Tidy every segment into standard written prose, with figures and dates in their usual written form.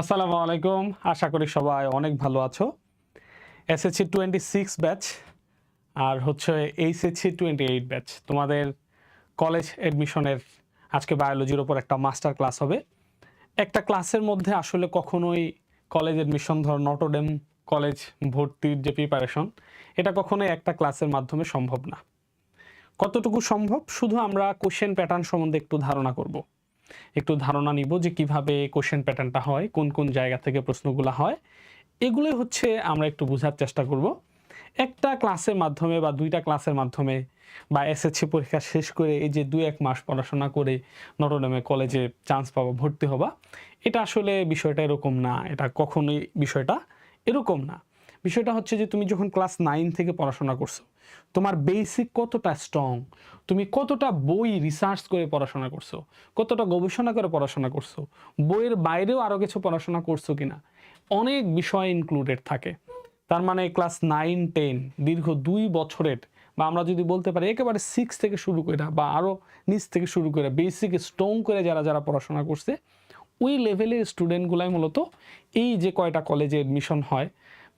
আসসালামু আলাইকুম। আশা করি সবাই অনেক ভালো আছো। এসএসসি 26 ব্যাচ আর হচ্ছে এইচএসসি 28 ব্যাচ। তোমাদের কলেজ অ্যাডমিশনের আজকে বায়োলজির উপর একটা মাস্টার ক্লাস হবে। একটা ক্লাসের মধ্যে আসলে কখনোই কলেজ অ্যাডমিশন ধর নটরডেম কলেজ ভর্তির যে প্রিপারেশন, এটা কখনোই একটা ক্লাসের মাধ্যমে সম্ভব না। কতটুকু সম্ভব? শুধু আমরা কোশ্চেন প্যাটার্ন সম্বন্ধে একটু ধারণা করব। একটু ধারণা নিব যে কিভাবে কোশ্চেন প্যাটার্নটা হয়, কোন কোন জায়গা থেকে প্রশ্নগুলো হয়, এগুলোই হচ্ছে আমরা একটু বোঝার চেষ্টা করব। একটা ক্লাসের মাধ্যমে বা দুইটা ক্লাসের মাধ্যমে বা এসএসসি পরীক্ষা শেষ করে এই যে 2-1 মাস পড়াশোনা করে নটরডেমে কলেজে চান্স পাবা, ভর্তি হবা, এটা আসলে বিষয়টা এরকম না। এটা কখনোই বিষয়টা এরকম না। বিষয়টা হচ্ছে যে তুমি যখন ক্লাস 9 থেকে পড়াশোনা করছো, তোমার বেসিক কতটা স্ট্রং, তুমি কতটা বই রিসার্চ করে পড়াশোনা করছো, কতটা গবেষণা করে পড়াশোনা করছো, বইয়ের বাইরেও আরও কিছু পড়াশোনা করছো কিনা, অনেক বিষয় ইনক্লুডেড থাকে। তার মানে ক্লাস 9-10 দীর্ঘ 2 বছরের, বা আমরা যদি বলতে পারি একেবারে 6 থেকে শুরু করে বা আরও নিচ থেকে শুরু করে বেসিক স্ট্রং করে যারা যারা পড়াশোনা করছে, ওই লেভেলের স্টুডেন্টগুলাই মূলত এই যে কয়টা কলেজে অ্যাডমিশন হয়,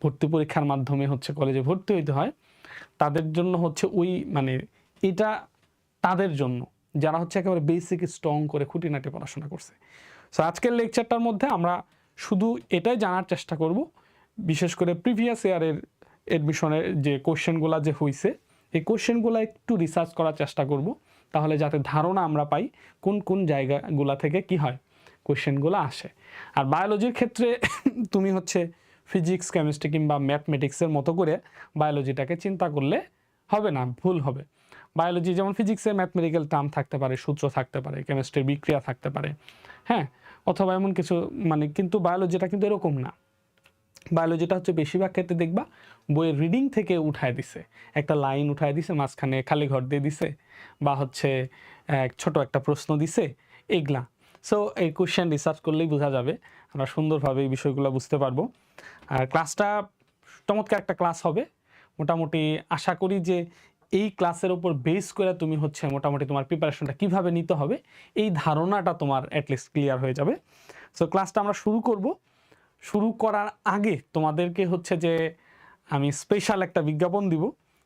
ভর্তি পরীক্ষার মাধ্যমে হচ্ছে কলেজে ভর্তি হইতে হয়, তাদের জন্য হচ্ছে ওই মানে এটা তাদের জন্য যারা হচ্ছে একেবারে বেসিক স্ট্রং করে খুঁটিনাটি পড়াশোনা করছে। সো আজকের লেকচারটার মধ্যে আমরা শুধু এটাই জানার চেষ্টা করব, বিশেষ করে প্রিভিয়াস ইয়ারের অ্যাডমিশনের যে কোশ্চেনগুলো যে হয়েছে, এই কোশ্চেনগুলো একটু রিসার্চ করার চেষ্টা করব, তাহলে যাতে ধারণা আমরা পাই কোন কোন জায়গাগুলা থেকে কি হয় কোশ্চেনগুলো আসে। আর বায়োলজির ক্ষেত্রে তুমি হচ্ছে ফিজিক্স, কেমিস্ট্রি কিংবা ম্যাথমেটিক্সের মতো করে বায়োলজিটাকে চিন্তা করলে হবে না, ভুল হবে। বায়োলজি যেমন ফিজিক্সে ম্যাথমেটিক্যাল টার্ম থাকতে পারে, সূত্র থাকতে পারে, কেমিস্ট্রির বিক্রিয়া থাকতে পারে, হ্যাঁ, অথবা এমন কিছু মানে, কিন্তু বায়োলজিটা কিন্তু এরকম না। বায়োলজিটা হচ্ছে বেশিরভাগ ক্ষেত্রে দেখবা বইয়ের রিডিং থেকে উঠায় দিছে, একটা লাইন উঠায় দিছে, মাঝখানে খালি ঘর দিয়ে দিছে, বা হচ্ছে ছোট একটা প্রশ্ন দিছে, এগুলা। সো এই কোশ্চেন রিসার্চ করলেই বোঝা যাবে, আমরা সুন্দরভাবে এই বিষয়গুলো বুঝতে পারবো। আর ক্লাসটা চমৎকার একটা ক্লাস হবে। মোটামুটি আশা করি যে এই ক্লাসের ওপর বেস করে তুমি হচ্ছে মোটামুটি তোমার প্রিপারেশনটা কীভাবে নিতে হবে, এই ধারণাটা তোমার অ্যাটলিস্ট ক্লিয়ার হয়ে যাবে। সো ক্লাসটা আমরা শুরু করব। শুরু করার আগে তোমাদেরকে হচ্ছে যে আমি স্পেশাল একটা বিজ্ঞাপন দিব,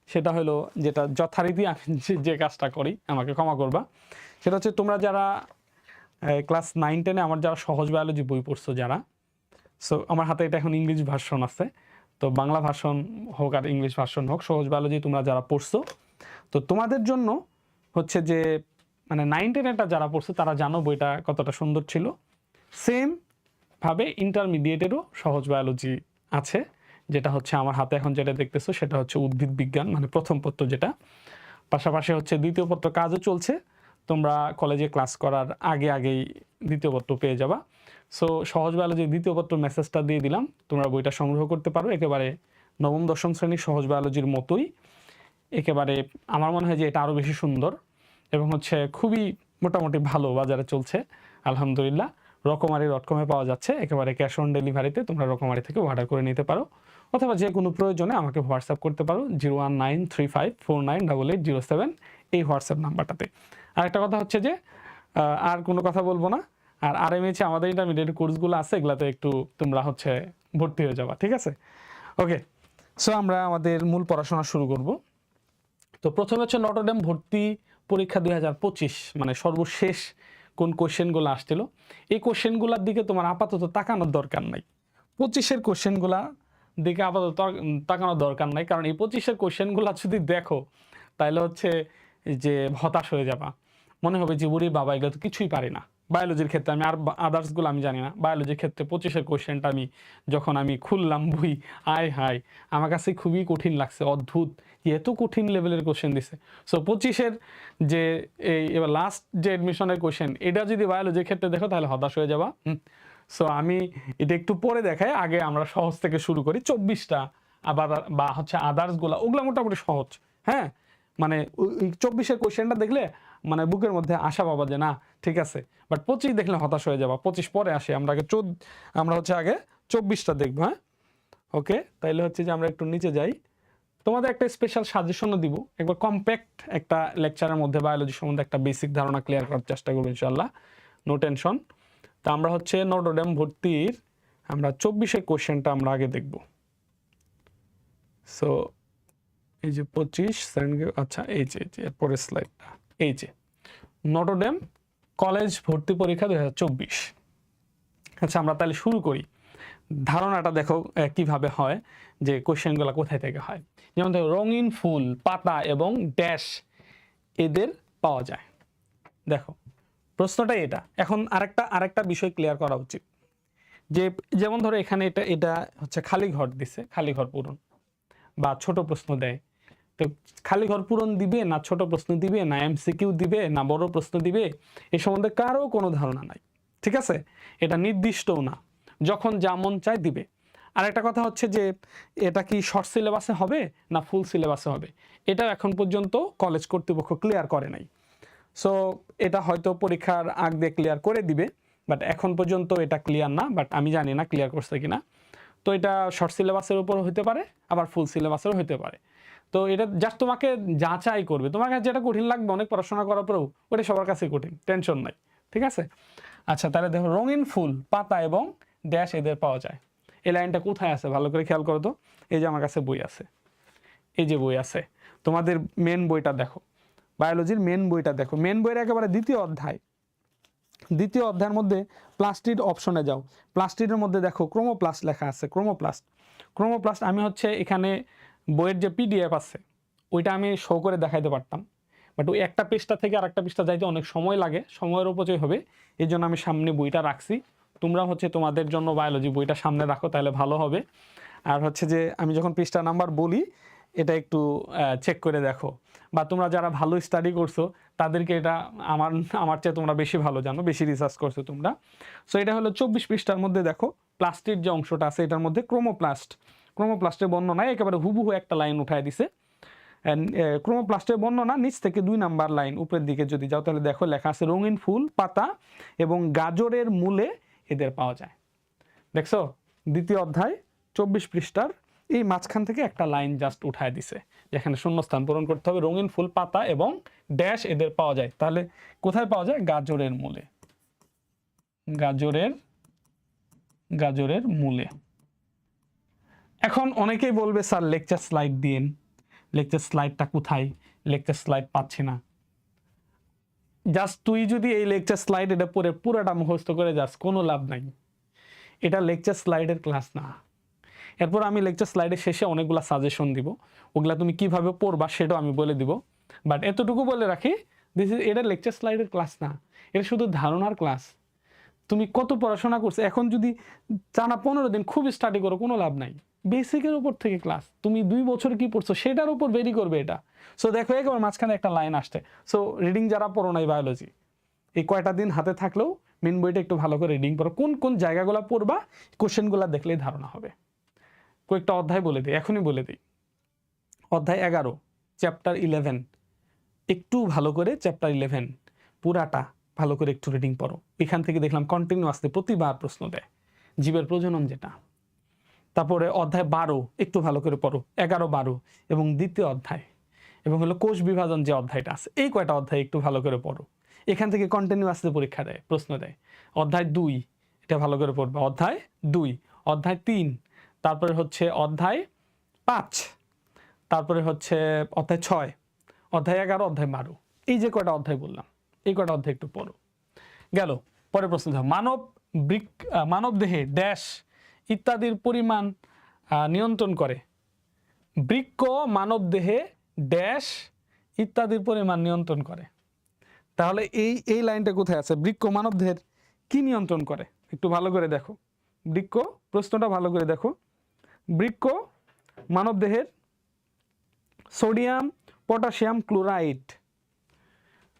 সেটা হলো যেটা যথারীতি আমি যে কাজটা করি, আমাকে ক্ষমা করবা। সেটা হচ্ছে তোমরা যারা ক্লাস 9-10 আমার যারা সহজ বায়োলজি বই পড়ছো যারা, সো আমার হাতে এটা এখন ইংলিশ ভার্সন আছে, তো বাংলা ভার্সন হোক আর ইংলিশ ভার্সন হোক, সহজ বায়োলজি তোমরা যারা পড়ছো, তো তোমাদের জন্য হচ্ছে যে মানে 9-10 যারা পড়ছো তারা জানো বইটা কতটা সুন্দর ছিল। সেম ভাবে ইন্টারমিডিয়েটেরও সহজ বায়োলজি আছে, যেটা হচ্ছে আমার হাতে এখন যেটা দেখতেছো সেটা হচ্ছে উদ্ভিদ বিজ্ঞান, মানে প্রথম পত্র যেটা। পাশাপাশি হচ্ছে দ্বিতীয় পত্র কাজও চলছে, তোমরা কলেজে ক্লাস করার আগে আগেই দ্বিতীয় পত্র পেয়ে যাবা। সো সহজ বায়োলজির দ্বিতীয় পত্র মেসেজটা দিয়ে দিলাম, তোমরা বইটা সংগ্রহ করতে পারো। একেবারে নবম দশম শ্রেণীর সহজ বায়োলজির মতোই, একেবারে আমার মনে হয় যে এটা আরও বেশি সুন্দর এবং হচ্ছে খুবই মোটামুটি ভালো বাজারে চলছে আলহামদুলিল্লাহ। রকমারি.কমে পাওয়া যাচ্ছে, একেবারে ক্যাশ অন ডেলিভারিতে তোমরা রকমারি থেকে অর্ডার করে নিতে পারো, অথবা যে কোনো প্রয়োজনে আমাকে হোয়াটসঅ্যাপ করতে পারো 01935498807 এই হোয়াটসঅ্যাপ নাম্বারটাতে। আর একটা কথা হচ্ছে যে আর কোনো কথা বলবো না, আর আরএমএইচে আমাদের ইন্টারমিডিয়েট কোর্সগুলো আছে, এগুলাতে একটু তোমরা হচ্ছে ভর্তি হয়ে যাবা, ঠিক আছে? ওকে, সো আমরা আমাদের মূল পড়াশোনা শুরু করব। তো প্রথমে হচ্ছে নটরডেম ভর্তি পরীক্ষা 2025, মানে সর্বশেষ কোন কোশ্চেনগুলো আসছিল, এই কোশ্চেনগুলোর দিকে তোমার আপাতত তাকানোর দরকার নাই। 25-এর কোশ্চেনগুলা দিকে আপাতত তাকানোর দরকার নাই, কারণ এই 25-এর কোশ্চেনগুলো যদি দেখো তাহলে হচ্ছে যে হতাশ হয়ে যাবা, মনে হবে যে ওরে বাবা এগুলো তো কিছুই পারি না। বায়োলজির ক্ষেত্রে আমি আর আদার্সগুলো আমি জানি না, বায়োলজির ক্ষেত্রে 25-এর কোশ্চেনটা আমি যখন আমি খুললাম বই, আয় হায়, আমার কাছে খুবই কঠিন লাগছে, অদ্ভুত এত কঠিন লেভেলের কোশ্চেন দিছে। সো 25-এর যে এই এবার লাস্ট যে অ্যাডমিশনের কোশ্চেন, এটা যদি বায়োলজির ক্ষেত্রে দেখো তাহলে হতাশ হয়ে যাবা। সো আমি এটা একটু পরে দেখাই, আগে আমরা সহজ থেকে শুরু করি। 24টা আবার বা হচ্ছে আদার্সগুলো, ওগুলো মোটামুটি সহজ, হ্যাঁ, মানে ওই 24-এর কোশ্চেনটা দেখলে মানে বুকের মধ্যে আশা পাবা যে না ঠিক আছে, বাট 25 দেখলে হতাশ হয়ে যাবা। 25 পরে আসে, আমরা আগে আমরা হচ্ছে আগে 24টা দেখবো, হ্যাঁ। ওকে, তাইলে হচ্ছে যে আমরা একটু নিচে যাই, তোমাদের একটা স্পেশাল সাজেশনও দিব, একবার কম্প্যাক্ট একটা লেকচারের মধ্যে বায়োলজি সম্বন্ধে একটা বেসিক ধারণা ক্লিয়ার করার চেষ্টা করবো ইনশাল্লাহ, নো টেনশন। তা আমরা হচ্ছে নটরডেম ভর্তির আমরা 24-এর কোশ্চেনটা আমরা আগে দেখব। সো এই যে 25 আচ্ছা এই যে এরপরের স্লাইডটা এই যে নটর ডেম কলেজ ভর্তি পরীক্ষা 2024। আচ্ছা আমরা তাহলে শুরু করি। ধারণাটা দেখো কিভাবে হয়, যে কোশ্চেনগুলো কোথায় থেকে হয়। যেমন দেখো রঙিন ফুল, পাতা এবং ড্যাশ এদের পাওয়া যায়। দেখো প্রশ্নটা এটা। এখন আরেকটা বিষয় ক্লিয়ার করা উচিত, যে যেমন ধরো এখানে এটা হচ্ছে খালি ঘর দিছে, খালি ঘর পূরণ বা ছোট প্রশ্ন দেয়। তো খালি ঘর পূরণ দিবে না ছোট প্রশ্ন দিবে না এমসিকিউ দিবে না বড় প্রশ্ন দিবে, এই সম্বন্ধে কারো কোনো ধারণা নাই। ঠিক আছে, এটা নির্দিষ্টও না, যখন যা মন চায় দিবে। আর একটা কথা হচ্ছে যে এটা কি শর্ট সিলেবাসে হবে না ফুল সিলেবাসে হবে, এটাও এখন পর্যন্ত কলেজ কর্তৃপক্ষ ক্লিয়ার করে নাই। সো এটা হয়তো পরীক্ষার আগ দিয়ে ক্লিয়ার করে দিবে, বাট এখন পর্যন্ত এটা ক্লিয়ার না। বাট আমি জানি না ক্লিয়ার করছে কিনা। তো এটা শর্ট সিলেবাসের উপর হতে পারে, আবার ফুল সিলেবাসেরও হতে পারে। তো এটা জাস্ট তোমাকে যাচাই করবে, তোমার কাছে যেটা কঠিন লাগবে অনেক পড়াশোনা করার পরেও ওটা সবার কাছে কঠিন, টেনশন নাই। ঠিক আছে, আচ্ছা তাহলে দেখো রঙিন ফুল, পাতা এবং ড্যাশ এদের পাওয়া যায়। এই লাইনটা কোথায় আছে ভালো করে খেয়াল করো তো। এই যে আমার কাছে বই আছে, এই যে বই আছে, তোমাদের মেন বইটা দেখো, বায়োলজির মেন বইটা দেখো, মেন বইয়ের একেবারে দ্বিতীয় অধ্যায়ের মধ্যে প্লাস্টিড অপশনে যাও। প্লাস্টিডের মধ্যে দেখো ক্রোমোপ্লাস্ট লেখা আছে, ক্রোমোপ্লাস্ট আমি হচ্ছে এখানে বইয়ের যে পিডিএফ আছে ওইটা আমি শো করে দেখাইতে পারতাম, বাট ওই একটা পৃষ্ঠা থেকে আরেকটা পৃষ্ঠা যাইতে অনেক সময় লাগে, সময়ের উপচয় হবে। এই জন্য আমি সামনে বইটা রাখছি। তোমরা হচ্ছে তোমাদের জন্য বায়োলজি বইটা সামনে রাখো, তাহলে ভালো হবে। আর হচ্ছে যে আমি যখন পৃষ্ঠা নাম্বার বলি এটা একটু চেক করে দেখো, বা তোমরা যারা ভালো স্টাডি করছো তাদেরকে এটা আমার চেয়ে তোমরা বেশি ভালো জানো, বেশি রিসার্চ করছো তোমরা। সো এটা হলো 24 পৃষ্ঠার মধ্যে দেখো প্লাস্টিড যে অংশটা আছে এটার মধ্যে ক্রোমোপ্লাস্টের বর্ণনায় একেবারে হুবহু একটা লাইন উঠায় দিছে। ক্রোমোপ্লাস্টের বর্ণনা নিচ থেকে 2 নাম্বার লাইন উপরের দিকে যদি যাও তাহলে দেখো লেখা আছে রঙিন ফুল, পাতা এবং গাজরের মূলে এদের পাওয়া যায়। দেখছো দ্বিতীয় অধ্যায় 24 পৃষ্ঠার এই মাঝখান থেকে একটা লাইন জাস্ট উঠায় দিছে, যেখানে শূন্যস্থান পূরণ করতে হবে। রঙিন ফুল, পাতা এবং ড্যাশ এদের পাওয়া যায়। তাহলে কোথায় পাওয়া যায়? গাজরের মূলে, গাজরের মূলে। এখন অনেকেই বলবে স্যার লেকচার স্লাইড দিন, লেকচার স্লাইডটা কোথায়? লেকচার স্লাইড পাচ্ছি না। জাস্ট তুই যদি এই লেকচার স্লাইড এটা পড়ে পুরোটা মুখস্থ করে যাস, কোনো লাভ নাই। এটা লেকচার স্লাইডের ক্লাস না। এরপর আমি লেকচার স্লাইডের শেষে অনেকগুলো সাজেশন দিব, ওগুলা তুমি কিভাবে পড়বা সেটাও আমি বলে দিব। বাট এতটুকু বলে রাখি, এটা লেকচার স্লাইডের ক্লাস না, এটা শুধু ধারণার ক্লাস। তুমি কত পড়াশোনা করছো, এখন যদি টানা 15 দিন খুব স্টাডি করো কোনো লাভ নাই। বেসিকের উপর থেকে ক্লাস, তুমি 2 বছর কি পড়ছো সেটার উপর ভেরি করবে এটা। সো দেখো একবার মাঝখানে একটা লাইন আসছে। সো রিডিং যারা পড়ো নাই বায়োলজি, এই কয়টা দিন হাতে থাকলেও মেন বইটা একটু ভালো করে রিডিং পড়ো। কোন কোন জায়গাগুলো পড়বা কোশ্চেনগুলো দেখলেই ধারণা হবে। কয়েকটা অধ্যায় বলে দিই, এখনই বলে দিই। অধ্যায় 11 চ্যাপ্টার 11, একটু ভালো করে চ্যাপ্টার 11 পুরাটা ভালো করে একটু রিডিং পড়ো। এখান থেকে দেখলাম কন্টিনিউয়াসলি প্রতিবার প্রশ্ন দেয়, জীবের প্রজনন যেটা। তারপরে অধ্যায় 12 একটু ভালো করে পড়ো, 11, 12 এবং দ্বিতীয় অধ্যায়, এবং হলো কোষ বিভাজন যে অধ্যায়টা আছে, এই কয়টা অধ্যায় একটু ভালো করে পড়ো। এখান থেকে কন্টিনিউয়াসলি পরীক্ষা দেয়, প্রশ্ন দেয়। অধ্যায় 2 এটা ভালো করে পড়বা, অধ্যায় 2, অধ্যায় 3, তারপরে হচ্ছে অধ্যায় 5, তারপরে হচ্ছে অধ্যায় 6, অধ্যায় 11, অধ্যায় 12। এই যে কয়টা অধ্যায় বললাম, এই কয়টা অধ্যায় একটু পড়ো। গেল পরের প্রশ্ন। মানব দেহে ড্যাশ ইত্যাদির পরিমাণ নিয়ন্ত্রণ করে। বৃক্ক মানব দেহে ড্যাশ ইত্যাদির পরিমাণ নিয়ন্ত্রণ করে। তাহলে এই লাইনটা কোথায় আছে? বৃক্ক মানব দেহের কি নিয়ন্ত্রণ করে? একটু ভালো করে দেখো, বৃক্ক প্রশ্নটা ভালো করে দেখো। বৃক্ক মানব দেহের সোডিয়াম পটাশিয়াম ক্লোরাইড,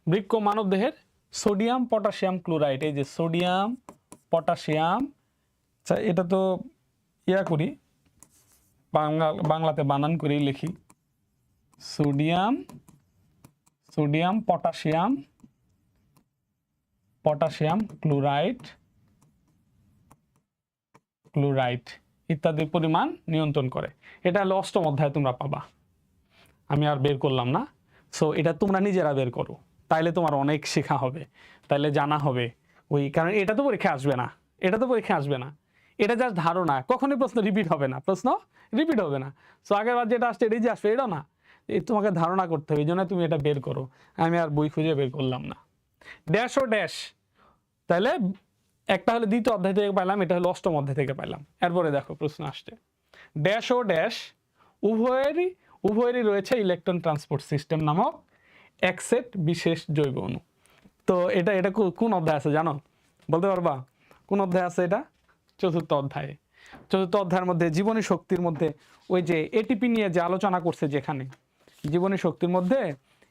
বৃক্ক মানব দেহের সোডিয়াম পটাশিয়াম ক্লোরাইড। এই যে সোডিয়াম পটাশিয়াম, আচ্ছা এটা তো করি বাংলাতে বানান করেই লিখি, সোডিয়াম পটাশিয়াম ক্লোরাইড ইত্যাদির পরিমাণ নিয়ন্ত্রণ করে। এটা হলো 8ম অধ্যায়ে তোমরা পাবা, আমি আর বের করলাম না। সো এটা তোমরা নিজেরা বের করো, তাইলে তোমার অনেক শেখা হবে, তাইলে জানা হবে। কারণ এটা তো পরীক্ষা আসবে না, এটা জাস্ট ধারণা, কখনোই প্রশ্ন রিপিট হবে না, প্রশ্ন রিপিট হবে না। সো আগের বার যেটা আসছে এটাই যে আসবে এটাও না, এই তোমাকে ধারণা করতে হবে, এই জন্য তুমি এটা বের করো। আমি আর বই খুঁজে বের করলাম না। ড্যাশ ও ড্যাশ, তাহলে একটা হলো দ্বিতীয় অধ্যায় থেকে পাইলাম, এটা হলো অষ্টম অধ্যায় থেকে পাইলাম। এরপরে দেখো প্রশ্ন আসছে, ড্যাশ ও ড্যাশ উভয়েরই রয়েছে ইলেকট্রন ট্রান্সপোর্ট সিস্টেম নামক এক সেট বিশেষ জৈব অণু। তো এটা এটা কোন অধ্যায় আছে জানো, বলতে পারবা কোন অধ্যায় আছে এটা? চতুর্থ অধ্যায়ে। চতুর্থ অধ্যায়ের মধ্যে জীবনী শক্তির মধ্যে ওই যে এটিপি নিয়ে যে আলোচনা করছে, যেখানে জীবনী শক্তির মধ্যে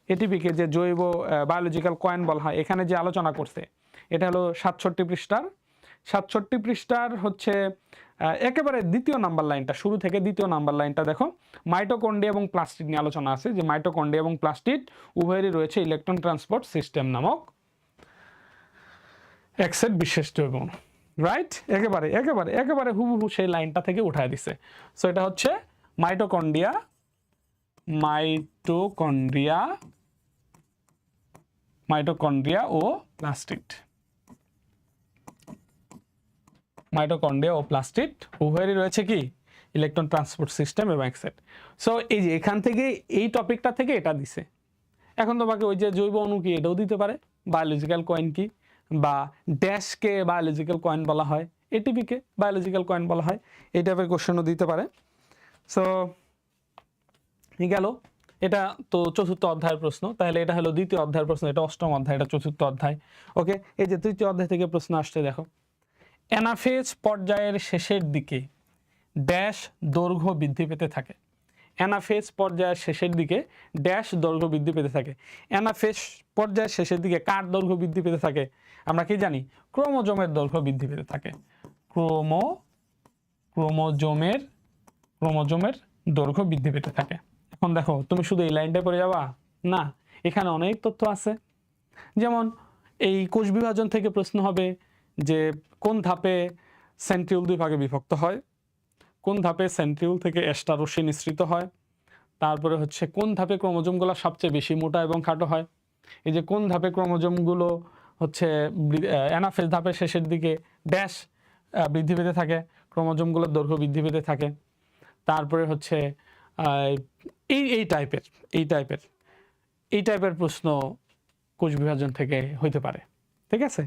এটিপিকে যে জৈব বায়োলজিক্যাল কয়েন বলা হয়, এখানে যে আলোচনা করছে এটা হলো 67 পৃষ্ঠার। 67 পৃষ্ঠার হচ্ছে একেবারে দ্বিতীয় নাম্বার লাইনটা, শুরু থেকে দ্বিতীয় নাম্বার লাইনটা দেখো, মাইটোকন্ড্রিয়া এবং প্লাস্টিড নিয়ে আলোচনা আছে, যে মাইটোকন্ড্রিয়া এবং প্লাস্টিড উভয়েরই রয়েছে ইলেকট্রন ট্রান্সপোর্ট সিস্টেম নামক এক সেট বিশেষ জৈব অণু। রাইট, একেবারে একেবারে একেবারে হুবহু সেই লাইনটা থেকে উঠায় দিছে। সো এটা হচ্ছে মাইটোকন্ড্রিয়া মাইটোকন্ড্রিয়া মাইটোকন্ড্রিয়া ও প্লাস্টিড, মাইটোকন্ড্রিয়া ও প্লাস্টিড উভয়েরই রয়েছে কি ইলেকট্রন ট্রান্সপোর্ট সিস্টেম এবং এক সেট। সো এই যে এখান থেকে এই টপিকটা থেকে এটা দিছে। এখন তোমাকে ওই যে জৈব অণু কি এটাও দিতে পারে, বায়োলজিক্যাল কয়েন কি, বা ড্যাশকে বায়োলজিক্যাল কয়েন বলা হয়, এটিপিকে বায়োলজিক্যাল কয়েন বলা হয়, এই টাইপের কোশ্চেনও দিতে পারে। সো গেল, এটা তো চতুর্থ অধ্যায়ের প্রশ্ন, তাহলে এটা হলো দ্বিতীয় অধ্যায়ের প্রশ্ন, এটা অষ্টম অধ্যায়, এটা চতুর্থ অধ্যায়। ওকে, এই যে তৃতীয় অধ্যায় থেকে প্রশ্ন আসছে দেখো, অ্যানাফেজ পর্যায়ের শেষের দিকে ড্যাশ দৈর্ঘ্য বৃদ্ধি পেতে থাকে। অ্যানাফেজ পর্যায়ের শেষের দিকে ড্যাশ দৈর্ঘ্য বৃদ্ধি পেতে থাকে। অ্যানাফেজ পর্যায়ের শেষের দিকে কার দৈর্ঘ্য বৃদ্ধি পেতে থাকে? আমরা কি জানি? ক্রোমোজোমের দৈর্ঘ্য বৃদ্ধি পেতে থাকে। ক্রোমোজোমের দৈর্ঘ্য বৃদ্ধি পেতে থাকে। এখন দেখো তুমি শুধু এই লাইনটা পড়ে যাবা না, এখানে অনেক তথ্য আছে। যেমন এই কোষ বিভাজন থেকে প্রশ্ন হবে যে কোন ধাপে সেন্ট্রিওল দুই ভাগে বিভক্ত হয়, কোন ধাপে সেন্ট্রিওল থেকে এস্টার রশ্মি নিঃসৃত হয়, তারপরে হচ্ছে কোন ধাপে ক্রোমোজোমগুলো সবচেয়ে বেশি মোটা এবং খাটো হয়, এই যে কোন ধাপে ক্রোমোজোমগুলো হচ্ছে অ্যানাফেজ ধাপের শেষের দিকে ড্যাশ বৃদ্ধি পেতে থাকে, ক্রোমোজোমগুলোর দৈর্ঘ্য বৃদ্ধি পেতে থাকে। তারপরে হচ্ছে এই টাইপের প্রশ্ন কোষ বিভাজন থেকে হইতে পারে। ঠিক আছে,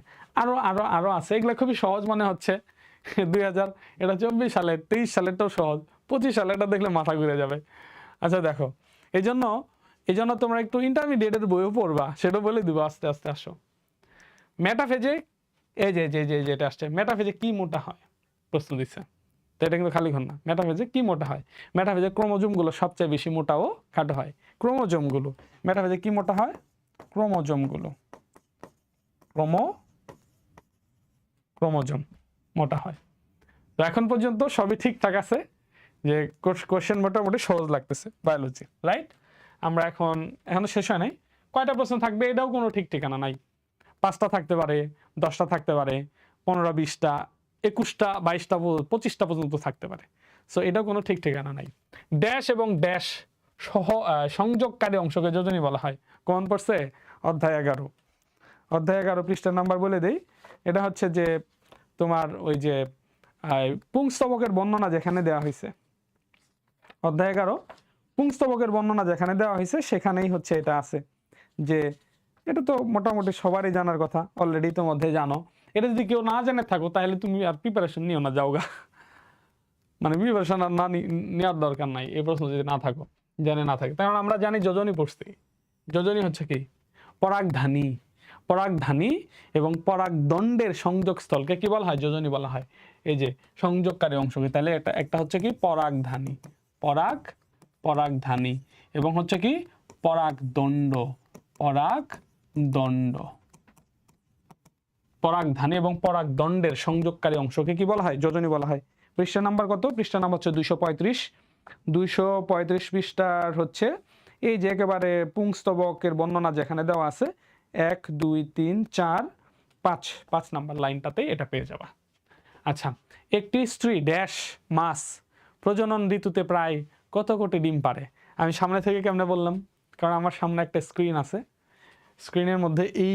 আরো আছে, এগুলো খুবই সহজ মনে হচ্ছে 2000 এটা 24 সালে, 23 সালেরটাও সহজ, 25 সালেরটা দেখলে মাথা ঘুরে যাবে। আচ্ছা দেখো, এই জন্য তোমরা একটু ইন্টারমিডিয়েটের বইও পড়বা, সেটা বলে দিব আস্তে আস্তে। আসো, মেটাফেজে এই যে যেটা আসছে, মেটাফেজে কি মোটা হয় প্রশ্ন দিচ্ছে, তো এটা কিন্তু খালি ঘন না। মেটাফেজে কি মোটা হয়? মেটাফেজে ক্রোমোজোমগুলো সবচেয়ে বেশি মোটা ও খাটো হয়। ক্রোমোজোমগুলো মেটাফেজে কি মোটা হয়? ক্রোমোজোম মোটা হয়। তো এখন পর্যন্ত সবই ঠিকঠাক আছে, যে কোশ্চেন মোটামুটি সহজ লাগতেছে বায়োলজি, রাইট? আমরা এখনো শেষ হয় নাই, কয়টা প্রশ্ন থাকবে এটাও কোনো ঠিক ঠিকানা নাই। 5টা থাকতে পারে, 10টা থাকতে পারে, 15টা, 20টা, 21টা, 22টা, 25টা পর্যন্ত থাকতে পারে। সো এটাও কোনো ঠিক ঠিকানা নাই। ড্যাশ এবং ড্যাশ সহ সংযোগকারী অংশকে যোজনী বলা হয়। কোন পড়ছে? অধ্যায় 11 পৃষ্ঠার নাম্বার বলে দেই। এটা হচ্ছে যে তোমার ওই যে পুংস্তবকের বর্ণনা যেখানে দেওয়া হয়েছে, অধ্যায় 11 পুংস্তবকের বর্ণনা যেখানে দেওয়া হয়েছে সেখানেই হচ্ছে এটা আছে। যে এটা তো মোটামুটি সবারই জানার কথা, অলরেডি তো মধ্যে জানো। এটা যদি কেউ না জেনে থাকো তাহলে তুমি আর প্রিপারেশন নিও না, যাওগা। মানে প্রিপারেশন আর না নেওয়ার দরকার নাই এই প্রশ্ন যদি না থাকো, জেনে না থাকে। কারণ আমরা জানি যোজনী পড়ছি। যোজনী হচ্ছে কি? পরাগধানী এবং পরাগদণ্ডের সংযোগস্থলকে কি বলা হয়? যোজনী বলা হয়। এই যে সংযোগকারী অংশকে, তাহলে এটা একটা হচ্ছে কি পরাগধানী, পরাগধানী এবং হচ্ছে কি পরাগদণ্ড, পরাগধানী এবং পরাগদণ্ডের সংযোগকারী অংশকে কি বলা হয়? যোজনী বলা হয়। পৃষ্ঠা নাম্বার কত? পৃষ্ঠা নাম্বার হচ্ছে 235 পৃষ্ঠার হচ্ছে এই যে একেবারে পুংস্তবকের বর্ণনা যেখানে দেওয়া আছে 1 2 3 4 5 নাম্বার লাইনটাতে এটা পেয়ে যাবা। আচ্ছা, একটি স্ত্রী ড্যাশ মাস প্রজনন ঋতুতে প্রায় কত কোটি ডিম পারে? আমি সামনে থেকে কেমনে বললাম? কারণ আমার সামনে একটা স্ক্রিন আছে, স্ক্রিনের মধ্যে এই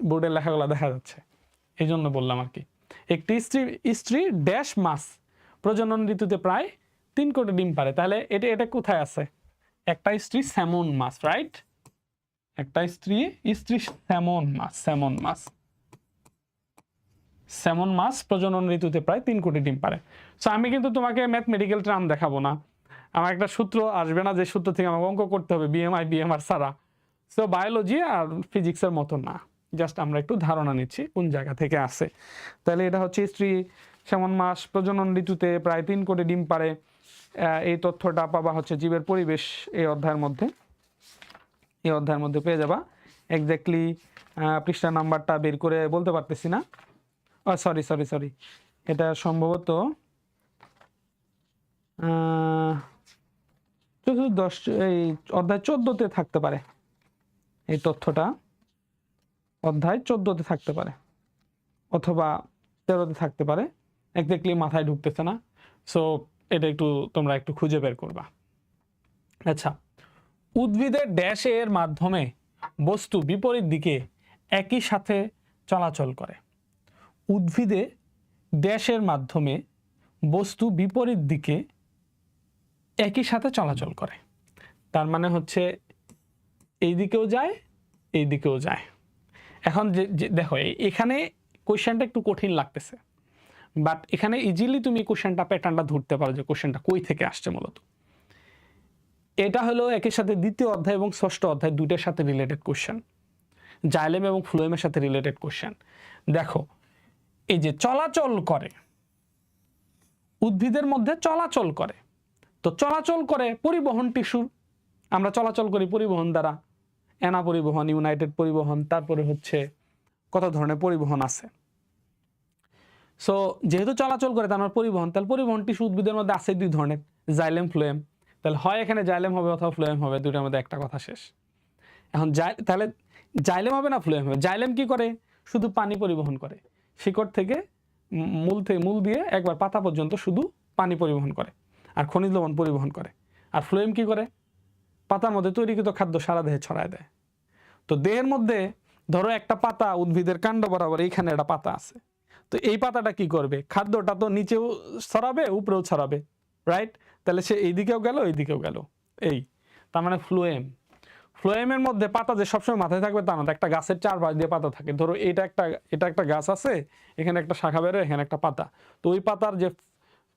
বোর্ডের লেখাগুলো দেখা যাচ্ছে, এই জন্য বললাম আর কি। একটি স্ত্রী ড্যাশ মাস প্রজনন ঋতুতে প্রায় 3 কোটি ডিম পারে। তাহলে এটা কোথায় আছে? একটা স্ত্রী স্যামন মাছ, রাইট? একটা স্ত্রী স্যামন মাছ প্রজনন ঋতুতে প্রায় 3 কোটি ডিম পারে। সো আমি কিন্তু তোমাকে ম্যাথমেটিক্যাল টার্ম দেখাবো না, আমার একটা সূত্র আসবে না যে সূত্র থেকে আমাকে অঙ্ক করতে হবে বিএমআর ছাড়া। সো বায়োলজি আর ফিজিক্সের মতো না, জাস্ট আমরা একটু ধারণা নিচ্ছি কোন জায়গা থেকে আসে। তাহলে এটা হচ্ছে স্ত্রী স্যামন মাছ প্রজনন ঋতুতে প্রায় 3 কোটি ডিম পারে। এই তথ্যটা পাবা হচ্ছে জীবের পরিবেশ এই অধ্যায়ের মধ্যে পেয়ে যাবা। এক্স্যাক্টলি পৃষ্ঠা নাম্বারটা বের করে বলতে পারতেছি না। সরি, এটা সম্ভবত 14 এই অধ্যায় 14তে থাকতে পারে। এই তথ্যটা অধ্যায় 14তে থাকতে পারে অথবা 13তে থাকতে পারে, এক্স্যাক্টলি মাথায় ঢুকতেছে না। সো এটা তোমরা একটু খুঁজে বের করবা। আচ্ছা, উদ্ভিদের ড্যাশের মাধ্যমে বস্তু বিপরীত দিকে একই সাথে চলাচল করে। উদ্ভিদে ড্যাশের মাধ্যমে বস্তু বিপরীত দিকে একই সাথে চলাচল করে, তার মানে হচ্ছে এই দিকেও যায় এই দিকেও যায়। এখন যে দেখো এখানে কোশ্চেনটা একটু কঠিন লাগতেছে, বাট এখানে ইজিলি তুমি কোশ্চেনটা প্যাটার্নটা ধরতে পারো যে কোশ্চেনটা কই থেকে আসছে। মূলত এটা হলো একই সাথে দ্বিতীয় অধ্যায় এবং ষষ্ঠ অধ্যায় দুইটার সাথে রিলেটেড কোশ্চেন, জাইলেম এবং ফ্লোয়েমের সাথে রিলেটেড কোশ্চেন। দেখো এই যে চলাচল করে, উদ্ভিদের মধ্যে চলাচল করে, তো চলাচল করে পরিবহন টিস্যুর, আমরা চলাচল করি পরিবহন দ্বারা, অ্যানা পরিবহন, ইউনাইটেড পরিবহন, তারপরে হচ্ছে কত ধরনের পরিবহন আছে। সো যেহেতু চলাচল করে তার মানে পরিবহন, তাহলে পরিবহন টিস্যু উদ্ভিদের মধ্যে আছে 2 ধরনের, জাইলেম ফ্লোয়েম। তাহলে হয় এখানে জাইলেম হবে অথবা ফ্লোয়েম হবে, দুইটার মধ্যে একটা কথা শেষ। এখন তাহলে জাইলেম হবে না ফ্লোয়েম হবে? জাইলেম কি করে? শুধু পানি পরিবহন করে, শিকড় থেকে মূল দিয়ে একবার পাতা পর্যন্ত শুধু পানি পরিবহন করে আর খনিজ লবণ পরিবহন করে। আর ফ্লোয়েম কি করে? পাতার মধ্যে তৈরিকৃত খাদ্য সারা দেহে ছড়ায় দেয়। তো দেহের মধ্যে ধরো একটা পাতা, উদ্ভিদের কাণ্ড বরাবর এইখানে একটা পাতা আছে, তো এই পাতাটা কি করবে? খাদ্যটা তো নিচেও ছড়াবে উপরেও ছড়াবে, রাইট? তাহলে সে এইদিকেও গেল এইদিকেও গেল, এই তার মানে ফ্লোয়েমের মধ্যে পাতা যে সবসময় মাথায় থাকবে তা না, একটা গাছের চারপাশ দিয়ে পাতা থাকে। ধরো এটা একটা গাছ আছে, এখানে একটা শাখা বেরোয়, এখানে একটা পাতা, তো ওই পাতার যে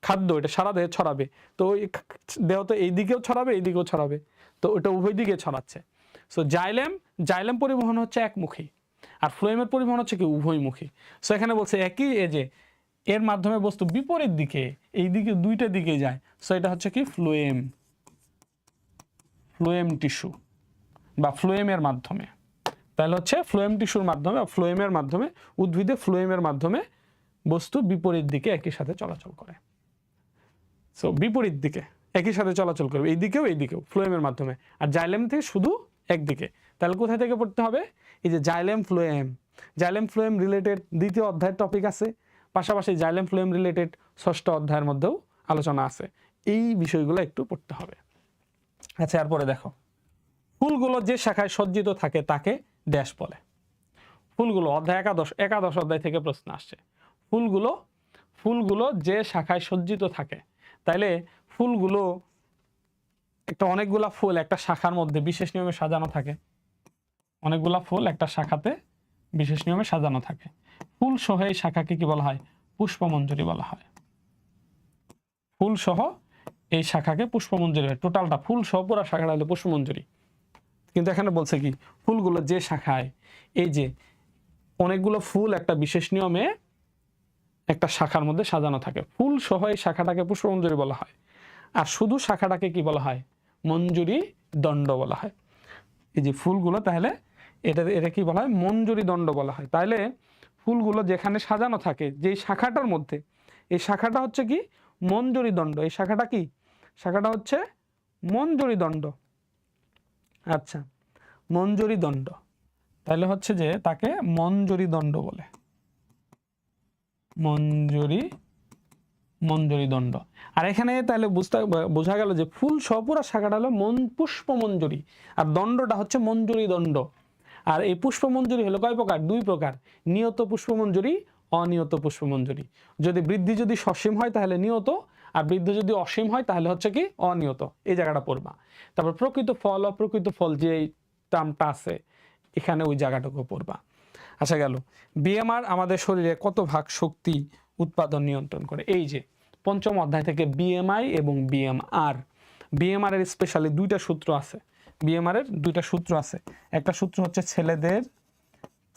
খাদ্য এটা সারা দেহে ছড়াবে, তো ওই দেহ তো এইদিকেও ছড়াবে এইদিকেও ছড়াবে, তো ওটা উভয় দিকে ছড়াচ্ছে। সো জাইলেম পরিবহন হচ্ছে একমুখী, আর ফ্লোয়েমের পরিবহন হচ্ছে কি উভয়মুখী। সো এখানে বলছে একই এর মাধ্যমে বস্তু বিপরীত দিকে, এই দিকে দুইটা দিকে যায়। সো এটা হচ্ছে কি ফ্লোয়েম টিস্যু বা ফ্লোয়েমের মাধ্যমে। তাহলে হচ্ছে ফ্লোয়েম টিস্যুর মাধ্যমে বা ফ্লোয়েমের মাধ্যমে, উদ্ভিদে ফ্লোয়েমের মাধ্যমে বস্তু বিপরীত দিকে একই সাথে চলাচল করে। সো বিপরীত দিকে একই সাথে চলাচল করবে, এইদিকেও ফ্লোয়েমের মাধ্যমে। আর জাইলেম থেকে শুধু একদিকে। তাহলে কোথায় থেকে পড়তে হবে? এই যে জাইলেম ফ্লোয়েম রিলেটেড দ্বিতীয় অধ্যায়ের টপিক আছে, পাশাপাশি জাইলেম ফ্লোয়েম রিলেটেড ষষ্ঠ অধ্যায়ের মধ্যেও আলোচনা আছে। এই বিষয়গুলো একটু পড়তে হবে। আচ্ছা, এরপরে দেখো, ফুলগুলো যে শাখায় সজ্জিত থাকে তাকে ড্যাশ বলে। ফুলগুলো অধ্যায় একাদশ অধ্যায় থেকে প্রশ্ন আসছে। ফুলগুলো যে শাখায় সজ্জিত থাকে, তাইলে ফুলগুলো অনেকগুলা ফুল একটা শাখার মধ্যে বিশেষ নিয়মে সাজানো থাকে, অনেকগুলা ফুল একটা শাখাতে বিশেষ নিয়মে সাজানো থাকে। ফুল সহ এই শাখাকে কি বলা হয়? পুষ্পমঞ্জরি বলা হয়। ফুল সহ এই শাখাকে পুষ্পমঞ্জরি হয়। টোটালটা ফুল সহ পুরো শাখাটা হলো পুষ্পমঞ্জরি। কিন্তু এখানে বলছে কি, ফুলগুলো যে শাখায়, এই যে অনেকগুলো ফুল একটা বিশেষ নিয়মে একটা শাখার মধ্যে সাজানো থাকে, ফুল সহ এই শাখাটাকে পুষ্পমঞ্জরি বলা হয়। আর শুধু শাখাটাকে কি বলা হয়? মঞ্জুরি দণ্ড বলা হয়। এই যে ফুলগুলো, তাহলে এটা কি বলা হয়? মঞ্জুরি দণ্ড বলা হয়। তাহলে ফুলগুলো যেখানে সাজানো থাকে যেই শাখাটার মধ্যে, এই শাখাটা হচ্ছে কি মঞ্জুরি দণ্ড। এই শাখাটা কি? শাখাটা হচ্ছে মঞ্জুরি দণ্ড। আচ্ছা, মঞ্জুরি দণ্ড, তাহলে হচ্ছে যে তাকে মঞ্জুরি দণ্ড বলে, মঞ্জুরি দণ্ড। আর এখানে তাহলে বোঝা গেল যে ফুল সহ পুরো শাখাটা হলো পুষ্পমঞ্জরি, আর দণ্ডটা হচ্ছে মঞ্জুরি দণ্ড। আর এই পুষ্পমঞ্জরি হলো কয় প্রকার? 2 প্রকার, নিয়ত পুষ্পমঞ্জরি অনিয়ত পুষ্পমঞ্জরি। যদি বৃদ্ধি যদি সসীম হয় তাহলে নিয়ত, আর বৃদ্ধি যদি অসীম হয় তাহলে হচ্ছে কি অনিয়ত। এই জায়গাটা পড়বা। তারপর প্রকৃত ফল অপ্রকৃত ফল যে টার্মটা আছে এখানে ওই জায়গাটাকে পড়বা। আচ্ছা গেল, বিএমআর আমাদের শরীরে কত ভাগ শক্তি উৎপাদন নিয়ন্ত্রণ করে? এই যে পঞ্চম অধ্যায় থেকে বিএমআই এবং বিএমআর, বিএমআর এর স্পেশালি দুইটা সূত্র আছে। বিএমআর এর দুইটা সূত্র আছে, একটা সূত্র হচ্ছে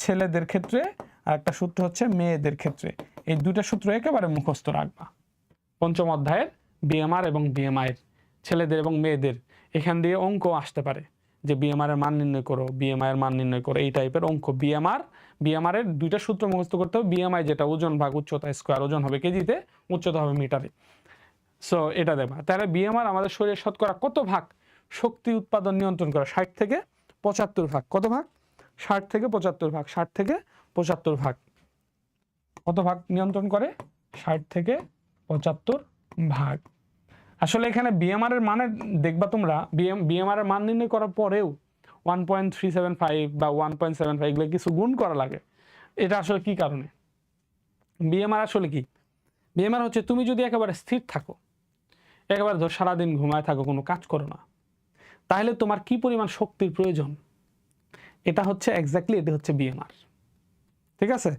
ছেলেদের ক্ষেত্রে আর একটা সূত্র হচ্ছে মেয়েদের ক্ষেত্রে। এই দুইটা সূত্র একেবারে মুখস্থ রাখবা। পঞ্চম অধ্যায়ের বিএমআর এবং বিএমআই এর ছেলেদের এবং মেয়েদের, এখান দিয়ে অঙ্ক আসতে পারে যে বিএমআর এর মান নির্ণয় করো, বিএমআই এর মান নির্ণয় করো, এই টাইপের অঙ্ক। বিএমআর এর দুইটা সূত্র মুখস্থ করতে হবে। বিএমআই যেটা ওজন ভাগ উচ্চতা স্কয়ার, ওজন হবে কেজিতে, উচ্চতা হবে মিটারে। সো এটা দেখবা। তাহলে বিএমআর আমাদের শরীরে শতকরা কত ভাগ শক্তি উৎপাদন নিয়ন্ত্রণ করে? 60 থেকে 75 ভাগ। কত ভাগ? 60 থেকে 75 ভাগ। 60 থেকে 75 ভাগ। কত ভাগ নিয়ন্ত্রণ করে? 60 থেকে 75 ভাগ। আসলে এখানে বিএমআর এর মানে দেখবা তোমরা, বিএমআর এর মান নির্ণয় করার পরেও 1.375 বা 1.75 এগুলো কিছু গুণ করা লাগে। এটা আসলে কি কারণে? বিএমআর আসলে কি? বিএমআর হচ্ছে তুমি যদি একেবারে স্থির থাকো, একেবারে ধর সারাদিন ঘুমায় থাকো, কোনো কাজ করো না, তাহলে তোমার কি পরিমাণ শক্তির প্রয়োজন, এটা হচ্ছে এক্স্যাক্টলি, এটা হচ্ছে বিএমআর। ঠিক আছে?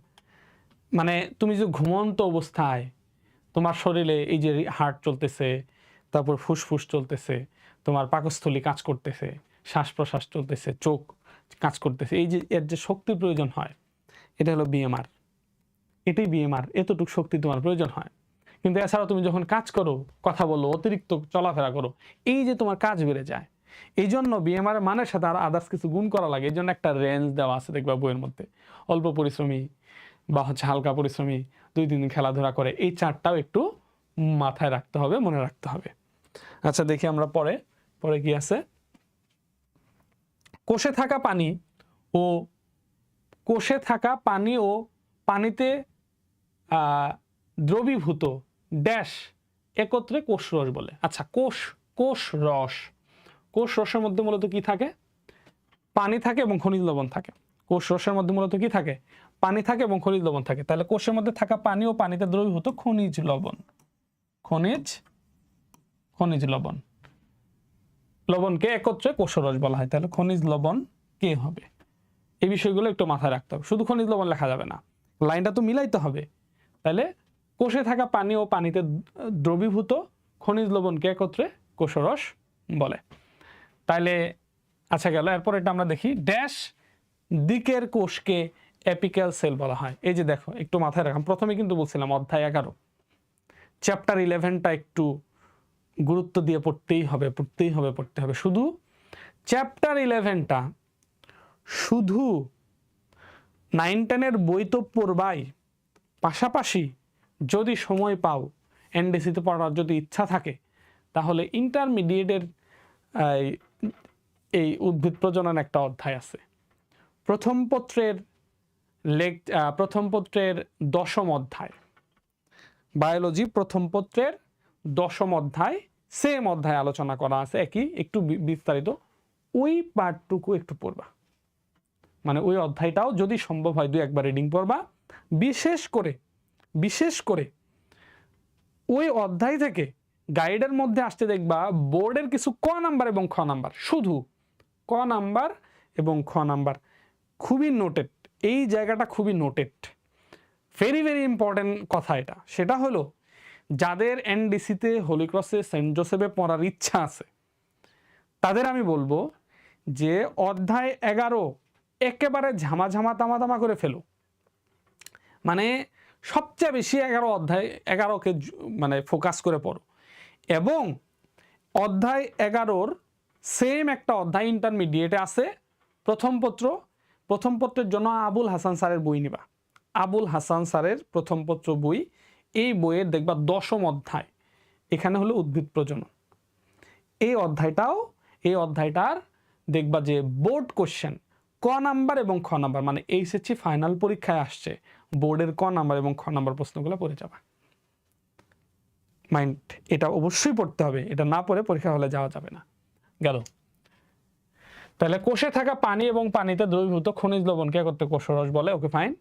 মানে তুমি যে ঘুমন্ত অবস্থায় তোমার শরীরে এই যে হার্ট চলতেছে, তারপর ফুসফুস চলতেছে, তোমার পাকস্থলী কাজ করতেছে, শ্বাস প্রশ্বাস চলতেছে, চোখ কাজ করতেছে, এই যে এর যে শক্তির প্রয়োজন হয়, এটা হলো বিএমআর। এটাই বিএমআর, এতটুকু শক্তি তোমার প্রয়োজন হয়। কিন্তু এছাড়াও তুমি যখন কাজ করো, কথা বলো, অতিরিক্ত চলাফেরা করো, এই যে তোমার কাজ বেড়ে যায়। এই জন্য বিএমআর মানের সাথে আর আদার্স কিছু গুণ করা লাগে। এই জন্য একটা রেঞ্জ দেওয়া আছে দেখবা বইয়ের মধ্যে, অল্প পরিশ্রমী বা হচ্ছে হালকা পরিশ্রমী, 2-3 দিন খেলাধুলা করে, এই চারটাও একটু মাথায় রাখতে হবে, মনে রাখতে হবে। আচ্ছা দেখি আমরা পরে কি আছে। কোষে থাকা পানি ও পানিতে দ্রবীভূত ড্যাশ একত্রে কোষরস বলে। আচ্ছা, কোষ রসের মধ্যে মূলত কি থাকে? পানি থাকে এবং খনিজ লবণ থাকে। কোষ রসের মধ্যে মূলত কি থাকে? পানি থাকে এবং খনিজ লবণ থাকে। তাহলে কোষের মধ্যে থাকা পানি ও পানিতে দ্রবীভূত খনিজ লবণ, লবণকে একত্রে কোষরস বলা হয়। তাহলে খনিজ লবণ কে হবে? এই বিষয়গুলো একটু মাথায় রাখতে হবে। শুধু খনিজ লবণ লেখা যাবে না, লাইনটা তো মিলাইতে হবে। তাহলে কোষে থাকা পানি ও পানিতে দ্রবীভূত খনিজ লবণকে একত্রে কোষরস বলে। তাইলে আচ্ছা গেল, এরপর এটা আমরা দেখি। ড্যাশ দিকের কোষকে এপিক্যাল সেল বলা হয়। এই যে দেখো, একটু মাথায় রাখলাম, প্রথমে কিন্তু বলছিলাম অধ্যায় 11 চ্যাপ্টার 11টা একটু গুরুত্ব দিয়ে পড়তে হবে। শুধু চ্যাপ্টার 11টা শুধু 9-10 বই তো পড়বাই, পাশাপাশি যদি সময় পাও, এনডিসিতে পড়ার যদি ইচ্ছা থাকে, তাহলে ইন্টারমিডিয়েটের এই উদ্ভিদ প্রজনন একটা অধ্যায় আছে। প্রথম পত্রের 10ম অধ্যায়, বায়োলজি প্রথম পত্রের 10ম অধ্যায়, সেম অধ্যায় আলোচনা করা আছে, একই একটু বিস্তারিত। ওই পার্টটুকু একটু পড়বা, মানে ওই অধ্যায়টাও যদি সম্ভব হয় 2-1 রিডিং পড়বা। বিশেষ করে ওই অধ্যায় থেকে গাইডের মধ্যে আসতে দেখবা বোর্ডের কিছু ক নাম্বার এবং খ নাম্বার, শুধু ক নাম্বার এবং খ নাম্বার খুবই নোটেড। এই জায়গাটা খুবই নোটেড, ভেরি ভেরি ইম্পর্টেন্ট কথা এটা। সেটা হলো যাদের এনডিসিতে, হোলি ক্রসে, সেন্ট জোসেফে পড়ার ইচ্ছা আছে, তাদের আমি বলবো যে অধ্যায় 11 একেবারে ঝামা তামা করে ফেলো। মানে সবচেয়ে বেশি 11কে মানে ফোকাস করে পড়ো। এবং অধ্যায় 11 সেম একটা অধ্যায় ইন্টারমিডিয়েটে আছে, প্রথম পত্রের জন্য আবুল হাসান স্যারের বই নিবা। আবুল হাসান স্যারের প্রথম পত্র বই, এই বইয়ের দেখবা 10ম অধ্যায়, এখানে হলো উদ্ভিদ প্রজনন। এই অধ্যায়টার দেখবা যে বোর্ড কোশ্চেন ক নাম্বার এবং খ নাম্বার, মানে এইচএসসি ফাইনাল পরীক্ষায় আসছে, বোর্ডের ক নাম্বার এবং খ নাম্বার প্রশ্নগুলো পড়ে যাবা। মাইন্ড, এটা অবশ্যই পড়তে হবে, এটা না পড়ে পরীক্ষা হলে যাওয়া যাবে না। গেল, তাহলে কোষে থাকা পানি এবং পানিতে দ্রবীভূত খনিজ লবণকে একত্রে কোষরস বলে। Okay fine.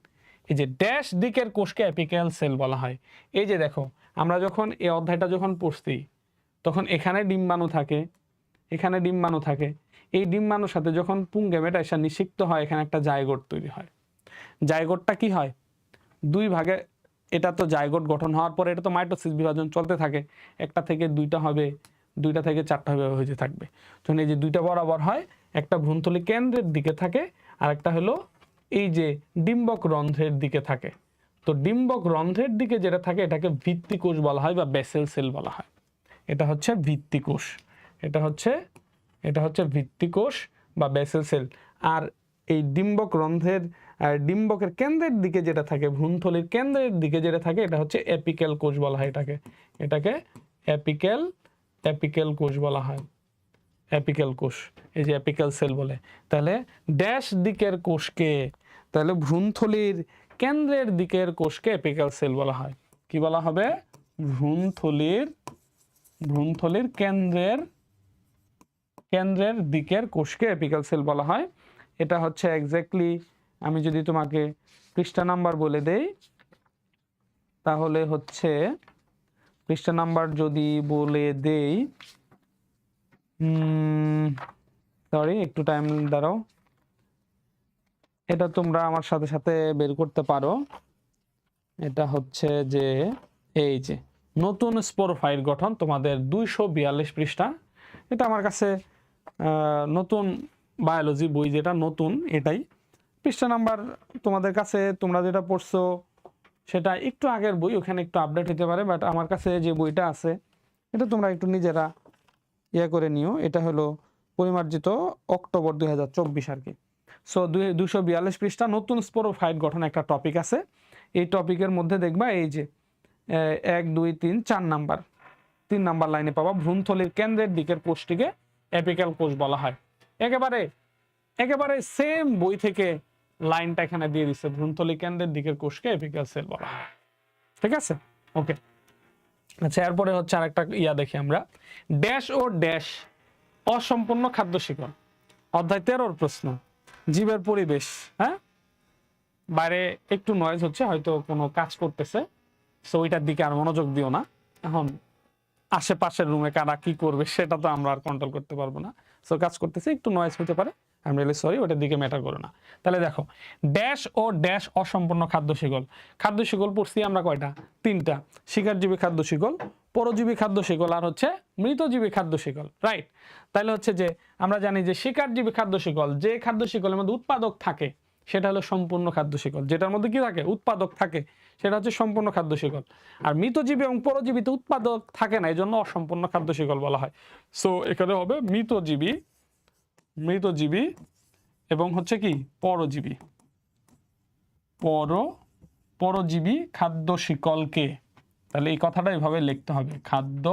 এই যে ড্যাশ দিকের কোষকে অ্যাপিক্যাল সেল বলা হয়। এই যে দেখো আমরা যখন এই অধ্যায়টা যখন পড়ছি তখন এখানে ডিম্বাণু থাকে, এখানে ডিম্বাণু থাকে, এই ডিম্বাণুর সাথে যখন পুংগেমেটা এসে নিষিক্ত হয় এখানে একটা জাইগোট তৈরি হয়। জাইগোটটা কি হয়, দুই ভাগে, এটা তো জাইগোট গঠন হওয়ার পরে এটা তো মাইটোসিস বিভাজন চলতে থাকে, একটা থেকে দুইটা হবে, দুইটা থেকে চারটা হবে, হইতে থাকবে। যখন এই যে দুইটা বরাবর হয়, একটা ভ্রূণথলি কেন্দ্রের দিকে থাকে আর একটা হলো এই যে ডিম্বক রন্ধ্রের দিকে থাকে। তো ডিম্বক রন্ধ্রের দিকে যেটা থাকে এটাকে ভিত্তিকোষ বলা হয় বা বেসেল সেল বলা হয়। এটা হচ্ছে ভিত্তিকোষ, এটা হচ্ছে ভিত্তিকোষ বা বেসেল সেল। আর এই ডিম্বক রন্ধ্রের ডিম্বকের কেন্দ্রের দিকে যেটা থাকে, ভ্রূণথলির কেন্দ্রের দিকে যেটা থাকে এটা হচ্ছে এপিক্যাল কোষ বলা হয়। এটাকে এপিক্যাল কোষ বলা হয়, এপিক্যাল কোষ, এই যে এপিক্যাল সেল বলে। তাহলে ড্যাশ দিকের কোষকে, তাহলে ভ্রূণথলির কেন্দ্রের দিকের কোষকে এপিক্যাল সেল বলা হয়। কি বলা হবে? ভ্রূণথলির কেন্দ্রের দিকের কোষকে এপিক্যাল সেল বলা হয়। এটা হচ্ছে এক্স্যাক্টলি, আমি যদি তোমাকে পৃষ্ঠা নাম্বার বলে দেই তাহলে হচ্ছে পৃষ্ঠা নাম্বার যদি বলে দেই, সরি একটু টাইম দাঁড়াও, এটা তোমরা আমার সাথে সাথে বের করতে পারো। এটা হচ্ছে যে এই যে নতুন স্পোরোফাইট গঠন, তোমাদের 242 পৃষ্ঠা। এটা আমার কাছে নতুন বায়োলজি বই, যেটা নতুন এটাই। পৃষ্ঠা নাম্বার তোমাদের কাছে তোমরা যেটা পড়ছো সেটা একটু আগের বই, ওখানে একটু আপডেট হতে পারে, বাট আমার কাছে যে বইটা আছে এটা তোমরা একটু নিজেরা করে নিও। এটা হলো পরিমার্জিত অক্টোবর 2024 আর কি। সো 242 পৃষ্ঠা, নতুন স্পোরোফাইট গঠন একটা টপিক আছে। এই টপিকের মধ্যে দেখবা এই যে 1 2 3 4 নাম্বার, 3 নাম্বার লাইনে পাবা ভ্রূণথলির কেন্দ্রের দিকের কোষটিকে এপিক্যাল কোষ বলা হয়। একেবারে সেম বই থেকে লাইনটা এখানে দিয়ে দিচ্ছে, ভ্রূণথলি কেন্দ্রের দিকের কোষকে এপিক্যাল সেল বলা হয়। ঠিক আছে, ওকে। আচ্ছা, এরপরে হচ্ছে আরেকটা দেখি আমরা, ড্যাশ ও ড্যাশ অসম্পূর্ণ খাদ্য শিকল, অধ্যায় 13 প্রশ্ন, জীবের পরিবেশ। হ্যাঁ, বাইরে একটু নয়েজ হচ্ছে, হয়তো কোনো কাজ করতেছে, সো ওইটার দিকে আর মনোযোগ দিও না। এখন আশেপাশের রুমে কারা কি করবে সেটা তো আমরা আর কন্ট্রোল করতে পারবো না, সো কাজ করতেছে, একটু নয়েজ হতে পারে, আই এম রিয়েলি সরি, ওটার দিকে ম্যাটার করো না। তাহলে দেখো, ড্যাশ ও ড্যাশ অসম্পূর্ণ খাদ্য শিকল। খাদ্য শিকল পড়ছি আমরা কয়টা? 3টা, শিকারজীবী খাদ্য শিকল, পরজীবী খাদ্য শিকল, আর হচ্ছে মৃতজীবী খাদ্য শিকল, রাইট? তাহলে হচ্ছে যে আমরা জানি যে শিকারজীবী খাদ্য শিকল, যে খাদ্য শিকলের মধ্যে উৎপাদক থাকে সেটা হলো সম্পূর্ণ খাদ্য শিকল, যেটার মধ্যে কি থাকে? উৎপাদক থাকে, সেটা হচ্ছে সম্পূর্ণ খাদ্য শিকল। আর মৃতজীবী এবং পরজীবীতে উৎপাদক থাকে না, এই জন্য অসম্পূর্ণ খাদ্য শিকল বলা হয়। সো এখানে হবে মৃতজীবী এবং হচ্ছে কি পরজীবী, পরজীবী খাদ্য শিকলকে, তাহলে এই কথাটা এইভাবে লিখতে হবে, খাদ্য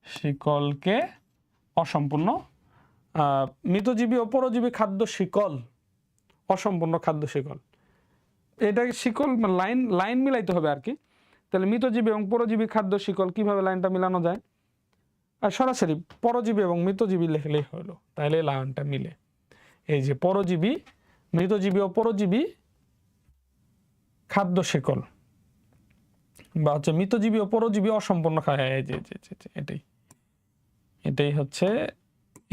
শিকলকে অসম্পূর্ণ, মৃতজীবী ও পরজীবী খাদ্য শিকল অসম্পূর্ণ খাদ্য শিকল, এটা শিকল লাইন মিলাইতে হবে আর কি। তাহলে মৃতজীবী এবং পরজীবী খাদ্য শিকল কিভাবে লাইনটা মিলানো যায়? আর সরাসরি পরজীবী এবং মৃতজীবী লিখলেই হলো, তাহলে লাইনটা মিলে। এই যে পরজীবী, মৃতজীবী ও পরজীবী খাদ্য শিকল, বা হচ্ছে মৃতজীবী ও পরজীবী অসম্পূর্ণ এটাই হচ্ছে,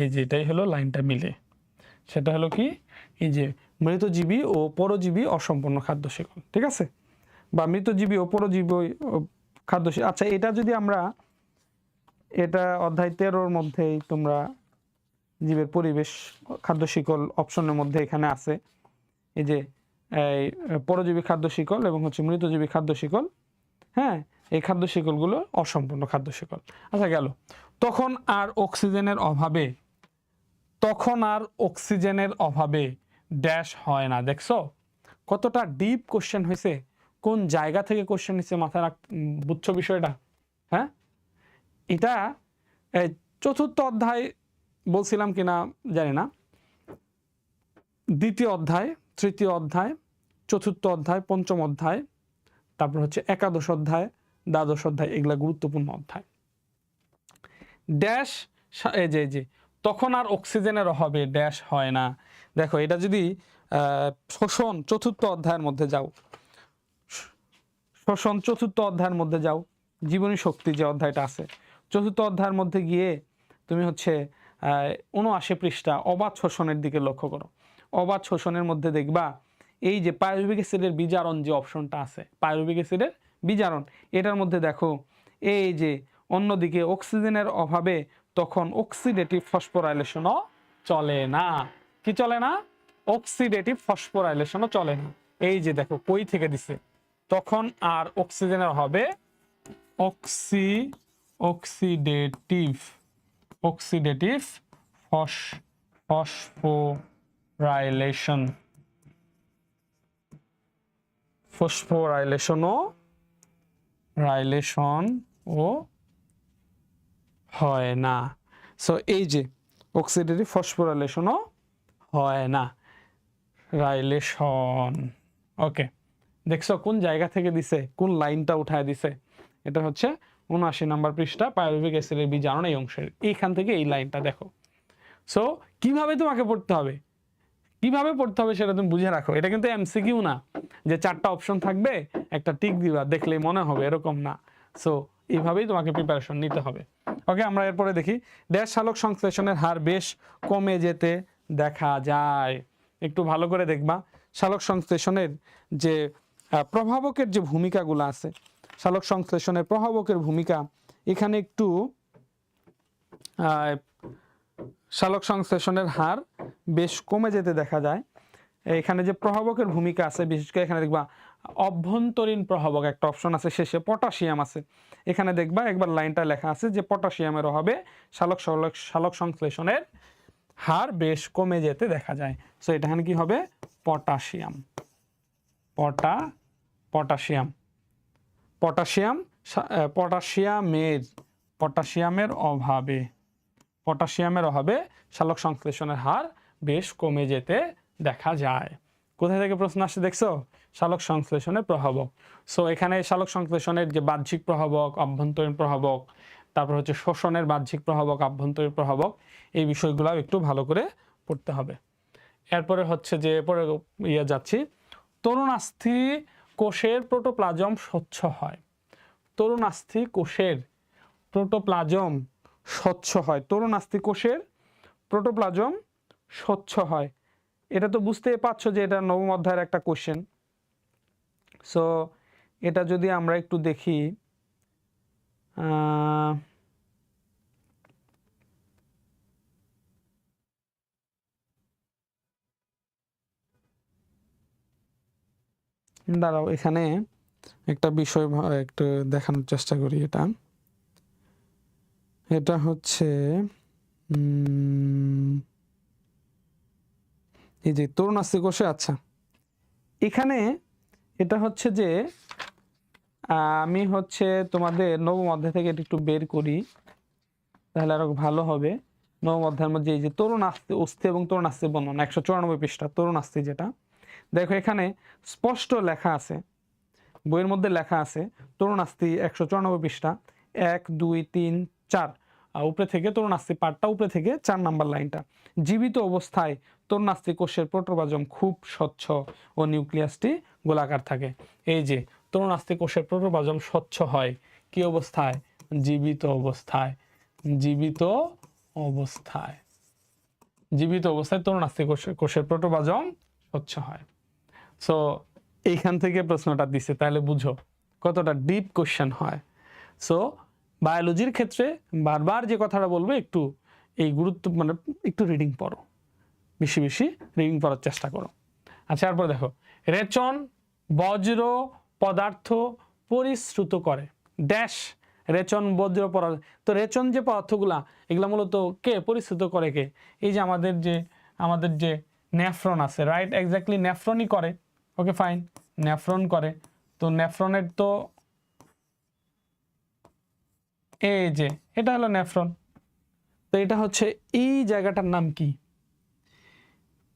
এই যে এটাই হলো লাইনটা মিলে, সেটা হলো কি, এই যে মৃতজীবী ও পরজীবী অসম্পূর্ণ খাদ্য শিকল, ঠিক আছে? বা মৃতজীবী ও পরজীবী খাদ্য শিকল। আচ্ছা, এটা যদি আমরা, এটা অধ্যায় 13-র মধ্যেই তোমরা জীবের পরিবেশ খাদ্য শিকল অপশনের মধ্যে এখানে আছে, এই যে এই পরজীবী খাদ্য শিকল এবং হচ্ছে মৃতজীবী খাদ্য শিকল। হ্যাঁ, এই খাদ্য শিকলগুলো অসম্পূর্ণ খাদ্য শিকল। আচ্ছা, গেল। তখন আর অক্সিজেনের অভাবে ড্যাশ হয় না। দেখছো কতটা ডিপ কোশ্চেন হয়েছে, কোন জায়গা থেকে কোশ্চেন হয়েছে, মাথায় বুঝছো বিষয়টা? হ্যাঁ, এটা চতুর্থ অধ্যায় বলছিলাম কিনা জানি না, দ্বিতীয় অধ্যায়, তৃতীয় অধ্যায়, চতুর্থ অধ্যায়, পঞ্চম অধ্যায়, তারপর হচ্ছে একাদশ অধ্যায়, দ্বাদশ অধ্যায়, এগুলা গুরুত্বপূর্ণ অধ্যায়। ড্যাশ, এই যে তখন আর অক্সিজেনের অভাবে ড্যাশ হয় না। দেখো, এটা যদি শোষণ চতুর্থ অধ্যায়ের মধ্যে যাও, শোষণ চতুর্থ অধ্যায়ের মধ্যে যাও, জীবনী শক্তি যে অধ্যায়টা আছে চতুর্থ অধ্যায়ের মধ্যে গিয়ে তুমি হচ্ছে ৭৯ পৃষ্ঠা অবাধ শোষণের দিকে লক্ষ্য করো। অবাধ শোষণের মধ্যে দেখবা এই যে পাইরুভিক অ্যাসিডের বিজারণ যে অপশনটা আছে, পাইরুভিক অ্যাসিডের বিজারণ, এটার মধ্যে দেখো এই যে অন্যদিকে অক্সিজেনের অভাবে তখন অক্সিডেটিভ ফসফোরাইলেশনও চলে না। কি চলে না? অক্সিডেটিভ ফসফোরাইলেশনও চলে না। এই যে দেখো কই থেকে দিছে, তখন আর অক্সিজেনের অভাবে অক্সিডেটিভ ফসফোরাইলেশনও হয় না। সো এই যে অক্সিডেটিভ ফসফোরাইলেশনও হয় না, রাইলেশন। ওকে, দেখছো কোন জায়গা থেকে দিছে, কোন লাইনটা উঠায় দিছে? এটা হচ্ছে ৭৯ নম্বর পৃষ্ঠা পাইরুভিক অ্যাসিডের বিজারণ এই অংশের এইখান থেকে এই লাইনটা দেখো। সো কিভাবে তোমাকে পড়তে হবে, কিভাবে পড়তে হবে সেটা তুমি বুঝে রাখো। এটা কিন্তু এমসিকিউ না যে 4টা অপশন থাকবে একটা টিক দিবা দেখলেই মনে হবে, এরকম না। সো এইভাবেই তোমাকে প্রিপারেশন নিতে হবে। ওকে, আমরা এরপরে দেখি ড্যাশ সালোক সংশ্লেষণের হার বেশ কমে যেতে দেখা যায়। একটু ভালো করে দেখবা সালোক সংশ্লেষণের যে প্রভাবকের যে ভূমিকাগুলো আছে, সালোক সংশ্লেষণের প্রভাবকের ভূমিকা এখানে একটু সালোক সংশ্লেষণের হার বেশ কমে যেতে দেখা যায়। এখানে যে প্রভাবকের ভূমিকা আছে, বিশেষ করে এখানে দেখবা অভ্যন্তরীণ প্রভাবক একটা অপশন আছে, শেষে পটাশিয়াম আছে। এখানে দেখবা একবার লাইনটা লেখা আছে যে পটাশিয়ামের অভাবে সালোক সংশ্লেষণের হার বেশ কমে যেতে দেখা যায়। সো এটা এখানে কি হবে? পটাশিয়াম, পটাশিয়ামের অভাবে সালোক সংশ্লেষণের হার বেশ কমে যেতে দেখা যায়। কোথা থেকে প্রশ্ন আসছে দেখছো? সালোক সংশ্লেষণের প্রভাবক। সো এখানে সালোক সংশ্লেষণের যে বাহ্যিক প্রভাবক, অভ্যন্তরীণ প্রভাবক, তারপর হচ্ছে শোষণের বাহ্যিক প্রভাবক, আভ্যন্তরীণ প্রভাবক, এই বিষয়গুলো একটু ভালো করে পড়তে হবে। এরপরে হচ্ছে যে পরে যাচ্ছি, তরুণাস্থি কোষের প্রোটোপ্লাজম স্বচ্ছ হয়। তরুণাস্থি কোষের প্রোটোপ্লাজম স্বচ্ছ হয়, তরুণাস্থি কোষের প্রোটোপ্লাজম স্বচ্ছ হয়। এটা তো বুঝতেই পারছো যে এটা নবম অধ্যায়ের একটা কোশ্চেন। সো এটা যদি আমরা একটু দেখি, দাঁড়াও এখানে একটা বিষয় একটু দেখানোর চেষ্টা করি। এটা হচ্ছে এই যে তরুণাস্থি কোষে, আচ্ছা এখানে এটা হচ্ছে যে আমি হচ্ছে তোমাদের নবম অধ্যায় থেকে এটা একটু বের করি তাহলে আরো ভালো হবে। নবম অধ্যায়ের মধ্যে এই যে তরুণাস্থি অস্থি এবং তরুণাস্থি বর্ণনা 194 পৃষ্ঠা তরুণাস্থি, যেটা দেখো এখানে স্পষ্ট লেখা আছে, বইয়ের মধ্যে লেখা আছে তরুণাস্থি 194 পৃষ্ঠা 1 2 3 4 উপরে থেকে তরুণাস্থি পার্টটা উপরে থেকে 4 নাম্বার লাইনটা, জীবিত অবস্থায় তরুণাস্থি কোষের প্রোটোপ্লাজম খুব স্বচ্ছ ও নিউক্লিয়াসটি গোলাকার থাকে। এই যে তরুণাস্থি কোষের প্রোটোপ্লাজম স্বচ্ছ হয় কি অবস্থায়? জীবিত অবস্থায়। তরুণাস্থি কোষের প্রোটোপ্লাজম স্বচ্ছ হয়। সো এইখান থেকে প্রশ্নটা দিছে, তাহলে বুঝো কতটা ডিপ কোশ্চেন হয়। সো বায়োলজির ক্ষেত্রে বারবার যে কথাটা বলবো, একটু এই মানে একটু রিডিং পড়ো, বেশি বেশি রিডিং পড়ার চেষ্টা করো। আচ্ছা, এরপর দেখো রেচন বজ্র পদার্থ পরিশ্রুত করে ড্যাশ। রেচন বজ্র পদার্থ, তো রেচন যে পদার্থগুলা এগুলা মূলত কে পরিশ্রুত করে? কে? এই যে আমাদের যে নেফ্রন আছে, রাইট? এক্স্যাক্টলি নেফ্রনই করে। ওকে ফাইন, নেফ্রন করে। তো নেফ্রনের তো এই যে এটা হলো নেফ্রন। তো এটা হচ্ছে এই জায়গাটার নাম কি?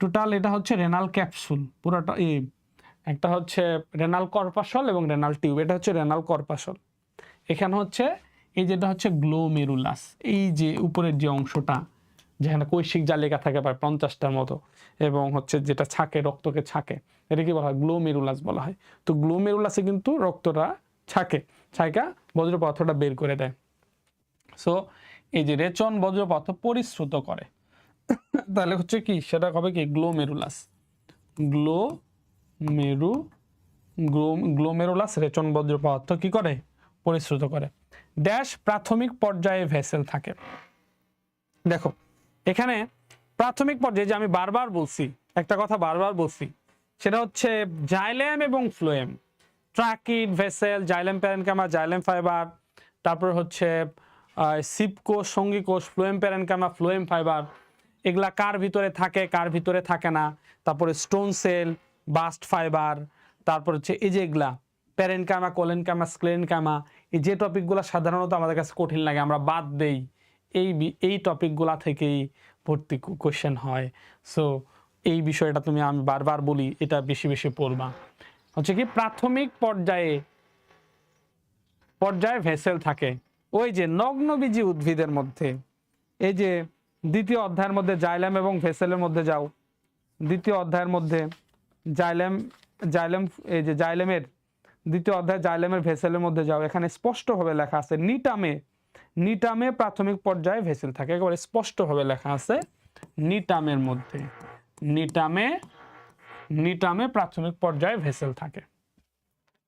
টোটাল এটা হচ্ছে রেনাল ক্যাপসুল পুরোটা। একটা হচ্ছে রেনাল কর্পাসল এবং রেনাল টিউব, এটা হচ্ছে রেনাল কর্পাসল। এখানে হচ্ছে এই যেটা হচ্ছে গ্লোমেরুলাস, এই যে উপরের যে অংশটা যেখানে কৈশিক জালিকা থাকে প্রায় 50টার মতো, এবং হচ্ছে যেটা ছাকে, রক্তকে ছাকে, এটা কি বলা হয়? গ্লোমেরুলাস বলা হয়। তো গ্লোমেরুলাসে কিন্তু রক্তটা ছাকে, ছাইকা বজ্র পদার্থটা বের করে দেয়। সো এই যে রেচন বজ্র পদার্থ পরিশ্রুত করে, তাহলে হচ্ছে কি সেটা হবে কি গ্লোমেরুলাস। গ্লোমেরু গ্লোমেরুলাস রেচন বজ্র পদার্থ কি করে? পরিশ্রুত করে। ড্যাশ প্রাথমিক পর্যায়ে ভেসেল থাকে। দেখো এখানে প্রাথমিক পর্যায়ে যে আমি বারবার বলছি, একটা কথা বারবার বলছি, সেটা হচ্ছে জাইলেম এবং phloem, tracheid, vessel, xylem প্যারেনকামা, xylem fibre, তারপর হচ্ছে সিপ কোষ, সঙ্গী কোষ, ফ্লোয়েম প্যারেনকামা, ফ্লোয়েম ফাইবার, এগুলা কার ভিতরে থাকে, কার ভিতরে থাকে না, তারপরে স্টোন সেল, বাস্ট ফাইবার, তারপর হচ্ছে এই যে এগুলা প্যারেনকামা, কোলেনকামা, স্ক্লেনকামা, এই যে টপিকগুলো সাধারণত আমাদের কাছে কঠিন লাগে, আমরা বাদ দেই, এই টপিকগুলা থেকেই ভর্তি কোশ্চেন হয়। সো এই বিষয়টা আমি বারবার বলি, এটা বেশি বেশি পড়বা। হচ্ছে কি প্রাথমিক পর্যায়ে ভেসেল থাকে ওই যে নগ্নবীজী উদ্ভিদের মধ্যে। এই যে দ্বিতীয় অধ্যায়ের মধ্যে জাইলেম এবং ভেসেলের মধ্যে যাও, দ্বিতীয় অধ্যায়ের মধ্যে জাইলেম, এই যে জাইলেমের দ্বিতীয় অধ্যায় জাইলেমের ভেসেলের মধ্যে যাও, এখানে স্পষ্টভাবে লেখা আছে নিটামে প্রাথমিক পর্যায়ে ভেসেল থাকে, একেবারে স্পষ্টভাবে লেখা আছে নিটামের মধ্যে, নিটামে প্রাথমিক পর্যায়ে ভেসেল থাকে।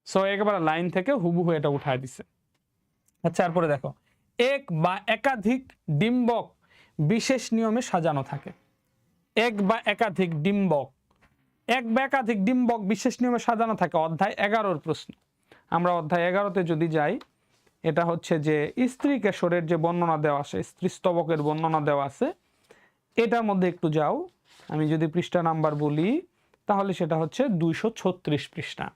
সো একেবারে লাইন থেকে হুবহু এটা উঠায় দিছে। আচ্ছা এরপরে দেখো, এক বা একাধিক ডিম্বক বিশেষ নিয়মে সাজানো থাকে। এক বা একাধিক ডিম্বক বিশেষ নিয়মে সাজানো থাকে, অধ্যায় 11-র প্রশ্ন। আমরা অধ্যায় 11-তে যদি যাই, এটা হচ্ছে যে স্ত্রী কেশরের যে বর্ণনা দেওয়া আছে, স্ত্রী স্তবকের বর্ণনা দেওয়া আছে, এটার মধ্যে একটু যাও। আমি যদি পৃষ্ঠা নাম্বার বলি তাহলে সেটা হচ্ছে 236 পৃষ্ঠা।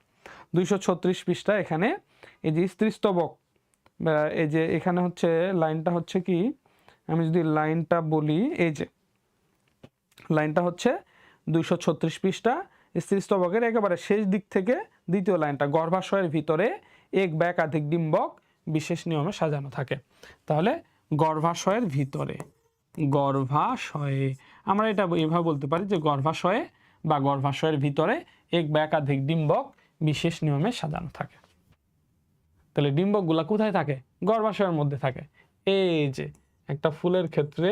236 পৃষ্ঠা। এখানে এই যে স্ত্রী স্তবক, এই যে এখানে হচ্ছে লাইনটা হচ্ছে কি, আমি যদি লাইনটা বলি, এই যে লাইনটা হচ্ছে 236 পৃষ্ঠা, স্ত্রী স্তবকের একেবারে শেষ দিক থেকে দ্বিতীয় লাইনটা, গর্ভাশয়ের ভিতরে এক বা একাধিক ডিম্বক বিশেষ নিয়মে সাজানো থাকে। তাহলে গর্ভাশয়ের ভিতরে, আমরা এটা এভাবে বলতে পারি যে গর্ভাশয়ে বা গর্ভাশয়ের ভিতরে এক বা একাধিক ডিম্বক বিশেষ নিয়মে সাজানো থাকে। তাহলে ডিম্বকগুলা কোথায় থাকে? গর্ভাশয়ের মধ্যে থাকে। এই যে একটা ফুলের ক্ষেত্রে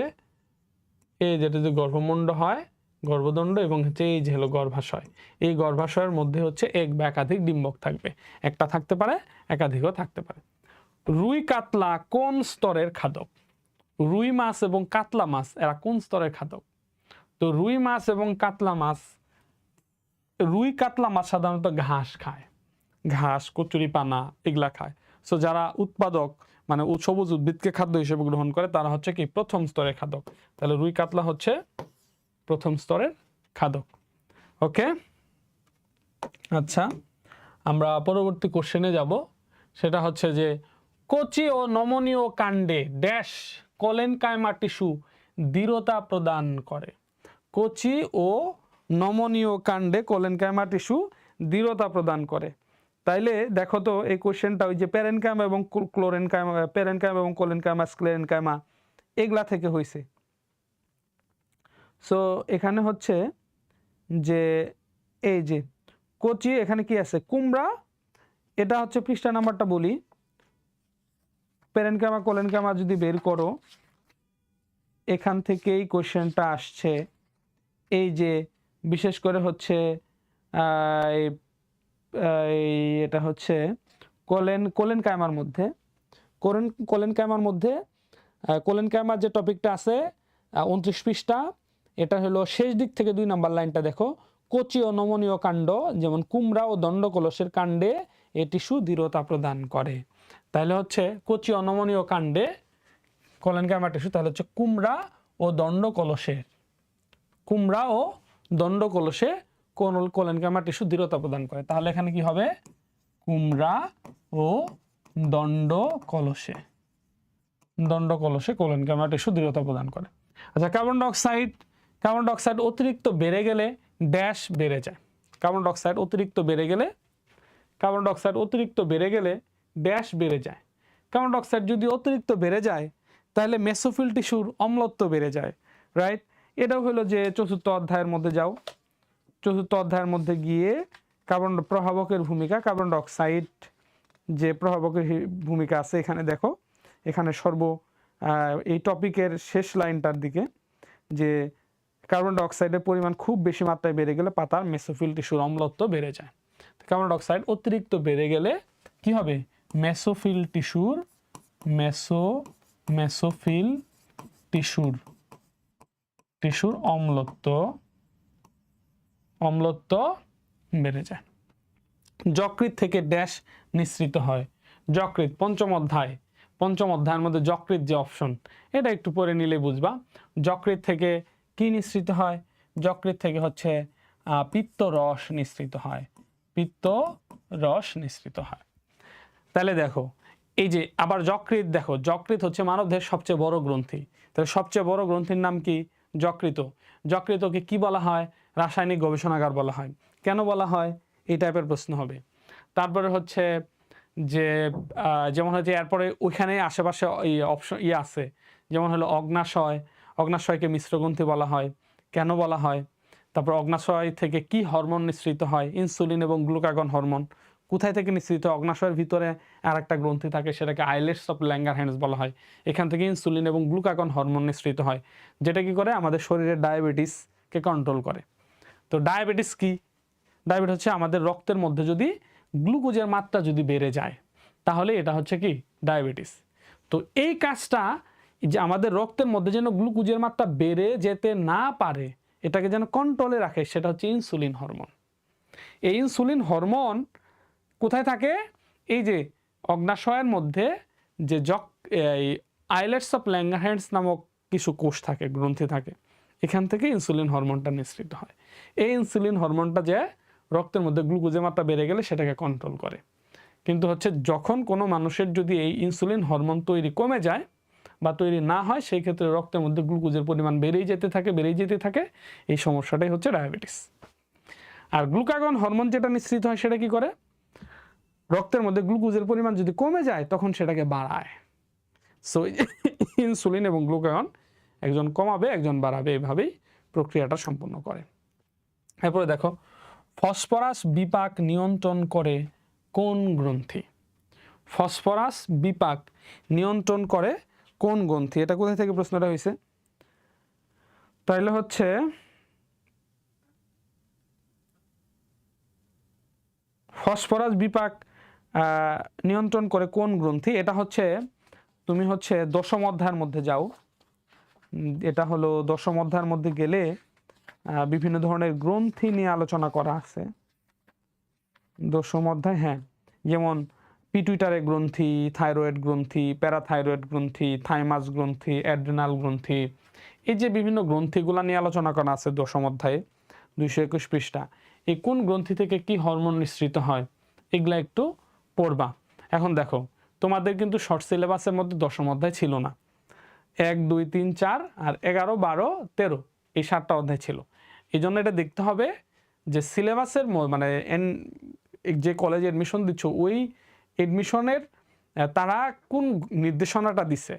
এই যেটা যে গর্ভমুণ্ড হয়, গর্ভদণ্ড, এবং হচ্ছে এই যে হলো গর্ভাশয়, এই গর্ভাশয়ের মধ্যে হচ্ছে এক বা একাধিক ডিম্বক থাকবে, একটা থাকতে পারে, একাধিকও থাকতে পারে। রুই কাতলা কোন স্তরের খাদক? রুই মাছ এবং কাতলা মাছ এরা কোন স্তরের খাদক? তো রুই মাছ এবং কাতলা মাছ, রুই কাতলা মাছ সাধারণত ঘাস খায়, ঘাস, কচুরিপানা এগুলা খায়। সো যারা উৎপাদক মানে সবুজ উদ্ভিদকে খাদ্য হিসেবে গ্রহণ করে তারা হচ্ছে কি প্রথম স্তরের খাদক। তাহলে রুই কাতলা হচ্ছে প্রথম স্তরের খাদক। ওকে, আচ্ছা আমরা পরবর্তী কোশ্চেনে যাব। সেটা হচ্ছে যে কচি ও নমনীয় কাণ্ডে ড্যাশ কোলেনকাইমা টিস্যু দৃঢ়তা প্রদান করে। কচি ও নমনীয় কাণ্ডে কোলেনকাইমা টিস্যু দৃঢ়তা প্রদান করে। তাইলে দেখো তো এই কোশ্চেনটা ওই যে প্যারেনকাইমা এবং ক্লোরেনকাইমা, প্যারেনকাইমা এবং কোলেনকাইমা, স্ক্লেরেনকাইমা এগুলা থেকে হয়েছে। সো এখানে হচ্ছে যে এই যে কচি, এখানে কি আছে কুমড়া, এটা হচ্ছে পৃষ্ঠা নাম্বারটা বলি, প্যারেনকাইমা কোলেনকাইমা যদি বের করো এখান থেকেই কোশ্চেনটা আসছে। এই যে বিশেষ করে হচ্ছে এটা হচ্ছে কোলেনকাইমার মধ্যে, কোলেনকাইমার যে টপিকটা আছে 29 পৃষ্ঠা, এটা হলো শেষ দিক থেকে 2 নম্বর লাইনটা দেখো, কচি ও নমনীয় কাণ্ড যেমন কুমড়া ও দণ্ডকলসের কাণ্ডে এ টিস্যু দৃঢ়তা প্রদান করে। তাহলে হচ্ছে কচি ও নমনীয় কাণ্ডে কোলেনকাইমা টিস্যু, তাহলে হচ্ছে কুমড়া ও দণ্ডকলসে কোলেনকাইমা টিস্যু দৃঢ়তা প্রদান করে। তাহলে এখানে কি হবে? কুমড়া ও দণ্ডকলসে কোলেনকাইমা টিস্যু দৃঢ়তা প্রদান করে। আচ্ছা, কার্বন ডাইঅক্সাইড অতিরিক্ত বেড়ে গেলে ড্যাশ বেড়ে যায়। কার্বন ডাইঅক্সাইড অতিরিক্ত বেড়ে গেলে ড্যাশ বেড়ে যায়। কার্বন ডাইঅক্সাইড যদি অতিরিক্ত বেড়ে যায় তাহলে মেসোফিল টিস্যুর অম্লত্ব বেড়ে যায়। রাইট? এটাও হলো যে চতুর্থ অধ্যায়ের মধ্যে যাও, চতুর্থ অধ্যায়ের মধ্যে গিয়ে কার্বন প্রভাবকের ভূমিকা, কার্বন ডাই অক্সাইড যে প্রভাবকের ভূমিকা আছে এখানে দেখো, এখানে এই টপিকের শেষ লাইনটার দিকে যে কার্বন ডাই অক্সাইডের পরিমাণ খুব বেশি মাত্রায় বেড়ে গেলে পাতার মেসোফিল টিস্যুর অম্লত্ব বেড়ে যায়। কার্বন ডাই অক্সাইড অতিরিক্ত বেড়ে গেলে কি হবে? মেসোফিল টিস্যুর অম্লত্ব বেড়ে যায়। যকৃৎ থেকে ড্যাশ নিঃসৃত হয়। যকৃৎ পঞ্চম অধ্যায়ের মধ্যে যকৃৎ যে অপশন, এটা একটু পরে নিলে বুঝবা। যকৃৎ থেকে কি নিঃসৃত হয়? যকৃৎ থেকে হচ্ছে পিত্তরস নিঃসৃত হয়। তাহলে দেখো এই যে আবার যকৃৎ, দেখো যকৃৎ হচ্ছে মানবদেহের সবচেয়ে বড় গ্রন্থি। তাহলে সবচেয়ে বড় গ্রন্থির নাম কি? যকৃৎ। যকৃতকে কি বলা হয়? রাসায়নিক গবেষণাগার বলা হয়। কেন বলা হয়? এই টাইপের প্রশ্ন হবে। তারপরে হচ্ছে যে যেমন হচ্ছে এরপরে ওইখানে আশেপাশে অপশন আছে, যেমন হলো অগ্নাশয়কে মিশ্রগ্রন্থি বলা হয়। কেন বলা হয়? তারপর অগ্নাশয় থেকে কি হরমোন নিঃসৃত হয়? ইনসুলিন এবং গ্লুকাগন হরমোন। কোথায় থেকে নিঃসৃত হয়? অগ্নাশয়ের ভিতরে আর একটা গ্রন্থি থাকে, সেটাকে আইলেটস অফ ল্যাঙ্গারহ্যান্স বলা হয়। এখান থেকে ইনসুলিন এবং গ্লুকাগন হরমোন নিঃসৃত হয়, যেটা কি করে? আমাদের শরীরের ডায়াবেটিসকে কন্ট্রোল করে। তো ডায়াবেটিস কি? ডায়াবেটিস হচ্ছে আমাদের রক্তের মধ্যে যদি গ্লুকোজের মাত্রা যদি বেড়ে যায়, তাহলে এটা হচ্ছে কি? ডায়াবেটিস। তো এই কাজটা যে আমাদের রক্তের মধ্যে যেন গ্লুকোজের মাত্রা বেড়ে যেতে না পারে, এটাকে যেন কন্ট্রোলে রাখে, সেটা হচ্ছে ইনসুলিন হরমোন। এই ইনসুলিন হরমোন কোথায় থাকে? এই যে অগ্নাশয়ের মধ্যে যে আইলেটস অফ ল্যাঙ্গারহ্যান্স নামক কিছু কোষ থাকে, গ্রন্থি থাকে, এখান থেকে ইনসুলিন হরমোনটা নিঃসৃত হয়। এই ইনসুলিন হরমোনটা যে রক্তের মধ্যে গ্লুকোজের মাত্রা বেড়ে গেলে সেটাকে কন্ট্রোল করে। কিন্তু হচ্ছে যখন কোনো মানুষের যদি এই ইনসুলিন হরমোন তৈরি কমে যায় বা তৈরি না হয়, সেই ক্ষেত্রে রক্তের মধ্যে গ্লুকোজের পরিমাণ বেড়েই যেতে থাকে। এই সমস্যাটাই হচ্ছে ডায়াবেটিস। আর গ্লুকাগন হরমোন যেটা নিঃসৃত হয়, সেটা কি করে? রক্তের মধ্যে গ্লুকোজের পরিমাণ যদি কমে যায়, তখন সেটাকে বাড়ায়। সো ইনসুলিন এবং গ্লুকাগন একজন কমাবে, একজন বাড়াবে, এইভাবেই প্রক্রিয়াটা সম্পন্ন করে। এরপরে দেখো, ফসফরাস বিপাক নিয়ন্ত্রণ করে কোন গ্রন্থি? ফসফরাস বিপাক নিয়ন্ত্রণ করে কোন গ্রন্থি? এটা কোথা থেকে প্রশ্নটা হয়েছে? তাইলে হচ্ছে ফসফরাস বিপাক নিয়ন্ত্রণ করে কোন গ্রন্থি? এটা হচ্ছে তুমি হচ্ছে দশম অধ্যায়ের মধ্যে যাও। এটা হলো দশম অধ্যায়ের মধ্যে গেলে বিভিন্ন ধরনের গ্রন্থি নিয়ে আলোচনা করা আছে দশম অধ্যায়। হ্যাঁ, যেমন পিটুইটারি গ্রন্থি, থাইরয়েড গ্রন্থি, প্যারাথাইরয়েড গ্রন্থি, থাইমাস গ্রন্থি, অ্যাড্রিনাল গ্রন্থি, এই যে বিভিন্ন গ্রন্থিগুলা নিয়ে আলোচনা করা আছে দশম অধ্যায়ে, 221 পৃষ্ঠা। এই কোন গ্রন্থি থেকে কি হরমোন নিঃসৃত হয়, এগুলা একটু পড়বা। এখন দেখো, তোমাদের কিন্তু শর্ট সিলেবাসের মধ্যে দশম অধ্যায় ছিল না। 1, 2, 3, 4 আর 11, 12, 13 এই 7টা অধ্যায় ছিল। এই জন্য এটা দেখতে হবে যে সিলেবাসের মানে যে কলেজে এডমিশন দিচ্ছ, ওই এডমিশনের তারা কোন নির্দেশনাটা দিছে,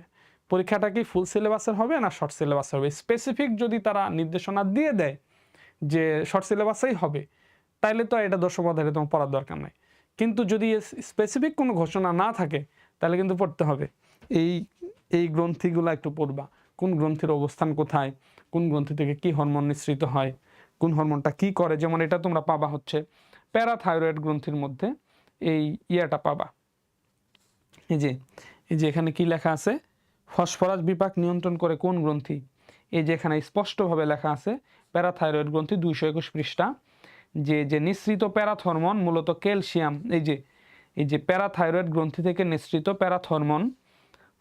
পরীক্ষাটা কি ফুল সিলেবাসের হবে না শর্ট সিলেবাসের হবে। স্পেসিফিক যদি তারা নির্দেশনা দিয়ে দেয় যে শর্ট সিলেবাসেই হবে, তাইলে তো এটা দশম অধ্যায়ে তোমার পড়ার দরকার নাই। কিন্তু যদি স্পেসিফিক কোনো ঘোষণা না থাকে, তাহলে কিন্তু পড়তে হবে। এই গ্রন্থিগুলো একটু পড়বা, কোন গ্রন্থির অবস্থান কোথায়, কোন গ্রন্থি থেকে কি হরমোন নিঃসৃত হয়, কোন হরমোনটা কি করে। যেমন এটা তোমরা পাবা হচ্ছে প্যারাথাইরয়েড গ্রন্থির মধ্যে এই ইয়াটা পাবা। এই যে এখানে কি লেখা আছে, ফসফরাস বিপাক নিয়ন্ত্রণ করে কোন গ্রন্থি? এই যে এখানে স্পষ্টভাবে লেখা আছে প্যারাথাইরয়েড গ্রন্থি, 221 পৃষ্ঠা। যে নিঃসৃত প্যারাথ হরমোন মূলত ক্যালসিয়াম, এই যে প্যারাথাইরয়েড গ্রন্থি থেকে নিঃসৃত প্যারাথ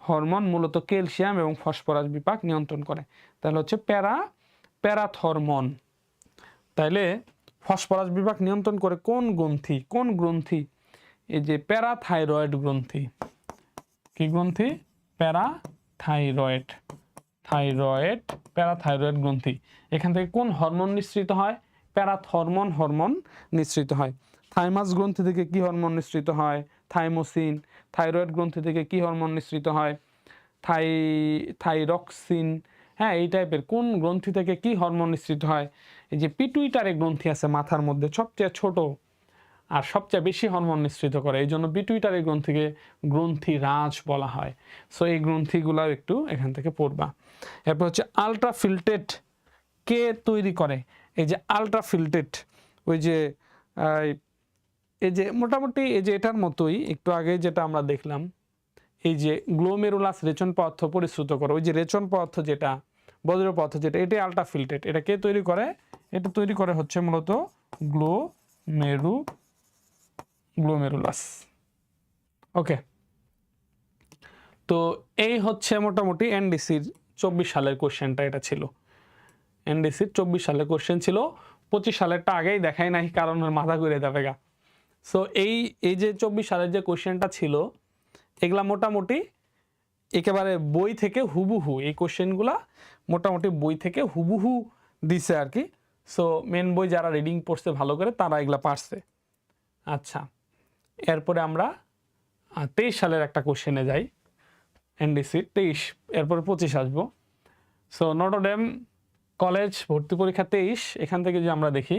হরমোন মূলত ক্যালসিয়াম এবং ফসফরাস বিপাক নিয়ন্ত্রণ করে। তাহলে হচ্ছে প্যারাথ হরমোন। তাইলে ফসফরাস বিপাক নিয়ন্ত্রণ করে কোন গ্রন্থি? এই যে প্যারাথাইরয়েড গ্রন্থি। কি গ্রন্থি? প্যারাথাইরয়েড গ্রন্থি। এখান থেকে কোন হরমোন নিঃসৃত হয়? প্যারাথ হরমোন নিঃসৃত হয়। থাইমাস গ্রন্থি থেকে কি হরমোন নিঃসৃত হয়? থাইমোসিন। থাইরয়েড গ্রন্থি থেকে কি হরমোন নিঃসৃত হয়? থাইরক্সিন। হ্যাঁ এই টাইপের কোন গ্রন্থি থেকে কি হরমোন নিঃসৃত হয়। এই যে পিটুইটারি গ্রন্থি আছে মাথার মধ্যে সবচেয়ে ছোট আর সবচেয়ে বেশি হরমোন নিঃসৃত করে, এই জন্য পিটুইটারি গ্রন্থিকে গ্রন্থিরাজ বলা হয়। সো এই গ্রন্থিগুলো একটু এখান থেকে পড়বা। এরপর হচ্ছে আলট্রাফিল্টেট কে তৈরি করে। এই যে আলট্রাফিল্টেট ওই যে এই যে মোটামুটি এই যে এটার মতোই একটু আগে যেটা আমরা দেখলাম, এই যে গ্লোমেরুলাস রেচন পদার্থ পরিশ্রুত করে, ওই যে রেচন পদার্থ যেটা বজ্র পদার্থ যেটা, এটাই আলট্রাফিল্টেট। এটা কে তৈরি করে? এটা তৈরি করে হচ্ছে মূলত গ্লোমেরুলাস। ওকে, তো এই হচ্ছে মোটামুটি এনডিসির 24 সালের কোশ্চেনটা এটা ছিল। এনডিসির 24 সালের কোশ্চেন ছিল, 25 সালেরটা আগেই দেখাই নাই কারণ মাথা ঘুরে যাবে গা। সো এই যে 24 সালের যে কোশ্চেনটা ছিল এগুলা মোটামুটি একেবারে বই থেকে হুবহু, এই কোশ্চেনগুলা মোটামুটি বই থেকে হুবহু দিছে আর কি। সো মেন বই যারা রিডিং পড়ছে ভালো করে তারা এগুলা পারছে। আচ্ছা, এরপরে আমরা 23 সালের একটা কোশ্চেনে যাই, এনডিসি 23, এরপরে 25 আসবো। সো নটরডেম কলেজ ভর্তি পরীক্ষা 23, এখান থেকে যে আমরা দেখি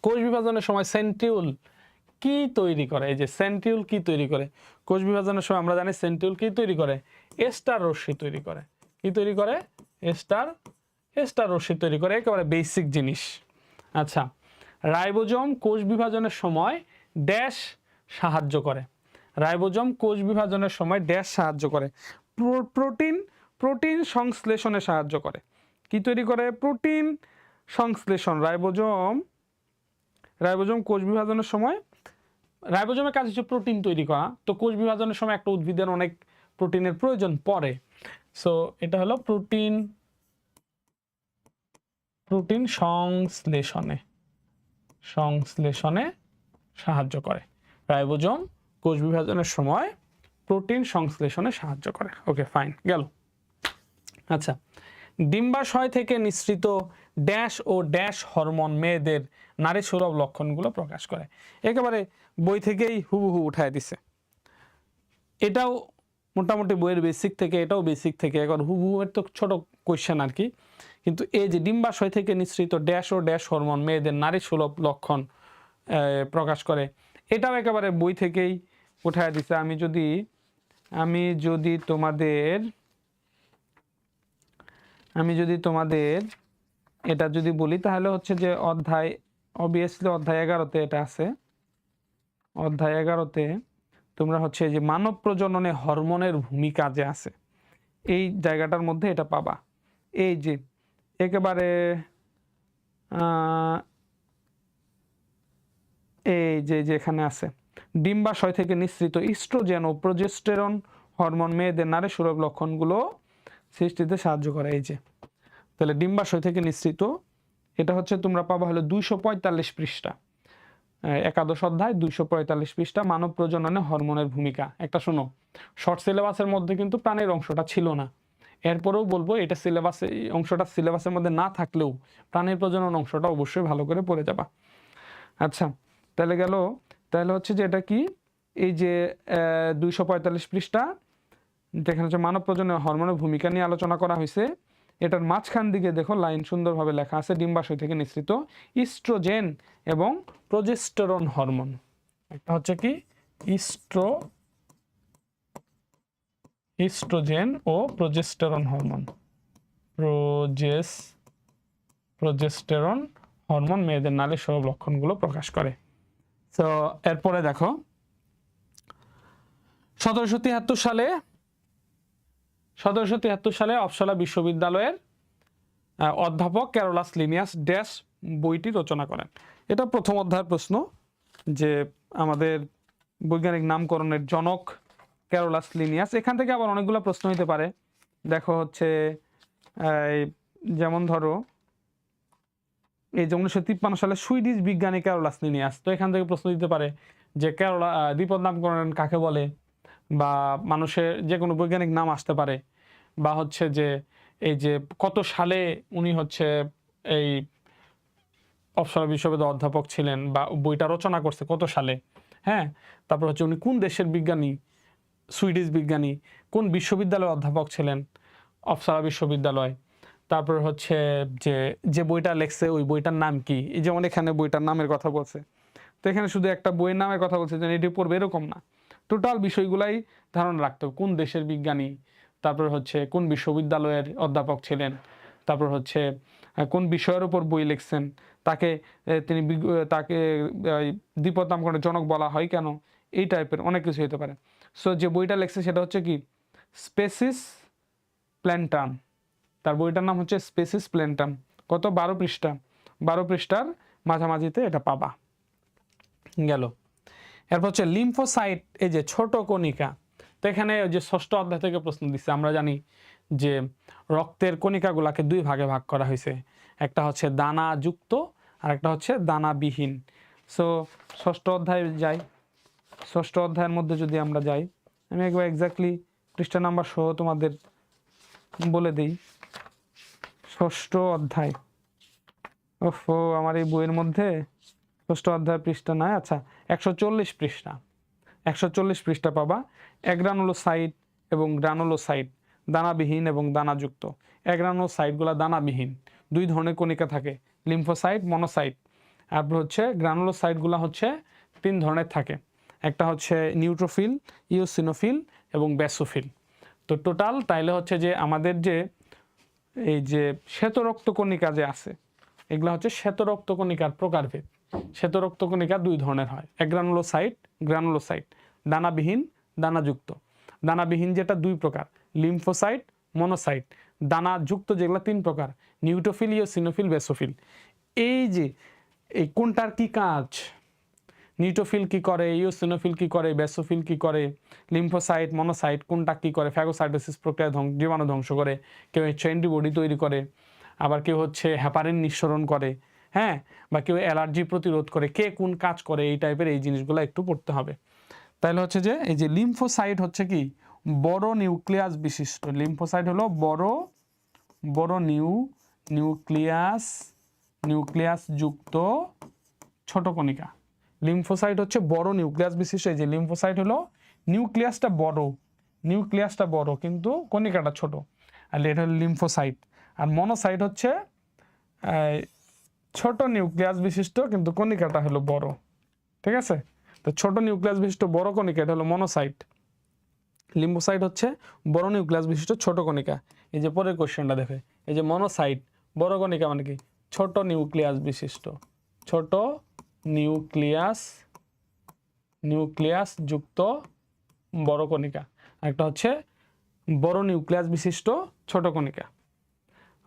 কোষ বিভাজনের সময় সেন্ট্রিউল কি তৈরি করে। এই যে সেন্ট্রিউল কি তৈরি করে, কোষ বিভাজনের সময় আমরা জানি সেন্ট্রিউল কি তৈরি করে, এস্টার রশ্মি তৈরি করে। কি তৈরি করে? এস্টার রশ্মি তৈরি করে, একেবারে বেসিক জিনিস। আচ্ছা, রাইবোজোম কোষ বিভাজনের সময় ড্যাশ সাহায্য করে। রাইবোজোম কোষ বিভাজনের সময় ড্যাশ সাহায্য করে, প্রোটিন সংশ্লেষণে সাহায্য করে। কি তৈরি করে? প্রোটিন সংশ্লেষণ। রাইবোজোম কোষ বিভাজনের সময়, রাইবোজোমের কাজ হচ্ছে প্রোটিন তৈরি করা, তো কোষ বিভাজনের সময় একটা উদ্ভিদের অনেক প্রোটিনের প্রয়োজন পড়ে। সো এটা হলো প্রোটিন সংশ্লেষণে সাহায্য করে। রাইবোজোম কোষ বিভাজনের সময় প্রোটিন সংশ্লেষণে সাহায্য করে। ওকে, ফাইন, গেল। আচ্ছা, ডিম্বাশয় থেকে নিঃসৃত ড্যাশ ও ড্যাশ হরমোন মেয়েদের নারী সুলভ লক্ষণগুলো প্রকাশ করে। একেবারে বই থেকেই হুবহু উঠায় দিছে। এটাও মোটামুটি বইয়ের বেসিক থেকে, এটাও বেসিক থেকে, এখন হুবহু এর তো ছোট কোয়েশ্চেন আর কি। কিন্তু এই যে ডিম্বাশয় থেকে নিঃসৃত ড্যাশ ও ড্যাশ হরমোন মেয়েদের নারী সুলভ লক্ষণ প্রকাশ করে, এটাও একেবারে বই থেকেই উঠায় দিছে। আমি যদি তোমাদের এটা যদি বলি তাহলে হচ্ছে যে অবভিয়াসলি অধ্যায় 11তে এটা আছে। অধ্যায় 11তে তোমরা হচ্ছে যে মানব প্রজননে হরমোনের ভূমিকা যে আছে এই জায়গাটার মধ্যে এটা পাবা। এই যে একেবারে এই যে এখানে আছে, ডিম্বাশয় থেকে নিঃসৃত ইস্ট্রোজেন ও প্রজেস্টেরন হরমোন মেয়েদের নারী সুলভ লক্ষণগুলো সৃষ্টিতে সাহায্য করে। এই যে তাহলে ডিম্বাশয় থেকে নিঃসৃত, এটা হচ্ছে তোমরা পাবা হলো 245 পৃষ্ঠা, একাদশ অধ্যায় 245 পৃষ্ঠা, মানব প্রজননে হরমোনের ভূমিকা। একটা শোনো, শর্ট সিলেবাসের মধ্যে কিন্তু প্রাণের অংশটা ছিল না, এরপরেও বলবো এটা সিলেবাসে, অংশটা সিলেবাসের মধ্যে না থাকলেও প্রাণের প্রজনন অংশটা অবশ্যই ভালো করে পড়ে যাবা। আচ্ছা, তাহলে হচ্ছে যে এটা কি, এই যে 245 পৃষ্ঠা যেখানে হচ্ছে মানব প্রজননে হরমোনের ভূমিকা নিয়ে আলোচনা করা হয়েছে, এটার মাঝখান দিকে দেখো লাইন সুন্দরভাবে লেখা আছে, ডিম্বাশয় থেকে নিঃসৃত ইস্ট্রোজেন এবং প্রজেস্টেরন হরমোন। একটা হচ্ছে কি ইস্ট্রোজেন ও প্রজেস্টেরন হরমোন, প্রজেস্টেরন হরমোন মেয়েদের নারী সুলভ লক্ষণগুলো প্রকাশ করে। তো এরপরে দেখো 1773 সালে অপসলা বিশ্ববিদ্যালয়ের অধ্যাপক ক্যারোলাস লিনিয়াস ড্যাশ বইটি রচনা করেন। এটা প্রথম অধ্যায়ের প্রশ্ন, যে আমাদের বৈজ্ঞানিক নামকরণের জনক ক্যারোলাস লিনিয়াস। এখান থেকে আবার অনেকগুলো প্রশ্ন হতে পারে। দেখো হচ্ছে যেমন ধরো এই যে 1953 সালে সুইডিশ বিজ্ঞানী ক্যারোলাস লিনিয়াস, তো এখান থেকে প্রশ্ন দিতে পারে যে দ্বিপদ নামকরণ কাকে বলে, বা মানুষের যে কোনো বৈজ্ঞানিক নাম আসতে পারে, বা হচ্ছে যে এই যে কত সালে উনি হচ্ছে এই অপসলা বিশ্ববিদ্যালয়ের অধ্যাপক ছিলেন বা বইটা রচনা করছে কত সালে, হ্যাঁ, তারপর হচ্ছে উনি কোন দেশের বিজ্ঞানী, সুইডিশ বিজ্ঞানী, কোন বিশ্ববিদ্যালয়ের অধ্যাপক ছিলেন, অপসরা বিশ্ববিদ্যালয়। তারপর হচ্ছে যে যে বইটা লেখছে ওই বইটার নাম কি, এই যেমন এখানে বইটার নামের কথা বলছে, তো এখানে শুধু একটা বইয়ের নামের কথা বলছে যে এটি পড়বে এরকম না, টোটাল বিষয়গুলাই ধারণা রাখতে হবে। কোন দেশের বিজ্ঞানী, তারপর হচ্ছে কোন বিশ্ববিদ্যালয়ের অধ্যাপক ছিলেন, তারপর হচ্ছে কোন বিষয়ের উপর বই লিখছেন, তাকে তিনি তাকে দ্বিপদ নামকরণের জনক বলা হয় কেন, এই টাইপের অনেক কিছু হতে পারে। সো যে বইটা লিখছে সেটা হচ্ছে কি স্পেসিস প্ল্যান্টাম, তার বইটার নাম হচ্ছে স্পেসিস প্ল্যান্টাম। কত 12 পৃষ্ঠা, 12 পৃষ্ঠার মাঝামাঝিতে এটা পাবা গেল। এরপর হচ্ছে লিম্ফোসাইট, এই যে ছোট কণিকা। তো এখানে যে ষষ্ঠ অধ্যায় থেকে প্রশ্ন দিচ্ছে, আমরা জানি যে রক্তের কণিকাগুলাকে দুই ভাগে ভাগ করা হয়েছে, একটা হচ্ছে দানা যুক্ত আর একটা হচ্ছে দানাবিহীন। সো ষষ্ঠ অধ্যায়ে যাই, ষষ্ঠ অধ্যায়ের মধ্যে যদি আমরা যাই, আমি একবার এক্স্যাক্টলি পৃষ্ঠা নাম্বার সহ তোমাদের বলে দিই। ষষ্ঠ অধ্যায়, ওফো আমার এই বইয়ের মধ্যে ষষ্ঠ অধ্যায় পৃষ্ঠা নাই, আচ্ছা 140 পৃষ্ঠা, 140 পৃষ্ঠা পাবা। অ্যাগ্রানুলোসাইট এবং গ্রানুলোসাইট, দানাবিহীন এবং দানাযুক্ত। অ্যাগ্রানুলোসাইটগুলো দানাবিহীন, দুই ধরনের কণিকা থাকে, লিম্ফোসাইট, মনোসাইট। আর হচ্ছে গ্রানুলোসাইটগুলো হচ্ছে তিন ধরনের থাকে, একটা হচ্ছে নিউট্রোফিল, ইওসিনোফিল এবং বেসোফিল। তো টোটাল তাইলে হচ্ছে যে আমাদের যে এই যে শ্বেতরক্ত কণিকা যে আছে, এগুলো হচ্ছে শ্বেতরক্ত কণিকার প্রকারভেদ। শ্বেতরক্ত কণিকা দুই ধরনের হয়, অ্যাগ্রানুলোসাইট, গ্রানুলোসাইট, দানাবিহীন, দানাযুক্ত। দানাবিহীন যেটা দুই প্রকার, লিম্ফোসাইট, মনোসাইট। দানাযুক্ত যেগুলো তিন প্রকার, নিউট্রোফিল, ইওসিনোফিল, বেসোফিল। এই যে এই কোনটার কি কাজ, নিউট্রোফিল কি করে, ইওসিনোফিল কি করে, বেসোফিল কি করে, লিম্ফোসাইট, মনোসাইট কোনটা কি করে, ফ্যাগোসাইটোসিস প্রক্রিয়া জীবাণু ধ্বংস করে, কেউ হচ্ছে অ্যান্টিবডি তৈরি করে, আবার কেউ হচ্ছে হেপারিন নিঃসরণ করে, হ্যাঁ, বা কেউ অ্যালার্জি প্রতিরোধ করে, কে কোন কাজ করে, এই টাইপের এই জিনিসগুলো একটু পড়তে হবে। তাহলে হচ্ছে যে এই যে লিম্ফোসাইট হচ্ছে কি বড় নিউক্লিয়াস বিশিষ্ট, লিম্ফোসাইট হলো বড় বড় নিউক্লিয়াস যুক্ত ছোট কণিকা। লিম্ফোসাইট হচ্ছে বড় নিউক্লিয়াস বিশিষ্ট, এই যে লিম্ফোসাইট হলো নিউক্লিয়াসটা বড় কিন্তু কণিকাটা ছোট, আর এটা হলো লিম্ফোসাইট। আর মনোসাইট হচ্ছে ছোট নিউক্লিয়াস বিশিষ্ট কিন্তু কণিকাটা হলো বড়, ঠিক আছে। তো ছোট নিউক্লিয়াস বিশিষ্ট বড় কণিকা এটা হলো মনোসাইট। লিম্ফোসাইট হচ্ছে বড় নিউক্লিয়াস বিশিষ্ট ছোট কণিকা। এই যে পরের কোশ্চেনটা দেখে, এই যে মনোসাইট বড় কণিকা মানে কি ছোট নিউক্লিয়াস বিশিষ্ট, ছোট নিউক্লিয়াস যুক্ত বড় কণিকা, একটা হচ্ছে বড় নিউক্লিয়াস বিশিষ্ট ছোট কণিকা।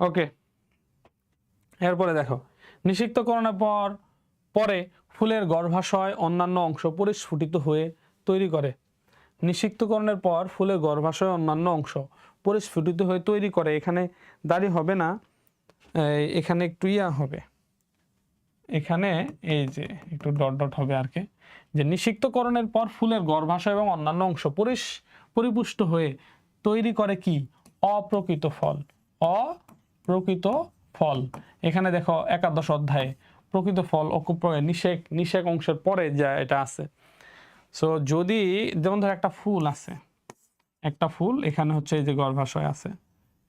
ওকে, এরপরে দেখো নিষিক্তকরণের পরে ফুলের গর্ভাশয় অন্যান্য অংশ পরিস্ফুটিত হয়ে তৈরি করে। নিষিক্তকরণের পর ফুলের গর্ভাশয় অন্যান্য অংশ পরিস্ফুটিত হয়ে তৈরি করে, এখানে দাঁড়ি হবে না, এখানে একটু হবে, এখানে এই যে একটু ডট ডট হবে আর কি, যে নিষিক্তকরণের পর ফুলের গর্ভাশয় এবং অন্যান্য অংশ পরিপুষ্ট হয়ে তৈরি করে কি অপ্রকৃত ফল। এখানে দেখো একাদশ অধ্যায়ে প্রকৃত ফল নিষেক অংশের পরে যা এটা আছে। সো যদি যেমন ধর একটা ফুল আছে, একটা ফুল এখানে হচ্ছে এই যে গর্ভাশয় আছে,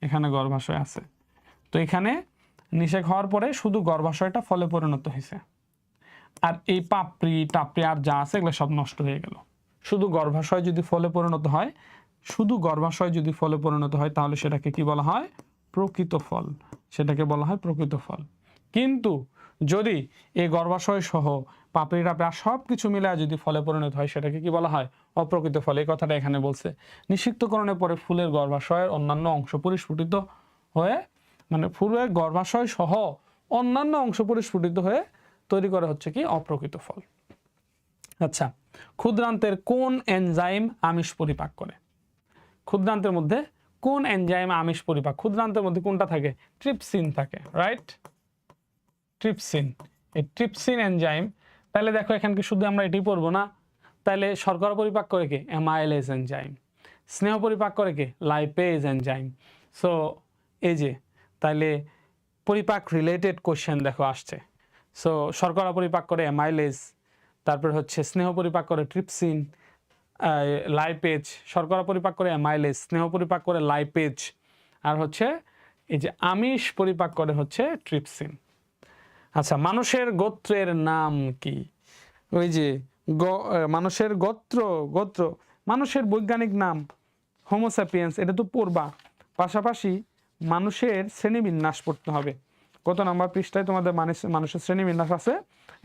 এখানে গর্ভাশয় আছে, তো এখানে নিষেক হওয়ার পরে শুধু গর্ভাশয়টা ফলে পরিণত হয়েছে, আর এই টাপড়ি আর যা আছে এগুলো সব নষ্ট হয়ে গেল। শুধু গর্ভাশয় যদি ফলে পরিণত হয় তাহলে সেটাকে কি বলা হয় প্রকৃত ফল, সেটাকে বলা হয় প্রকৃত ফল। কিন্তু যদি এই গর্ভাশয় সহ পাপড়ি আর সব কিছু মিলে যদি ফলে পরিণত হয় সেটাকে কি বলা হয় অপ্রকৃত ফল। এই কথাটা এখানে বলছে। নিষিক্তকরণের পরে ফুলের গর্ভাশয়ের অন্যান্য অংশ পরিস্ফুটিত হয়ে, মানে ফুলের গর্ভাশয় সহ অন্যান্য অংশ পরিস্ফুটিত হয়ে তৈরি করা হচ্ছে কি অপ্রকৃত ফল। আচ্ছা, ক্ষুদ্রান্তের কোন এনজাইম আমিষ পরিপাক করে? ক্ষুদ্রান্তের মধ্যে কোন এনজাইম আমিষ পরিপাক, ক্ষুদ্রান্তের মধ্যে কোনটা থাকে? ট্রিপসিন থাকে, রাইট, ট্রিপসিন। এই ট্রিপসিন এনজাইম, তাহলে দেখো এখানে কি শুধু আমরা এটি পড়বো না, তাহলে শর্করা পরিপাক করে কে? Amylase enzyme. স্নেহ পরিপাক করে কে? Lipase enzyme. সো এই যে তাহলে পরিপাক রিলেটেড কোশ্চেন দেখো আসছে। সো শর্করা পরিপাক করে অ্যামাইলেজ, তারপর হচ্ছে স্নেহ পরিপাক করে ট্রিপসিন, লাইপেজ। শর্করা পরিপাক করে অ্যামাইলেজ, স্নেহ পরিপাক করে লাইপেজ, আর হচ্ছে এই যে আমিষ পরিপাক করে হচ্ছে ট্রিপসিন। আচ্ছা, মানুষের গোত্রের নাম কি? ওই যে মানুষের গোত্র মানুষের বৈজ্ঞানিক নাম হোমোস্যাপিয়েন্স, এটা তো পড়বা। পাশাপাশি মানুষের শ্রেণীবিন্যাস পড়তে হবে। কত নাম্বার পৃষ্ঠায় তোমাদের মানুষের শ্রেণীবিন্যাস আছে,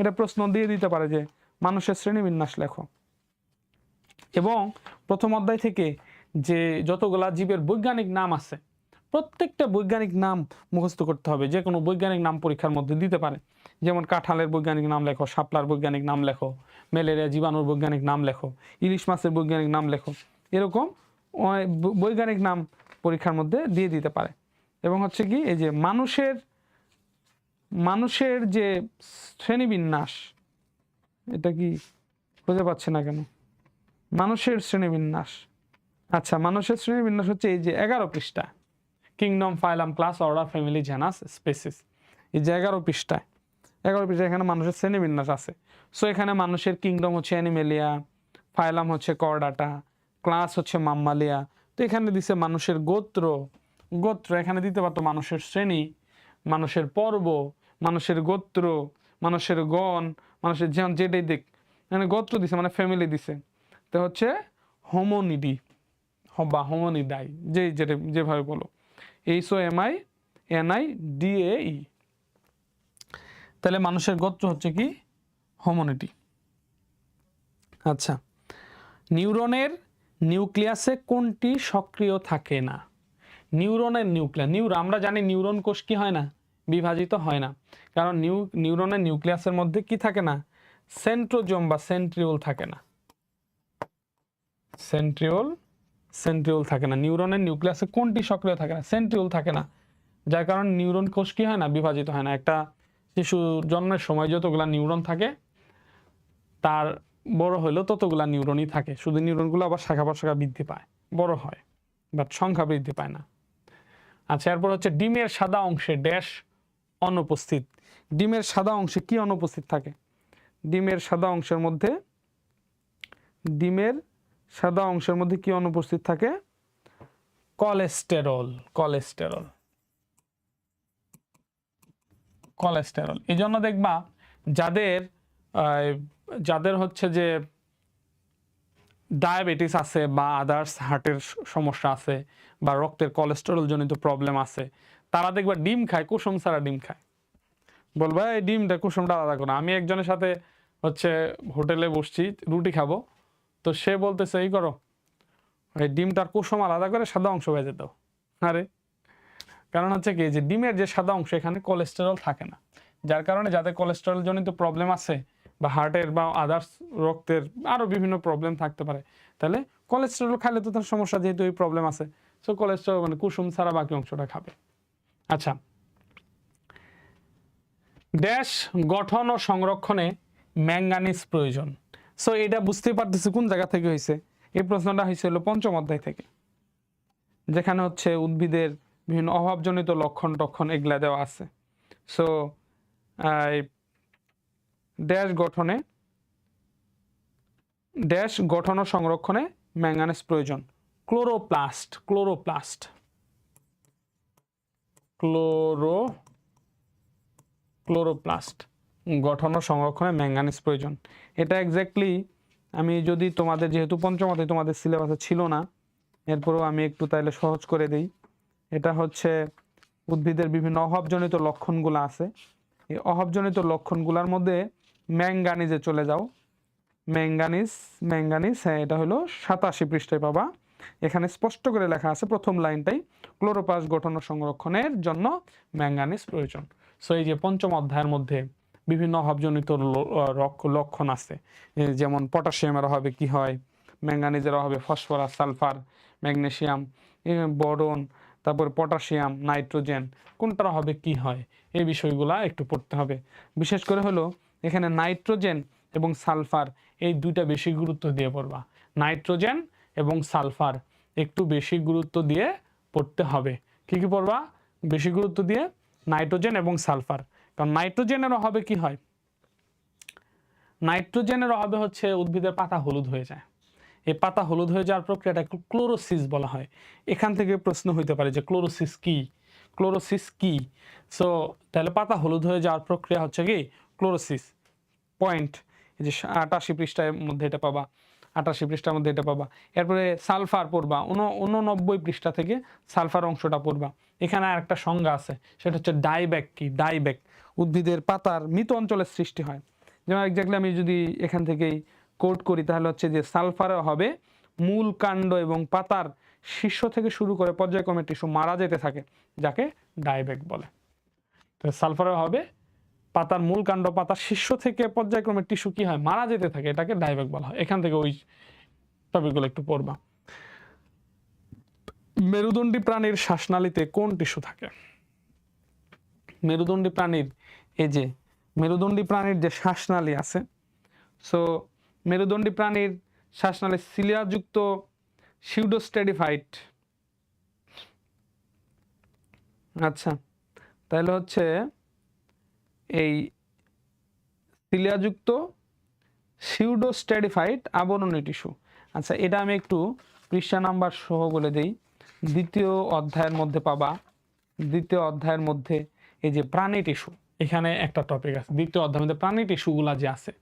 এটা প্রশ্ন দিয়ে দিতে পারে যে মানুষের শ্রেণীবিন্যাস লেখো। এবং প্রথম অধ্যায় থেকে যে যতগুলা জীবের বৈজ্ঞানিক নাম আছে প্রত্যেকটা বৈজ্ঞানিক নাম মুখস্থ করতে হবে। যে কোনো বৈজ্ঞানিক নাম পরীক্ষার মধ্যে দিতে পারে। যেমন কাঁঠালের বৈজ্ঞানিক নাম লেখো, শাপলার বৈজ্ঞানিক নাম লেখো, ম্যালেরিয়া জীবাণুর বৈজ্ঞানিক নাম লেখো, ইলিশ মাছের বৈজ্ঞানিক নাম লেখো, এরকম বৈজ্ঞানিক নাম পরীক্ষার মধ্যে দিয়ে দিতে পারে। এবং হচ্ছে কি এই যে মানুষের যে শ্রেণীবিন্যাস, এটা কি খুঁজে পাচ্ছে না কেন? মানুষের শ্রেণীবিন্যাস, আচ্ছা মানুষের শ্রেণীবিন্যাস হচ্ছে এই যে 11 পৃষ্ঠা, kingdom, phylum, class, order, family, genus, species. এই যে 11 পৃষ্ঠায় এখানে মানুষের শ্রেণীবিন্যাস আছে। সো এখানে মানুষের কিংডম হচ্ছে অ্যানিমেলিয়া, ফাইলাম হচ্ছে করডাটা, ক্লাস হচ্ছে মাম্মালিয়া। তো এখানে দিছে মানুষের গোত্র, এখানে দিতে পারতো মানুষের শ্রেণী, মানুষের পর্ব, মানুষের গোত্র, মানুষের গণ, মানুষের যেটাই দিক, মানে গোত্র দিছে মানে ফ্যামিলি দিছে। তো হচ্ছে হোমোনিডি বা হোমোনিডাই, যেভাবে বলো, HOMINIDAE। তাহলে মানুষের গোত্র হচ্ছে কি হোমোনিডি। আচ্ছা, নিউরনের নিউক্লিয়াসে কোনটি সক্রিয় থাকে না? নিউরনের আমরা জানি নিউরন কোষ কি হয় না, বিভাজিত হয় না। কারণ নিউরনের নিউক্লিয়াসের মধ্যে কি থাকে না? সেন্ট্রোজোম বা সেন্ট্রিওল থাকে না। সেন্ট্রিওল থাকে না। নিউরনের নিউক্লিয়াসে কোনটি সক্রিয় থাকে না? সেন্ট্রিওল থাকে না। যার কারণে নিউরন কোষ কি হয় না, বিভাজিত হয় না। একটা শিশু জন্মের সময় যতগুলা নিউরন থাকে তার বড় হইলেও ততগুলা নিউরনই থাকে। শুধু নিউরনগুলো আবার শাখা প্রশাখা বৃদ্ধি পায়, বড় হয়, বাট সংখ্যা বৃদ্ধি পায় না। আচ্ছা, এরপর হচ্ছে ডিমের সাদা অংশে ড্যাশ অনুপস্থিত। ডিমের সাদা অংশে কি অনুপস্থিত থাকে? ডিমের সাদা অংশের মধ্যে কি অনুপস্থিত থাকে? কোলেস্টেরল। এই জন্য দেখবা যাদের হচ্ছে যে ডায়াবেটিস আছে বা আদার্স হার্টের সমস্যা আছে বা রক্তের কোলেস্টেরল জনিত প্রবলেম আছে, তারা দেখবা ডিম খায়, কুসুম ছাড়া ডিম খায়। বলবা এই ডিমটা কুসুমটা আলাদা করো। আমি একজনের সাথে হচ্ছে হোটেলে বসছি, রুটি খাবো, তো সে বলতেছে এই করো, এই ডিমটার কুসুম আলাদা করে সাদা অংশ ভেজে দাও। আরে, কারণ হচ্ছে কি যে ডিমের যে সাদা অংশ এখানে কোলেস্টেরল থাকে না। যার কারণে যাদের কোলেস্টেরল জনিত প্রবলেম আছে বা হার্টের বা আদার্স রক্তের আরো বিভিন্ন প্রবলেম থাকতে পারে, তাহলে কোলেস্টেরল খাইলে তো তার সমস্যা, যেহেতু এই প্রবলেম আছে, সো কোলেস্টেরল মানে কুসুম ছাড়া বাকি অংশটা খাবে। আচ্ছা, ড্যাশ গঠন ও সংরক্ষণে ম্যাঙ্গানিজ প্রয়োজন। সো এটা বুঝতে পারতেছি কোন জায়গা থেকে হয়েছে। এই প্রশ্নটা হয়েছিল 5ম অধ্যায় থেকে, যেখানে হচ্ছে উদ্ভিদের বিভিন্ন অভাবজনিত লক্ষণ এগুলা দেওয়া আছে। সো ড্যাশ গঠন ও সংরক্ষণে ম্যাঙ্গানিজ প্রয়োজন। ক্লোরোপ্লাস্ট গঠন ও সংরক্ষণে ম্যাঙ্গানিজ প্রয়োজন। এটা এক্স্যাক্টলি আমি যদি তোমাদের, যেহেতু 5ম অধ্যায় তোমাদের সিলেবাসে ছিল না, এরপরেও আমি একটু তাইলে সহজ করে দিই। এটা হচ্ছে উদ্ভিদের বিভিন্ন অভাবজনিত লক্ষণগুলো আছে। এই অভাবজনিত লক্ষণগুলোর মধ্যে ম্যাঙ্গানিজে চলে যাও। ম্যাঙ্গানিজ, হ্যাঁ, এটা হলো 87 পৃষ্ঠায় পাবা। এখানে স্পষ্ট করে লেখা আছে প্রথম লাইনটাই, ক্লোরোপ্লাস্ট গঠন ও সংরক্ষণের জন্য ম্যাঙ্গানিজ প্রয়োজন। সো এই যে 5ম অধ্যায়ের মধ্যে বিভিন্ন অভাবজনিত লক্ষণ আছে, যেমন পটাশিয়ামের অভাবে কি হয়, ম্যাঙ্গানিজের অভাবে ফসফরাস, সালফার, ম্যাগনেসিয়াম, বোরন, তারপর পটাশিয়াম, নাইট্রোজেন, কোনটার অভাবে কি হয়, এই বিষয়গুলা একটু পড়তে হবে। বিশেষ করে হলো এখানে নাইট্রোজেন এবং সালফার, এই দুইটা বেশি গুরুত্ব দিয়ে পড়বা। নাইট্রোজেন এবং সালফার একটু বেশি গুরুত্ব দিয়ে পড়তে হবে। কি কি পড়বা? বেশি গুরুত্ব দিয়ে নাইট্রোজেন এবং সালফার। কারণ নাইট্রোজেনের অভাবে কি হয়? নাইট্রোজেনের অভাবে হচ্ছে উদ্ভিদের পাতা হলুদ হয়ে যায়, এই পাতা হলুদ হয়ে যাওয়ার প্রক্রিয়াটা ক্লোরোসিস বলা হয়। এখান থেকে প্রশ্ন হইতে পারে যে ক্লোরোসিস কি, ক্লোরোসিস কি। সো তাহলে পাতা হলুদ হয়ে যাওয়ার প্রক্রিয়া হচ্ছে কি ক্লোরোসিস। পয়েন্ট, এই যে 88 পৃষ্ঠার মধ্যে এটা পাবা, 88 পৃষ্ঠার মধ্যে এটা পাবা। এরপরে সালফার পড়বা, 89 পৃষ্ঠা থেকে সালফার অংশটা পড়বা। এখানে আর একটা সংজ্ঞা আছে, সেটা হচ্ছে ডাইব্যাক। কি ডাইব্যাক? উদ্ভিদের পাতার মৃত অঞ্চলের সৃষ্টি হয়। যেমন এক্স্যাক্টলি আমি যদি এখান থেকেই কোট করি তাহলে হচ্ছে যে সালফারে হবে মূল কাণ্ড এবং পাতার শীর্ষ থেকে শুরু করে পর্যায়ক্রমে টিস্যু মারা যেতে থাকে, যাকে ডাইব্যাক বলে। তো সালফারে হবে পাতার মূল কাণ্ড, পাতার শীর্ষ থেকে পর্যায়ক্রমে টিস্যু কি হয় মারা যেতে থাকে, এটাকে ডাইব্যাক বলা হয়। এখান থেকে ওই টপিকগুলো একটু পড়বা। মেরুদণ্ডী প্রাণীর শ্বাসনালীতে কোন টিস্যু থাকে? মেরুদণ্ডী প্রাণীর, এই যে মেরুদণ্ডী প্রাণীর যে শ্বাসনালী আছে, সো মেরুদণ্ডী প্রাণীর শ্বাসনালী সিলিয়াযুক্ত সিউডোস্টেডিফাইড। আচ্ছা, তাহলে হচ্ছে এই সিলিয়াযুক্ত সিউডোস্টেডিফাইড আবরণী টিস্যু। আচ্ছা, এটা আমি একটু পৃষ্ঠা নাম্বার সহ বলে দেই। দ্বিতীয় অধ্যায়ের মধ্যে পাবা, দ্বিতীয় অধ্যায়ের মধ্যে এই যে প্রাণী টিস্যু, এখানে একটা টপিক আছে দ্বিতীয় অধ্যায়ের মধ্যে প্রাণী টিস্যুগুলা যে আছে।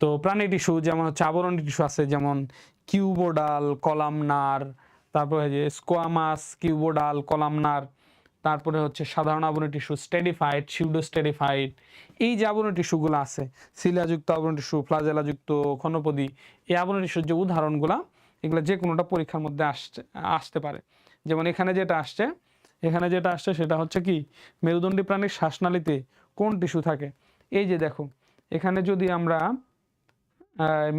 তো প্রাণী টিস্যু যেমন হচ্ছে আবরণী টিস্যু আছে, যেমন কিউবোডাল, কলামনার, তারপরে যে স্কোয়ামাস, কিউবোডাল, কলামনার, তারপরে হচ্ছে সাধারণ আবরণী টিস্যু স্টেডিফাইড, সিউডোস্টেডিফাইড। এই যে আবরণী টিস্যুগুলো আছে, সিলিয়াযুক্ত আবরণী টিস্যু, ফ্লাজেলাযুক্ত, ক্ষণপদী, এই আবরণী টিস্যুর যে উদাহরণগুলা, এগুলো যে কোনোটা পরীক্ষার মধ্যে আসতে পারে। যেমন এখানে যেটা আসছে সেটা হচ্ছে কি মেরুদণ্ডী প্রাণীর শ্বাসনালীতে কোন টিস্যু থাকে। এই যে দেখো, এখানে যদি আমরা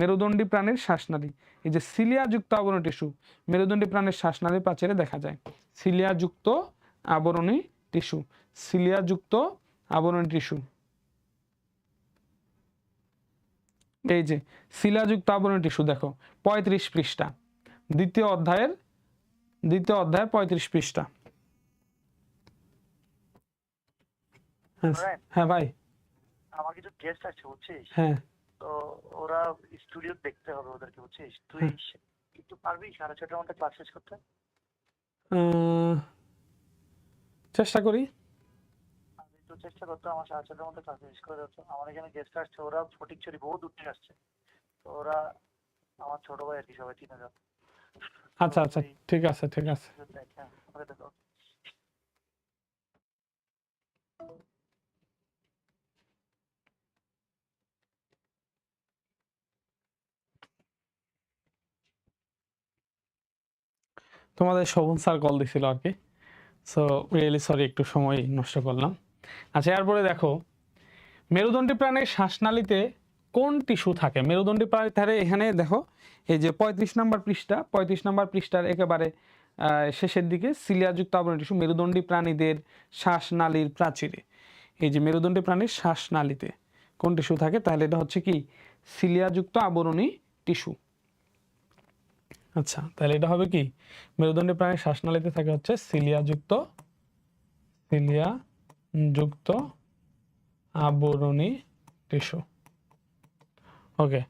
মেরুদণ্ডী প্রাণীর শ্বাসনালী, এই যে সিলিয়াযুক্ত আবরণী টিস্যু মেরুদণ্ডী প্রাণীর শ্বাসনালী প্রাচীরে দেখা যায়। সিলিয়াযুক্ত আবরণী টিস্যু, সিলিয়াযুক্ত আবরণী টিস্যু, এই যে সিলিয়াযুক্ত আবরণী টিস্যু দেখো 35 পৃষ্ঠা, দ্বিতীয় অধ্যায়ের 35 পৃষ্ঠা। হ্যাঁ ভাই, আমার কিছু গেস্ট আছে বুঝছিস? হ্যাঁ, তো ওরা স্টুডিও দেখতে হবে ওদেরকে, বুঝছিস? তুই একটু পারবি 6:30টার মধ্যে ক্লাস শেষ করতে? চেষ্টা করি। আমি একটু চেষ্টা করতে, আমার 6:30টার মধ্যে ক্লাস শেষ করে দিচ্ছ। আমার এখানে গেস্ট আসছে, ওরা ফটিকছড়ি বহু দূর থেকে আসছে। তো ওরা আমার ছোট ভাই আর কি, সবাই 3 জন। আচ্ছা আচ্ছা, ঠিক আছে ঠিক আছে। হ্যাঁ, ওকে দেখো। তোমাদের শোভন স্যার কল দিছিল আর কি, সো রিয়েলি সরি, একটু সময় নষ্ট করলাম। আচ্ছা, এরপরে দেখো মেরুদণ্ডী প্রাণীর শ্বাসনালীতে কোন টিস্যু থাকে। মেরুদণ্ডী প্রাণীর ধারে এখানে দেখো এই যে 35 নম্বর পৃষ্ঠা, 35 নম্বর পৃষ্ঠার একেবারে শেষের দিকে সিলিয়াযুক্ত আবরণী টিস্যু মেরুদণ্ডী প্রাণীদের শ্বাসনালীর প্রাচীরে। এই যে মেরুদণ্ডী প্রাণীর শ্বাসনালীতে কোন টিস্যু থাকে, তাহলে এটা হচ্ছে কি সিলিয়াযুক্ত আবরণী টিস্যু। আচ্ছা, তাহলে এটা হবে কি মেরুদণ্ডী প্রাণীর শ্বাসনালীতে থাকে হচ্ছে সিলিয়াযুক্ত আবরণী টিস্যু। ওকে,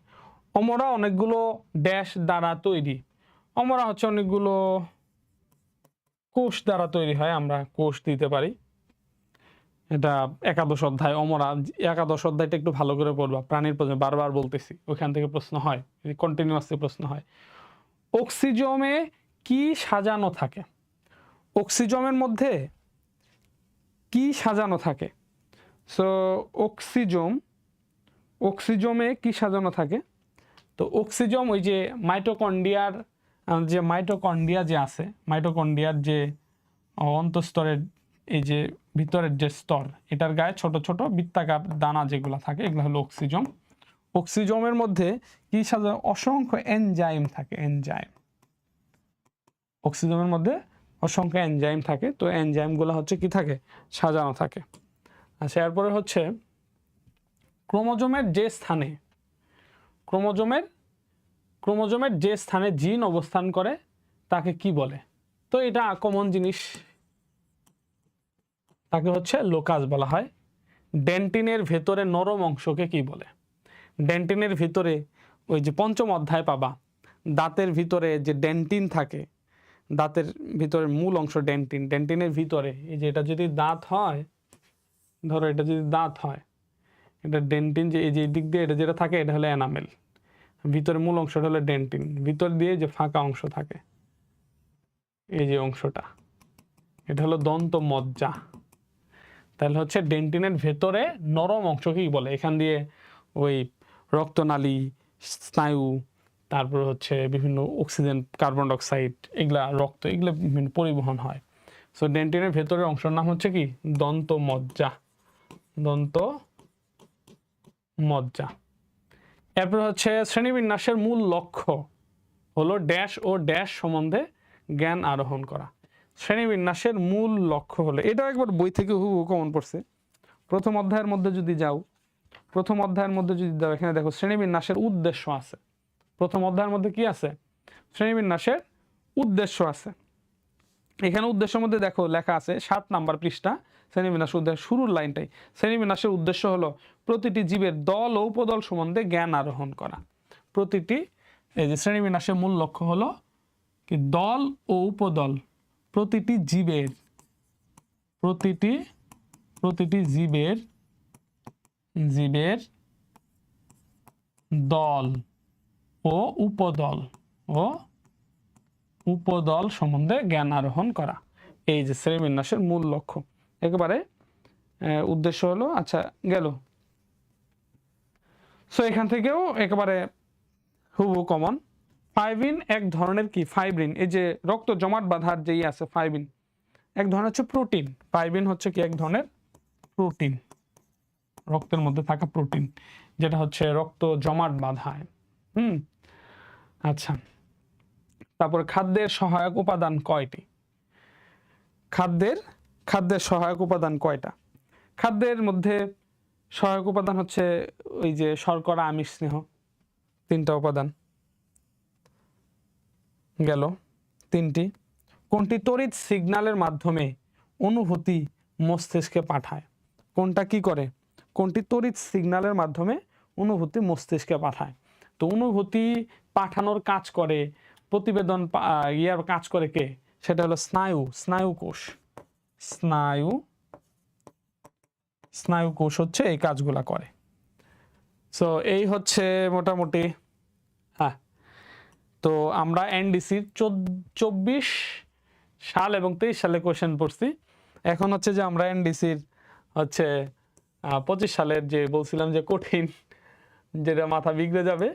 অমরা অনেকগুলো ড্যাশ দ্বারা তৈরি। অমরা হচ্ছে অনেকগুলো কোষ দ্বারা তৈরি হয়, আমরা কোষ দিতে পারি। এটা 11 অধ্যায় অমরা, 11 অধ্যায়টা একটু ভালো করে পড়বা, প্রাণীর প্রশ্ন বারবার বলতেছি, ওইখান থেকে প্রশ্ন হয়, কন্টিনিউয়াসলি প্রশ্ন হয়। অক্সিজমে কি সাজানো থাকে? অক্সিজমের মধ্যে কি সাজানো থাকে? সো অক্সিজমে কি সাজানো থাকে? তো অক্সিজম ওই যে মাইটোকন্ড্রিয়া যে আছে, মাইটোকন্ড্রিয়ার যে অন্তঃস্তরের এই যে ভিতরের যে স্তর, এটার গায়ে ছোট ছোট বৃত্তাকার দানা যেগুলো থাকে, এগুলো হলো অক্সিজম। অক্সিজমের মধ্যে কি সাজানো? অসংখ্য এনজাইম থাকে, এনজাইম। অক্সিজমের মধ্যে অসংখ্য এনজাইম থাকে, তো এনজাইমগুলো হচ্ছে কি থাকে সাজানো থাকে। আচ্ছা, এরপরে হচ্ছে ক্রোমোজোমের যে স্থানে জিন অবস্থান করে তাকে কি বলে? তো এটা কমন জিনিস, তাকে হচ্ছে লোকাস বলা হয়। ডেন্টিনের ভেতরে নরম অংশকে কি বলে? ডেন্টিনের ভিতরে ওই যে 5ম অধ্যায় পাবা, দাঁতের ভিতরে যে ডেন্টিন থাকে, দাঁতের ভিতরের মূল অংশ ডেন্টিন, ডেন্টিনের ভিতরে এই যে এটা যদি দাঁত হয়, ধরো এটা যদি দাঁত হয়, এটা ডেন্টিন যে এই যে দিক দিয়ে এটা যেটা থাকে এটা হলো এনামেল, ভিতরের মূল অংশটা হলো ডেন্টিন, ভিতর দিয়ে যে ফাঁকা অংশ থাকে এই যে অংশটা এটা হলো দন্ত মজ্জা। তাহলে হচ্ছে ডেন্টিনের ভেতরে নরম অংশ কি বলে, এখান দিয়ে ওই রক্তনালী, স্নায়ু, তারপর হচ্ছে বিভিন্ন অক্সিজেন, কার্বন ডাইঅক্সাইড, এগুলা রক্ত, এগুলো বিভিন্ন পরিবহন হয়। সো ডেন্টিনের ভেতরের অংশের নাম হচ্ছে কি দন্ত মজ্জা, দন্ত মজ্জা। এরপর হচ্ছে শ্রেণীবিন্যাসের মূল লক্ষ্য হলো ড্যাশ ও ড্যাশ সম্বন্ধে জ্ঞান আরোহণ করা। শ্রেণীবিন্যাসের মূল লক্ষ্য হলো, এটা একবার বই থেকে হুবহু কমন পড়ছে। প্রথম অধ্যায়ের মধ্যে যদি যাও, এখানে দেখো শ্রেণীবিন্যাসের উদ্দেশ্য আছে। প্রথম অধ্যায়ের মধ্যে কি আছে? শ্রেণীবিন্যাসের উদ্দেশ্য আছে। এখানে উদ্দেশ্যের মধ্যে দেখো লেখা আছে 7 নাম্বার পৃষ্ঠা, শ্রেণীবিন্যাসের উদ্দেশ্য, শুরুর লাইনটাই, শ্রেণীবিন্যাসের উদ্দেশ্য হলো প্রতিটি জীবের দল ও উপদল সম্বন্ধে জ্ঞান আরোহণ করা। প্রতিটি, এই যে শ্রেণীবিন্যাসের মূল লক্ষ্য হলো কি দল ও উপদল, প্রতিটি জীবের জীবের দল ও উপদল সম্বন্ধে জ্ঞান আরোহণ করা, এই যে শ্রেণীবিন্যাসের মূল লক্ষ্য। একেবারে উদ্দেশ্য হলো, আচ্ছা গেল। সো এখান থেকেও একেবারে হুবহু কমন। ফাইব্রিন এক ধরনের কি, ফাইব্রিন এই যে রক্ত জমাট বাঁধার যেই আছে, ফাইব্রিন এক ধরনের হচ্ছে প্রোটিন। ফাইব্রিন হচ্ছে কি এক ধরনের প্রোটিন, রক্তের মধ্যে থাকা প্রোটিন, যেটা হচ্ছে রক্ত জমাট বাঁধায়। আচ্ছা, তারপর খাদ্যের সহায়ক উপাদান কয়টি? খাদ্যের সহায়ক উপাদান কয়টা? খাদ্যের মধ্যে সহায়ক উপাদান হচ্ছে ওই যে শর্করা, আমিষ, স্নেহ, 3টা উপাদান গেল, 3টি। কোনটি তড়িৎ সিগন্যালের মাধ্যমে অনুভূতি মস্তিষ্কে পাঠায়? কোনটা কি করে? কোনটি তড়িৎ সিগন্যালের মাধ্যমে অনুভূতি মস্তিষ্কে পাঠায়? তো অনুভূতি পাঠানোর কাজ করে, প্রতিবেদন ইয়ার কাজ করে কে? সেটা হলো স্নায়ু কোষ হচ্ছে এই কাজগুলা করে। সো এই হচ্ছে মোটামুটি। হ্যাঁ, তো আমরা এনডিসির 24 সাল এবং 23 সালে কোশ্চেন পড়ছি। এখন হচ্ছে যে আমরা এনডিসির হচ্ছে 25 সালের যে বলছিলাম যে কঠিন, যেটা মাথা বিগড়ে যাবে,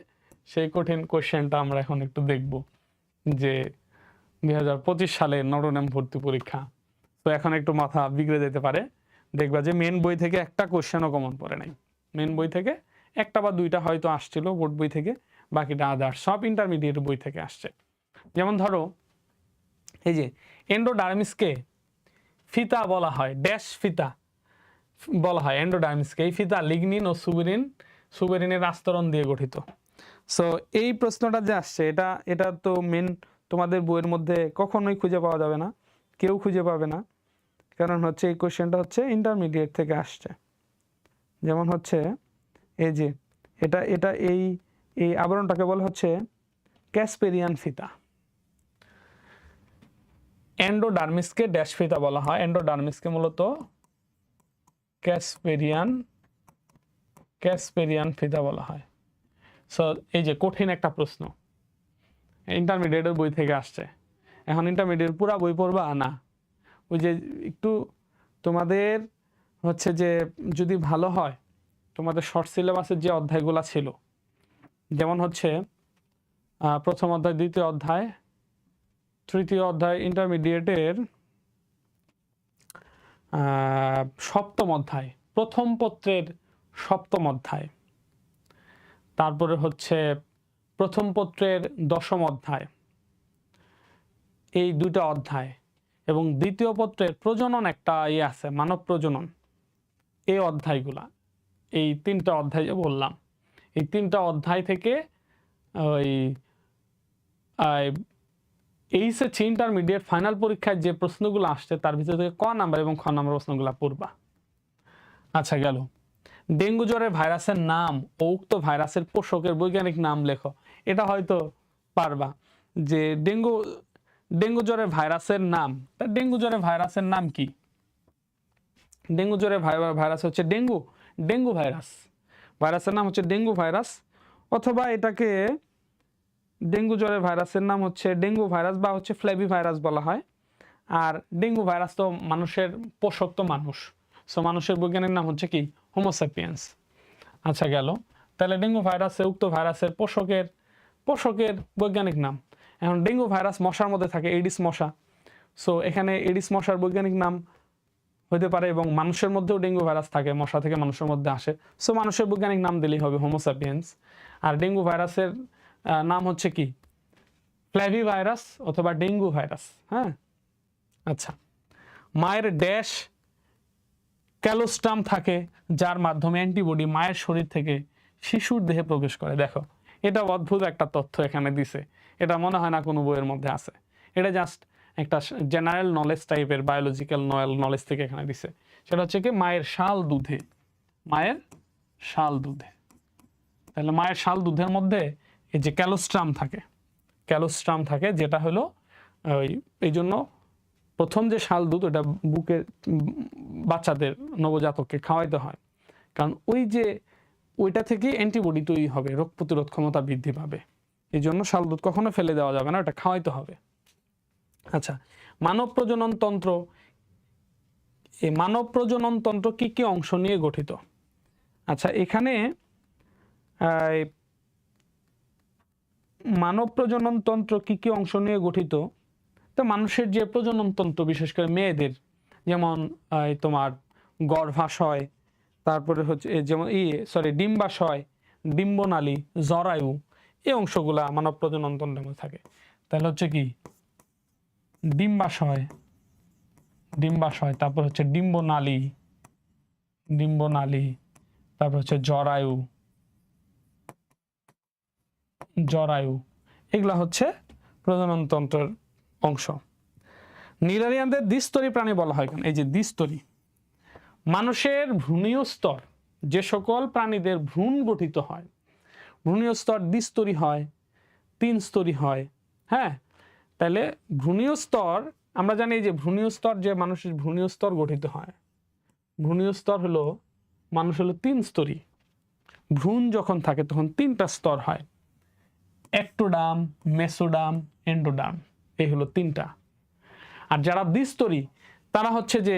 সেই কঠিন কোশ্চেনটা আমরা এখন একটু দেখব, যে 2025 সালে নটরডেম ভর্তি পরীক্ষা। তো এখন একটু মাথা বিগড়ে যেতে পারে, দেখবা যে মেন বই থেকে একটা কোশ্চেনও কমন পড়ে নাই। মেন বই থেকে একটা বা দুইটা হয়তো আসছিল বোর্ড বই থেকে, বাকিটা আদার্স সব ইন্টারমিডিয়েট বই থেকে আসছে। যেমন ধরো এই যে এন্ডোডার্মিসকে ফিতা বলা হয়, ড্যাশ ফিতা বলা হয় এন্ডোডার্মিসকে। এই ফিতা লিগনিন ও সুবেরিনের আস্তরণ দিয়ে গঠিত। সো এই প্রশ্নটা যে আসছে, এটা তো মেন তোমাদের বইয়ের মধ্যে কখনোই খুঁজে পাওয়া যাবে না, কেউ খুঁজে পাবে না, কারণ হচ্ছে এই কোশ্চেনটা হচ্ছে ইন্টারমিডিয়েট থেকে আসছে। যেমন হচ্ছে এই যে এটা এই আবরণটাকে বলা হচ্ছে ক্যাসপেরিয়ান ফিতা। এন্ডোডার্মিসকে ড্যাশ ফিতা বলা হয়, এন্ডোডার্মিসকে মূলত ক্যাসপেরিয়ান ফিতা বলা হয়। সো এই যে কঠিন একটা প্রশ্ন, ইন্টারমিডিয়েটের বই থেকে আসছে। এখন ইন্টারমিডিয়েট পুরা বই পড়বা না, ওই যে একটু তোমাদের হচ্ছে যে যদি ভালো হয়, তোমাদের শর্ট সিলেবাসের যে অধ্যায়গুলো ছিল, যেমন হচ্ছে প্রথম অধ্যায়, দ্বিতীয় অধ্যায়, তৃতীয় অধ্যায়, ইন্টারমিডিয়েটের সপ্তম অধ্যায়, প্রথম পত্রের সপ্তম অধ্যায়, তারপরে হচ্ছে প্রথম পত্রের দশম অধ্যায়, এই 2টা অধ্যায়, এবং দ্বিতীয় পত্রের প্রজনন একটা আছে, মানব প্রজনন, এই অধ্যায়গুলা, এই 3টা অধ্যায় যে বললাম, এই 3টা অধ্যায় থেকে ওই এইচএসসি ইন্টারমিডিয়েট ফাইনাল পরীক্ষায় যে প্রশ্নগুলো আসছে তার ভিতর থেকে ক নাম্বার এবং খ নাম্বার প্রশ্নগুলো পড়বা। আচ্ছা গেল। ডেঙ্গু জ্বরের ভাইরাসের নাম ও উক্ত ভাইরাসের পোষকের বৈজ্ঞানিক নাম লেখো। এটা হয়তো পারবা যে ডেঙ্গু ডেঙ্গু জ্বরের ভাইরাসের নাম, তা ডেঙ্গু জ্বরের ভাইরাসের নাম কি? ডেঙ্গু জ্বরের ভাইরাস হচ্ছে ডেঙ্গু ভাইরাস, ভাইরাসের নাম হচ্ছে ডেঙ্গু ভাইরাস, অথবা এটাকে ডেঙ্গু জ্বরের ভাইরাসের নাম হচ্ছে ডেঙ্গু ভাইরাস বা হচ্ছে ফ্লেভি ভাইরাস বলা হয়। আর ডেঙ্গু ভাইরাস তো মানুষের পোষক তো মানুষ, সো মানুষের বৈজ্ঞানিক নাম হচ্ছে কি হোমোস্যাপিয়েন্স। আচ্ছা গেল, তাহলে ডেঙ্গু ভাইরাসে উক্ত ভাইরাসের পোষকের বৈজ্ঞানিক নাম। এখন ডেঙ্গু ভাইরাস মশার মধ্যে থাকে, এডিস মশা, সো এখানে এডিস মশার বৈজ্ঞানিক নাম হতে পারে, এবং মানুষের মধ্যেও ডেঙ্গু ভাইরাস থাকে, মশা থেকে মানুষের মধ্যে আসে, সো মানুষের বৈজ্ঞানিক নাম দিলেই হবে হোমোস্যাপিয়েন্স। আর ডেঙ্গু ভাইরাসের নাম হচ্ছে কি ফ্ল্যাভি ভাইরাস অথবা ডেঙ্গু ভাইরাস। হ্যাঁ, আচ্ছা, মায়ের ড্যাশ ক্যালোস্ট্রাম থাকে, যার মাধ্যমে অ্যান্টিবডি মায়ের শরীর থেকে শিশুর দেহে প্রবেশ করে। দেখো, এটা অদ্ভুত একটা তথ্য এখানে দিছে, এটা মনে হয় না কোনো বইয়ের মধ্যে আছে, এটা জাস্ট একটা জেনারেল নলেজ টাইপের বায়োলজিক্যাল নলেজ থেকে এখানে দিছে। সেটা হচ্ছে কি মায়ের শাল দুধে, তাহলে মায়ের শাল দুধের মধ্যে এই যে ক্যালোস্ট্রাম থাকে, যেটা হলো এই জন্য প্রথম যে শাল দুধ ওটা বুকে বাচ্চাদের নবজাতককে খাওয়াইতে হয়, কারণ ওইটা থেকে অ্যান্টিবডি তৈরি হবে, রোগ প্রতিরোধ ক্ষমতা বৃদ্ধি পাবে, এই জন্য শাল দুধ কখনো ফেলে দেওয়া যাবে না, ওটা খাওয়াইতে হবে। আচ্ছা, মানব প্রজনন তন্ত্র কি কি অংশ নিয়ে গঠিত? আচ্ছা, এখানে মানব প্রজনন তন্ত্র কি কি অংশ নিয়ে গঠিত, তো মানুষের যে প্রজনন তন্ত্র, বিশেষ করে মেয়েদের, যেমন তোমার গর্ভাশয়, তারপরে হচ্ছে যেমন ডিম্বাশয়, ডিম্বনালী, জরায়ু, এই অংশগুলা মানব প্রজনন তন্ত্রের মধ্যে থাকে। তাহলে হচ্ছে কি ডিম্বাশয়, তারপর হচ্ছে ডিম্বনালী, তারপর হচ্ছে জরায়ু, এগুলা হচ্ছে প্রজনন তন্ত্রের অংশ। নিডারিয়ানদের দ্বিস্তরী প্রাণী বলা হয় কেন? এই যে দ্বিস্তরী, মানুষের ভ্রূণীয় স্তর, যে সকল প্রাণীদের ভ্রূণ গঠিত হয়, ভ্রূণীয় স্তর দ্বিস্তরী হয়, 3 স্তরী হয়। হ্যাঁ, তাহলে ভ্রূণীয় স্তর আমরা জানি যে ভ্রূণীয় স্তর, যে মানুষের ভ্রূণীয় স্তর গঠিত হয়, ভ্রূণীয় স্তর হলো মানুষ হলো 3 স্তরী। ভ্রূণ যখন থাকে তখন 3টা স্তর হয়, একটোডাম, মেসোডাম, এন্ডোডাম, এই হলো 3টা। আর যারা দ্বিস্তরী, তারা হচ্ছে যে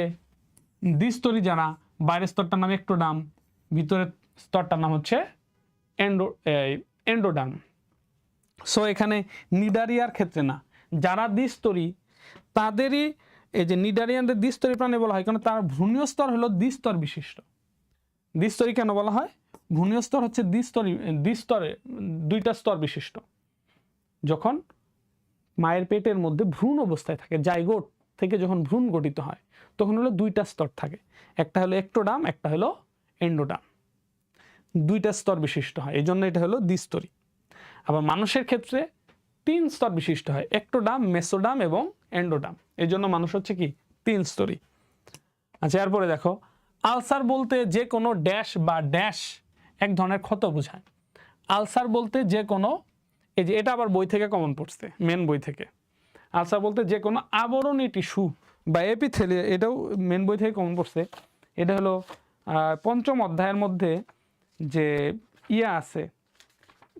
দ্বিস্তরী যারা, বাইরের স্তরটার নাম একটোডাম, ভিতরের স্তরটার নাম হচ্ছে এন্ডোডাম। সো এখানে নিডারিয়ার ক্ষেত্রে না, যারা দ্বিস্তরী তাদেরই এই যে নিডারিয়ানদের দ্বিস্তরী প্রাণী বলা হয়, কারণ তার ভ্রূণীয় স্তর হলো দ্বিস্তর বিশিষ্ট। দ্বিস্তরী কেন বলা হয়? ভ্রূণীয় স্তর হচ্ছে দ্বিস্তরে 2টা স্তর বিশিষ্ট। যখন মায়ের পেটের মধ্যে ভ্রূণ অবস্থায় থাকে, জাইগোট থেকে যখন ভ্রূণ গঠিত হয়, তখন হলো 2টা স্তর থাকে, একটা হলো একটোডাম, একটা হলো এন্ডোডাম, 2টা স্তর বিশিষ্ট হয়, এই জন্য এটা হলো দ্বিস্তরী। আবার মানুষের ক্ষেত্রে 3 স্তর বিশিষ্ট হয়, একটোডাম, মেসোডাম এবং এন্ডোডাম, এই জন্য মানুষ হচ্ছে কি 3 স্তরী। আচ্ছা, এরপরে দেখো, আলসার বলতে যে কোনো ড্যাশ বা ড্যাশ এক ধরনের ক্ষত বোঝায়। আলসার বলতে যে কোনো, এই যে এটা আবার বই থেকে কমন পড়ছে, মেন বই থেকে। আলসার বলতে যে কোনো আবরণী টিস্যু বা এপিথেলিয়া, এটাও মেন বই থেকে কমন পড়ছে। এটা হলো 5ম অধ্যায়ের মধ্যে যে আছে,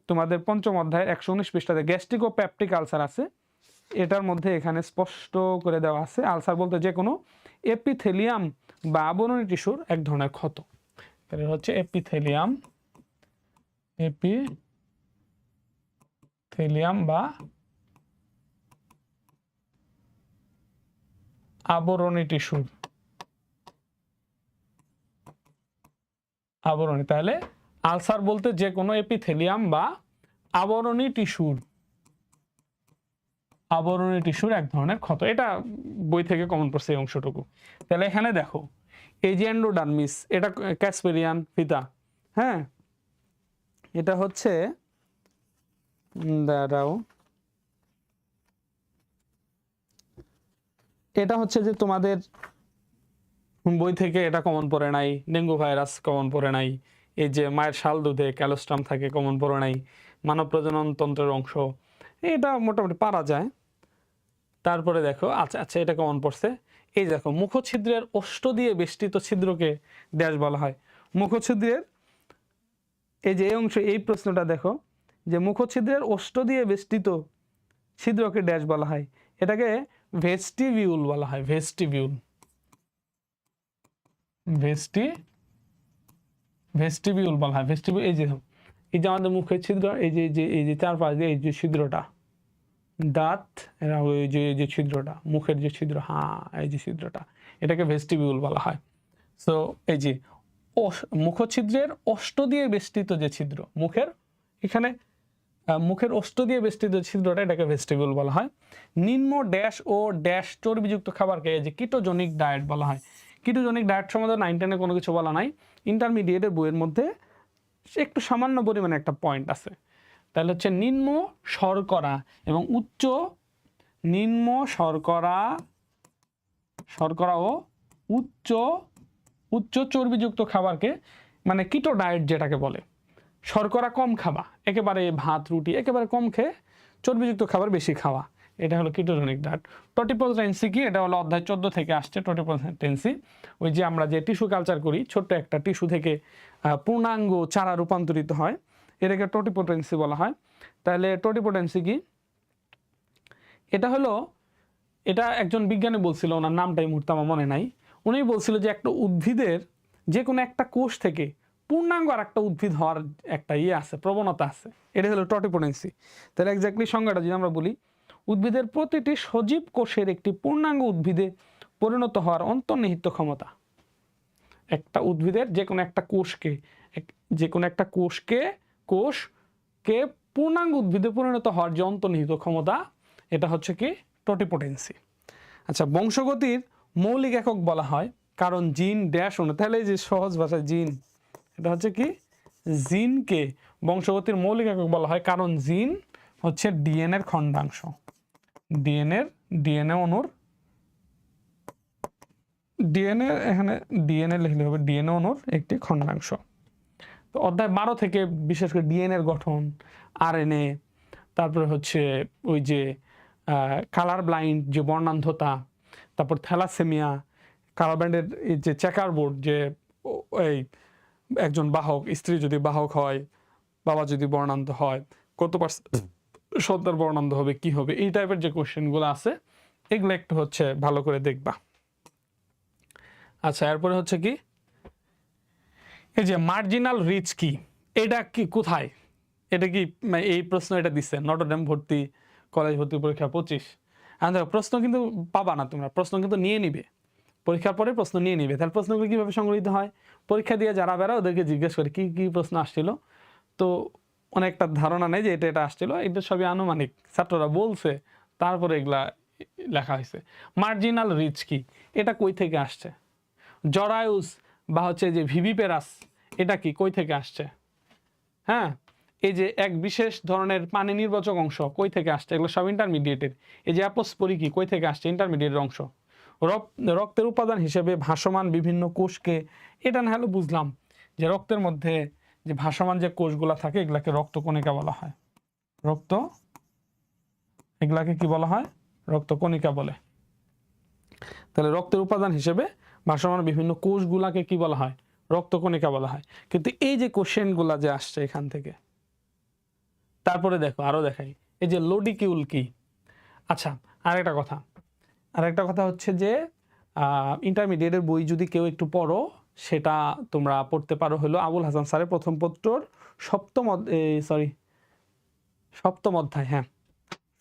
তোমাদের 5ম অধ্যায়ের 119 পৃষ্ঠাতে গ্যাস্ট্রিক ও পেপটিক আলসার আছে, এটার মধ্যে এখানে স্পষ্ট করে দেওয়া আছে আলসার বলতে যে কোনো এপিথেলিয়াম বা আবরণী টিস্যুর এক ধরনের ক্ষত। তাহলে হচ্ছে এপিথেলিয়াম বা আবরণী টিস্যুর আবরণী। তাহলে আলসার বলতে যে কোনো এপিথেলিয়াম বা আবরণী টিস্যুর এক ধরনের ক্ষত, এটা বই থেকে কমন পড়ছে এই অংশটুকু। তাহলে এখানে দেখো, এই যে এন্ডোডার্মিস, এটা ক্যাসপেরিয়ান ফিতা, হ্যাঁ, এটা হচ্ছে এটা হচ্ছে যে তোমাদের বই থেকে এটা কমন পড়ে নাই, ডেঙ্গু ভাইরাস কমন পড়ে নাই, এই যে মায়ের শাল দুধে ক্যালোস্ট্রাম থাকে কমন পড়ে নাই, মানব প্রজনন তন্ত্রের অংশ, এটা মোটামুটি পারা যায়। তারপরে দেখো আচ্ছা আচ্ছা এটা কেমন পড়ছে, এই দেখো মুখছিদ্রের ওষ্ঠ দিয়ে বেষ্টিত ছিদ্রকে ড্যাশ বলা হয়। মুখছিদ্রের এই যে এই অংশ, এই প্রশ্নটা দেখো যে মুখছিদ্রের ওষ্ঠ দিয়ে বেষ্টিত ছিদ্রকে ড্যাশ বলা হয়, এটাকে ভেস্টিবিউল বলা হয়। ভেস্টিবিউল, ভেস্টিবিউল বলা হয়। ভেস্টিবিউল এই যে আমাদের মুখের ছিদ্র, এই যে চারপাশ দিয়ে এই যে ছিদ্রটা, দাঁত, ওই যে ছিদ্রটা, মুখের যে ছিদ্র, হ্যাঁ এই যে ছিদ্রটা, এটাকে ভেস্টিবিউল বলা হয়। সো এই যে মুখছিদ্রের ওষ্ঠ দিয়ে বেষ্টিত যে ছিদ্র, মুখের এখানে মুখের ওষ্ঠ দিয়ে বেষ্টিত ছিদ্রটা, এটাকে ভেস্টিবিউল বলা হয়। নিম্ন ড্যাশ ও ড্যাশ চর্বিযুক্ত খাবারকে যে কিটোজনিক ডায়েট বলা হয়। কিটোজনিক ডায়েট সম্বন্ধে 9, 10 কোনো কিছু বলা নাই, ইন্টারমিডিয়েটের বইয়ের মধ্যে একটু সামান্য পরিমাণে একটা পয়েন্ট আছে। তাহলে হচ্ছে নিম্ন শর্করা এবং নিম্ন শর্করা ও উচ্চ চর্বিযুক্ত খাবারকে মানে কিটো ডায়েট যেটাকে বলে। শর্করা কম খাওয়া, একেবারে ভাত রুটি একেবারে কম খেয়ে চর্বিযুক্ত খাবার বেশি খাওয়া, এটা হলো কিটোজনিক ডায়েট। টোটিপোটেন্সি কি, এটা হলো অধ্যায় 14 থেকে আসছে। টোটিপোটেন্সি ওই যে আমরা যে টিস্যু কালচার করি, ছোট্ট একটা টিস্যু থেকে পূর্ণাঙ্গ চারা রূপান্তরিত হয়, এটাকে টোটিপোটেন্সি বলা হয়। তাহলে টোটিপোটেন্সি কি, এটা একজন বিজ্ঞানী বলছিল, ওনার নামটা এই মুহূর্তে আমার মনে নাই। উনি বলছিল যে একটা উদ্ভিদের যে কোনো একটা কোষ থেকে পূর্ণাঙ্গ আর একটা উদ্ভিদ হওয়ার একটা আছে, প্রবণতা আছে, এটা হলো টোটিপোটেন্সি। তাহলে এক্স্যাক্টলি সংজ্ঞাটা যদি আমরা বলি, উদ্ভিদের প্রতিটি সজীব কোষের একটি পূর্ণাঙ্গ উদ্ভিদে পরিণত হওয়ার অন্তর্নিহিত ক্ষমতা। একটা উদ্ভিদের যে কোনো একটা কোষকে পূর্ণাঙ্গ উদ্ভিদে পরিণত হওয়ার যে অন্তর্নিহিত ক্ষমতা, এটা হচ্ছে কি টোটিপোটেন্সি। আচ্ছা, বংশগতির মৌলিক একক বলা হয় কারণ জিন ড্যাশ অনু, তাহলে এই যে সহজ ভাষায় জিন, এটা হচ্ছে কি জিনকে বংশগতির মৌলিক একক বলা হয় কারণ জিন হচ্ছে ডিএনএর খণ্ডাংশ, ডিএনএ অণুর, এখানে ডিএনএ লিখলে হবে, ডিএনএ অণুর একটি খণ্ডাংশ। তো অধ্যায় 12 থেকে বিশেষ করে ডিএনএর গঠন, আরএনএ, তারপরে হচ্ছে ওই যে কালার ব্লাইন্ড যে বর্ণান্ধতা, তারপর থ্যালাসেমিয়া, কালার ব্লাইন্ডের যে চেকার বোর্ড, যে এই একজন বাহক, স্ত্রী যদি বাহক হয়, বাবা যদি বর্ণান্ধ হয়, কত সন্তান বর্ণান্ধ হবে, কি হবে, এই টাইপের যে কোশ্চেনগুলো আছে, এগুলো একটু হচ্ছে ভালো করে দেখবা। আচ্ছা, এরপরে হচ্ছে কি এই যে মার্জিনাল রিচ কি, এটা কি কোথায়, এটা কি এই প্রশ্ন এটা দিচ্ছে নটরডেম ভর্তি কলেজ ভর্তি পরীক্ষা 25। প্রশ্ন কিন্তু পাবা না তোমরা, প্রশ্ন কিন্তু নিয়ে নিবে পরীক্ষার পরে, প্রশ্ন নিয়ে নিবে। তাহলে প্রশ্নগুলো কিভাবে সংগঠিত হয়, পরীক্ষা দিয়ে যারা বেড়া ওদেরকে জিজ্ঞেস করে কি কি প্রশ্ন আসছিল, তো অনেকটা ধারণা নেই যে এটা আসছিল, এটা সবই আনুমানিক, ছাত্ররা বলছে, তারপরে এগুলা লেখা হয়েছে। মার্জিনাল রিচ কি, এটা কই থেকে আসছে, জরায়ুস বা হচ্ছে যে ভিভিপেরাস, এটা কি কই থেকে আসছে, হ্যাঁ, এই যে এক বিশেষ ধরনের পানি নির্বাচক অংশ কই থেকে আসছে, এগুলো সব ইন্টারমিডিয়েটের। এই যে অ্যাপোস্পোরি কি কই থেকে আসছে, ইন্টারমিডিয়েটের অংশ। রক্তের উপাদান হিসেবে ভাসমান বিভিন্ন কোষকে, এটা না হলে বুঝলাম যে রক্তের মধ্যে যে ভাসমান যে কোষগুলা থাকে এগুলাকে রক্তকণিকা বলা হয়, এগুলাকে কি বলা হয়, রক্তকণিকা বলে। তাহলে রক্তের উপাদান হিসেবে ভাসমান বিভিন্ন কোষগুলাকে কি বলা হয়, রক্তকণিকা বলা হয়। কিন্তু এই যে কোশ্চেনগুলা যে আসছে এখান থেকে, তারপরে দেখো আরো দেখাই, এই যে লোডিকিউল কি। আচ্ছা, আরেকটা কথা হচ্ছে যে ইন্টারমিডিয়েটের বই যদি কেউ একটু পড়ো, সেটা তোমরা পড়তে পারো হলো আবুল হাসান স্যারের প্রথম পত্রর সপ্তম অধ্যায়, হ্যাঁ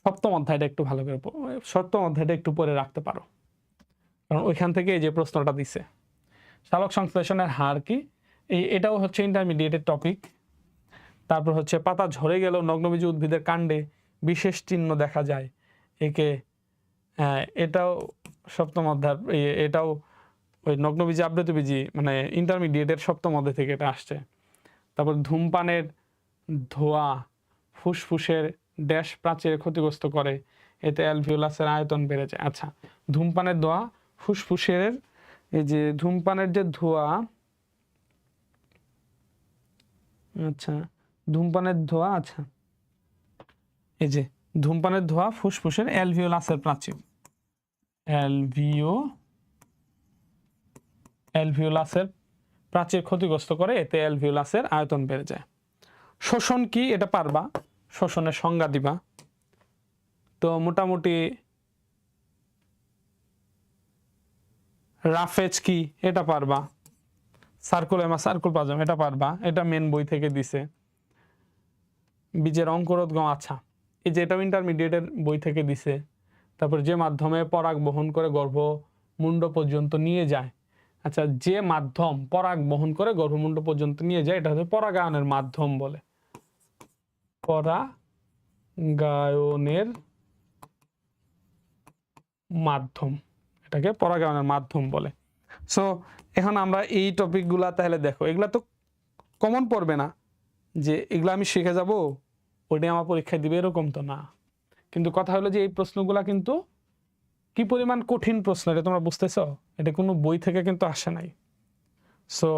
সপ্তম অধ্যায়টা একটু ভালো করে, সপ্তম অধ্যায়টা একটু পড়ে রাখতে পারো, কারণ ওইখান থেকে এই যে প্রশ্নটা দিছে সালোক সংশ্লেষণের হার কি, এটাও হচ্ছে ইন্টারমিডিয়েটের টপিক। তারপর হচ্ছে পাতা ঝরে গেল নগ্নবীজি উদ্ভিদের কাণ্ডে বিশেষ চিহ্ন দেখা যায়, একে এটাও সপ্তম অধ্যায়, এটাও ওই নগ্নবীজি আবৃতবীজি মানে ইন্টারমিডিয়েটের সপ্তম অধ্যায় থেকে এটা আসছে। তারপর ধূমপানের ধোঁয়া ফুসফুসের ড্যাশ প্রাচীর ক্ষতিগ্রস্ত করে, এতে অ্যালভিওলাসের আয়তন বেড়ে যায়। আচ্ছা, ধূমপানের ধোঁয়া ফুসফুসের, এই যে ধূমপানের যে ধোঁয়া, আচ্ছা ধূমপানের ধোঁয়া, আচ্ছা এই যে ধূমপানের ধোঁয়া ফুসফুসের অ্যালভিওলাসের প্রাচীর, অ্যালভিওলাসের প্রাচীর ক্ষতিগ্রস্ত করে, এতে অ্যালভিওলাসের আয়তন বেড়ে যায়। শোষণ কি এটা পারবা, শোষণের সংজ্ঞা দিবা। তো মোটামুটি রাফেজ কি এটা পারবা, সার্কুলেমা সার্কুলপ্লাজম এটা পারবা, এটা মেন বই থেকে দিছে। বীজের অঙ্কুরোদ্গম, আচ্ছা এই যে এটাও ইন্টারমিডিয়েটের বই থেকে দিছে। তারপর যে মাধ্যমে পরাগ বহন করে গর্ভমুণ্ড পর্যন্ত নিয়ে যায়, আচ্ছা যে মাধ্যম পরাগ বহন করে গর্ভমুণ্ড পর্যন্ত নিয়ে যায় এটা হচ্ছে পরাগায়নের মাধ্যম বলে, পরাগায়নের মাধ্যম, এটাকে পরাগায়নের মাধ্যম বলে। সো এখন আমরা এই টপিকগুলা তাহলে দেখো, এগুলা তো কমন পড়বে না যে এগুলো আমি শিখে যাব ওইটাই আমার পরীক্ষায় দিবে, এরকম তো না। কিন্তু কথা হলো যে এই প্রশ্নগুলা কিন্তু কি পরিমাণ কঠিন প্রশ্ন এটা তোমরা বুঝতেছ, এটা কোনো বই থেকে কিন্তু আসে নাই। সো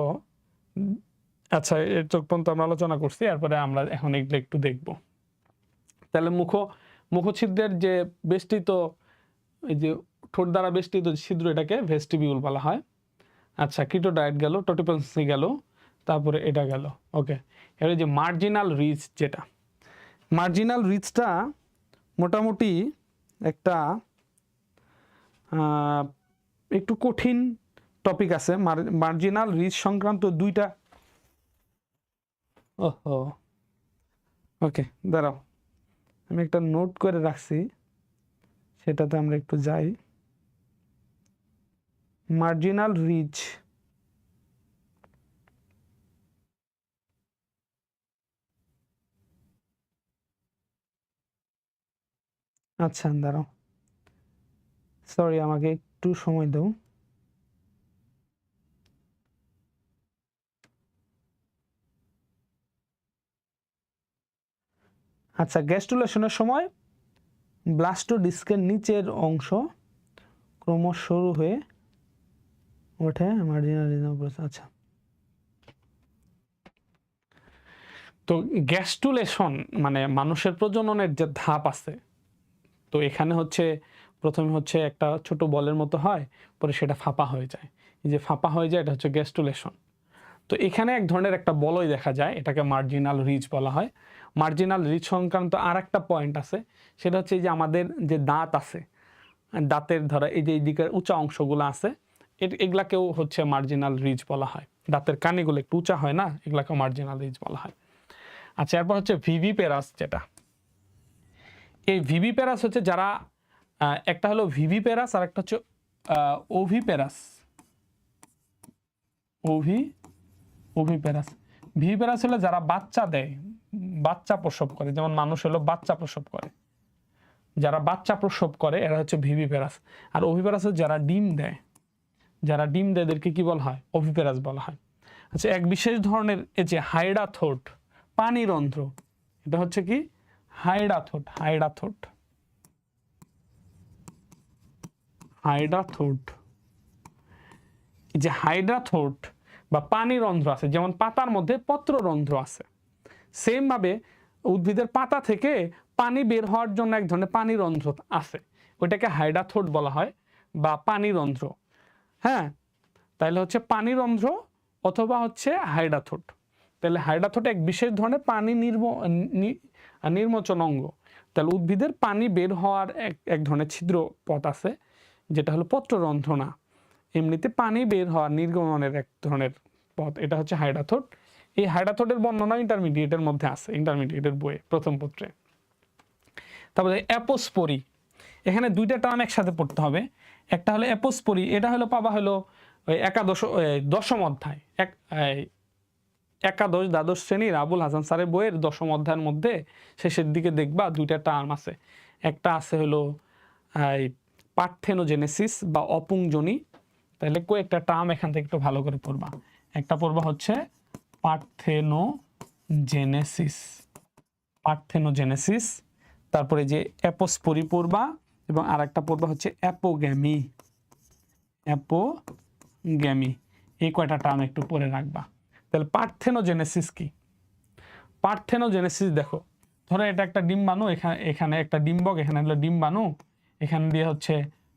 আচ্ছা এর পর্যন্ত আমরা আলোচনা করছি, এরপরে আমরা এখন এগুলো একটু দেখব। তাহলে মুখছিদ্রের যে বেষ্টিত, এই যে ঠোঁট দ্বারা বেষ্টিত ছিদ্র, এটাকে ভেস্টিবিউল বলা হয়। আচ্ছা কিটোডাইট গেল, টোটিপেন্সি গেল, তারপরে এটা গেল। ওকে, এবার যে মার্জিনাল রিজ, যেটা মার্জিনাল রিজটা মোটামুটি একটা একটু কঠিন টপিক আছে। মার্জিনাল রিজ সংক্রান্ত দুইটা, ওহো ওকে দাঁড়াও আমি একটা নোট করে রাখছি, সেটাতে আমরা একটু যাই। মার্জিনাল রিজ, আচ্ছা দাঁড়াও, সরি আমাকে একটু সময় দাও। আচ্ছা গ্যাস্ট্রুলেশনের সময় ব্লাস্টোডিস্কের নিচের অংশ ক্রমশ সরু হয়ে ওঠে মার্জিনাল রিজ। আচ্ছা তো গ্যাস্ট্রুলেশন মানে মানুষের প্রজননের যে ধাপ আছে, তো এখানে হচ্ছে প্রথমে হচ্ছে একটা ছোট বলের মতো হয়, পরে সেটা ফাঁপা হয়ে যায়। এই যে ফাঁপা হয়ে যায় এটা হচ্ছে গ্যাস্ট্রুলেশন। তো এখানে এক ধরনের একটা বলয় দেখা যায়, এটাকে মার্জিনাল রিজ বলা হয়। মার্জিনাল রিজ সংক্রান্ত আর একটা পয়েন্ট আছে, সেটা হচ্ছে যে আমাদের যে দাঁত আছে, দাঁতের ধরা এই যে এইদিকের উঁচা অংশগুলো আছে, এগুলাকেও হচ্ছে মার্জিনাল রিজ বলা হয়। দাঁতের কানিগুলো একটু উঁচা হয় না, এগুলাকেও মার্জিনাল রিজ বলা হয়। আচ্ছা এরপর হচ্ছে ভিভিপেরাস, যেটা এই ভিভিপেরাস হচ্ছে যারা একটা হলো ভিভিপেরাস আর একটা হচ্ছে ওভিপেরাস। ওভিপেরাস, ভিভিপেরাস হলো যারা বাচ্চা দেয়, বাচ্চা প্রসব করে, যেমন মানুষ হলো বাচ্চা প্রসব করে, যারা বাচ্চা প্রসব করে এরা হচ্ছে ভিভিপেরাস। আর ওভিপেরাস হচ্ছে যারা ডিম দেয়, যারা ডিম দেয় এদেরকে কি বলা হয়, ওভিপেরাস বলা হয়। আচ্ছা এক বিশেষ ধরনের এই যে হাইডাথোট, পানিরন্ধ্র, এটা হচ্ছে কি হাইডাথোট, হাইডাথোট, হাইডাথোট। যে হাইড্রাথোট বা পানিরন্ধ্র আছে, যেমন পাতার মধ্যে পত্ররন্ধ্র আছে, সেম ভাবে উদ্ভিদের পাতা থেকে পানি বের হওয়ার জন্য এক ধরনের পানিরন্ধ্র আছে, ওইটাকে হাইড্রাথোট বলা হয় বা পানিরন্ধ্র। হ্যাঁ, তাহলে হচ্ছে পানিরন্ধ্র অথবা হচ্ছে হাইড্রাথোট। তাহলে হাইড্রাথোট এক বিশেষ ধরনের পানি নির্মোচন অঙ্গ। তাহলে উদ্ভিদের পানি বের হওয়ার এক ধরনের ছিদ্র পথ আছে, যেটা হলো পত্ররন্ধ্র না, এমনিতে পানি বের হওয়ার নির্গমনের এক ধরনের পথ, এটা হচ্ছে হাইড্রাথোট। এই হাইড্রাথোটের বর্ণনা ইন্টারমিডিয়েটের মধ্যে আছে, ইন্টারমিডিয়েটের বইয়ে প্রথম পত্রে। তারপরে অ্যাপোস্পোরি, এখানে দুইটা টার্ম একসাথে পড়তে হবে। একটা হলো অ্যাপোস্পোরি, এটা হলো পাবা হলো ওই দশম অধ্যায়, একাদশ দ্বাদশ শ্রেণীর আবুল হাসান স্যারের বইয়ের দশম অধ্যায়ের মধ্যে শেষের দিকে দেখবা দুইটা টার্ম আছে। একটা আছে হলো পার্থেনোজেনেসিস বা অপুংজনি। তাহলে কয়েকটা টার্ম এখান থেকে একটু ভালো করে পড়বা। একটা পড়বা হচ্ছে পার্থেনোজেনেসিস, পার্থেনোজেনেসিস, তারপরে যে অ্যাপোস্পোরি পড়বা, এবং আর একটা পড়বা হচ্ছে অ্যাপোগ্যামি, অ্যাপোগ্যামি। এই কয়টা টার্ম একটু পড়ে রাখবা। তাহলে পার্থেনোজেনেসিস কি? পার্থেনোজেনেসিস দেখো, ধরো এটা একটা ডিম্বাণু, এখানে একটা ডিম্বক, এখানে হলো ডিম্বাণু, এখানে দিয়ে হচ্ছে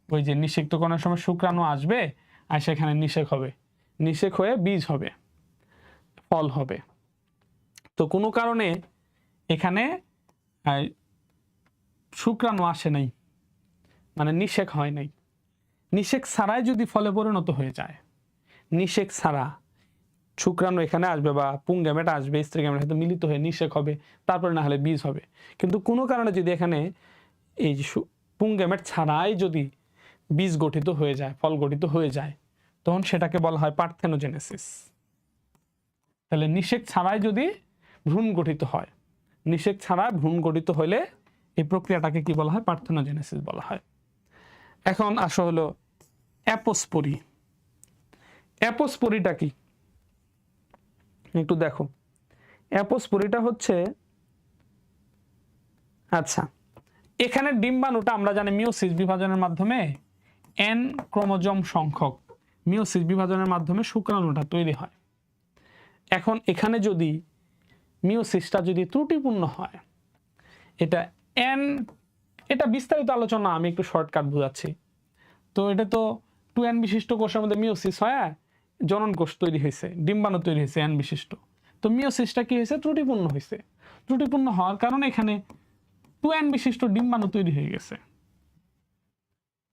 ওই যে নিষেক্তকরণের সময় শুক্রাণু আসবে আর সেখানে নিষেক হবে, নিষেক হয়ে বীজ হবে, ফল হবে। তো কোনো কারণে এখানে শুক্রাণু আসে নাই, মানে নিষেক হয় নাই, নিষেক ছাড়াই যদি ফলে পরিণত হয়ে যায়, নিষেক ছাড়া শুক্রাণু এখানে আসবে বা পুং গ্যামেট আসবে, স্ত্রী গ্যামেট হয়তো মিলিত হয়ে নিষেক হবে, তারপরে না হলে বীজ হবে। কিন্তু কোনো কারণে যদি এখানে এই পুং গ্যামেট ছাড়াই যদি বীজ গঠিত হয়ে যায়, ফল গঠিত হয়ে যায়, তখন সেটাকে বলা হয় পার্থেনোজেনেসিস। তাহলে নিষেক ছাড়াই যদি ভ্রূণ গঠিত হয়, নিষেক ছাড়া ভ্রূণ গঠিত হলে এই প্রক্রিয়াটাকে কি বলা হয়? পার্থেনোজেনেসিস বলা হয়। এখন আসো হলো অ্যাপোস্পোরি। অ্যাপোস্পোরিটা কি একটু দেখো। অ্যাপোস্পোরিটা হচ্ছে, আচ্ছা এখানে ডিম্বাণুটা আমরা জানি মিওসিস বিভাজনের মাধ্যমে এন ক্রোমোজোম সংখ্যক মিওসিস বিভাজনের মাধ্যমে শুক্রাণুটা তৈরি হয়। এখন এখানে যদি মিওসিসটা যদি ত্রুটিপূর্ণ হয়, এটা বিস্তারিত আলোচনা, আমি একটু শর্টকাট বোঝাচ্ছি। তো এটা তো 2n বিশিষ্ট কোষের মধ্যে মিওসিস হয়, জনন কোষ তৈরি হয়েছে, ডিম্বাণু তৈরি হয়েছে n বিশিষ্ট। তো মিওসিসটা কি হয়েছে? ত্রুটিপূর্ণ হয়েছে। ত্রুটিপূর্ণ হওয়ার কারণে এখানে 2n বিশিষ্ট ডিম্বাণু তৈরি হয়ে গেছে,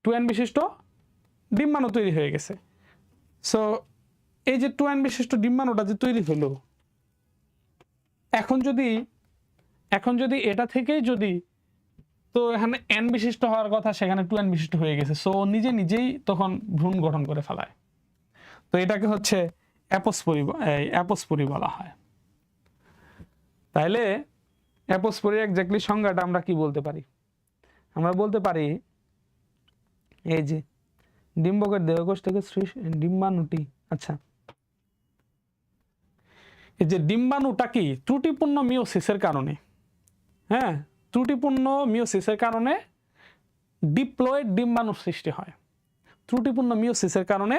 2n বিশিষ্ট ডিম্বাণু তৈরি হয়ে গেছে। সো এই যে 2n বিশিষ্ট ডিম্বাণুটা যে তৈরি হলো, এখন যদি এটা থেকেই যদি, তো এখানে n বিশিষ্ট হওয়ার কথা, সেখানে 2n বিশিষ্ট হয়ে গেছে। সো নিজেই তখন ভ্রূণ গঠন করে ফেলায়। তো এটাকে হচ্ছে অ্যাপোস্পোরি বলা হয়। তাইলে অ্যাপোস্পোরির এক্স্যাক্টলি সংজ্ঞাটা আমরা কি বলতে পারি? আমরা বলতে পারি এই যে ডিম্বকের দেহকোষ থেকে ডিম্বাণুটি, আচ্ছা এই যে ডিম্বাণুটা কি ত্রুটিপূর্ণ মিওসিসের কারণে, হ্যাঁ ত্রুটিপূর্ণ মিওসিসের কারণে ডিপ্লয়েড ডিম্বাণু সৃষ্টি হয়। ত্রুটিপূর্ণ মিওসিসের কারণে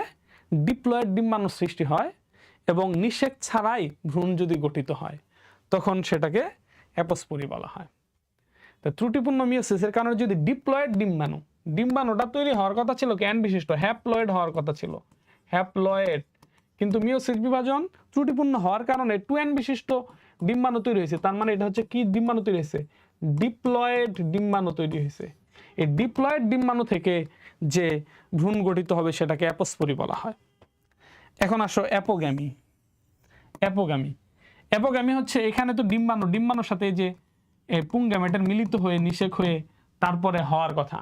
ডিপ্লয়েড ডিম্বাণু সৃষ্টি হয় এবং নিষেক ছাড়াই ভ্রূণ যদি গঠিত হয়, তখন সেটাকে অ্যাপোস্পোরি বলা হয়। তো ত্রুটিপূর্ণ মিওসিসের কারণে যদি ডিপ্লয়েড ডিম্বাণুটা তৈরি হওয়ার কথা ছিল ক্যান বিশিষ্ট, হ্যাপ্লয়েড হওয়ার কথা ছিল, হ্যাপ্লয়েড, কিন্তু মিওসিস বিভাজন ত্রুটিপূর্ণ হওয়ার কারণে 2n বিশিষ্ট ডিম্বাণু তৈরি হয়েছে। তার মানে এটা হচ্ছে কি ডিম্বাণু তৈরি হয়েছে? ডিপ্লয়েড ডিম্বাণু তৈরি হয়েছে। এই ডিপ্লয়েড ডিম্বাণু থেকে যে ভ্রূণ গঠিত হবে সেটাকে অ্যাপোস্পোরি বলা হয়। এখন আসো অ্যাপোগ্যামি। অ্যাপোগ্যামি হচ্ছে, এখানে তো ডিম্বাণুর সাথে যে পুং গ্যামেটের মিলিত হয়ে নিষেক হয়ে তারপরে হওয়ার কথা,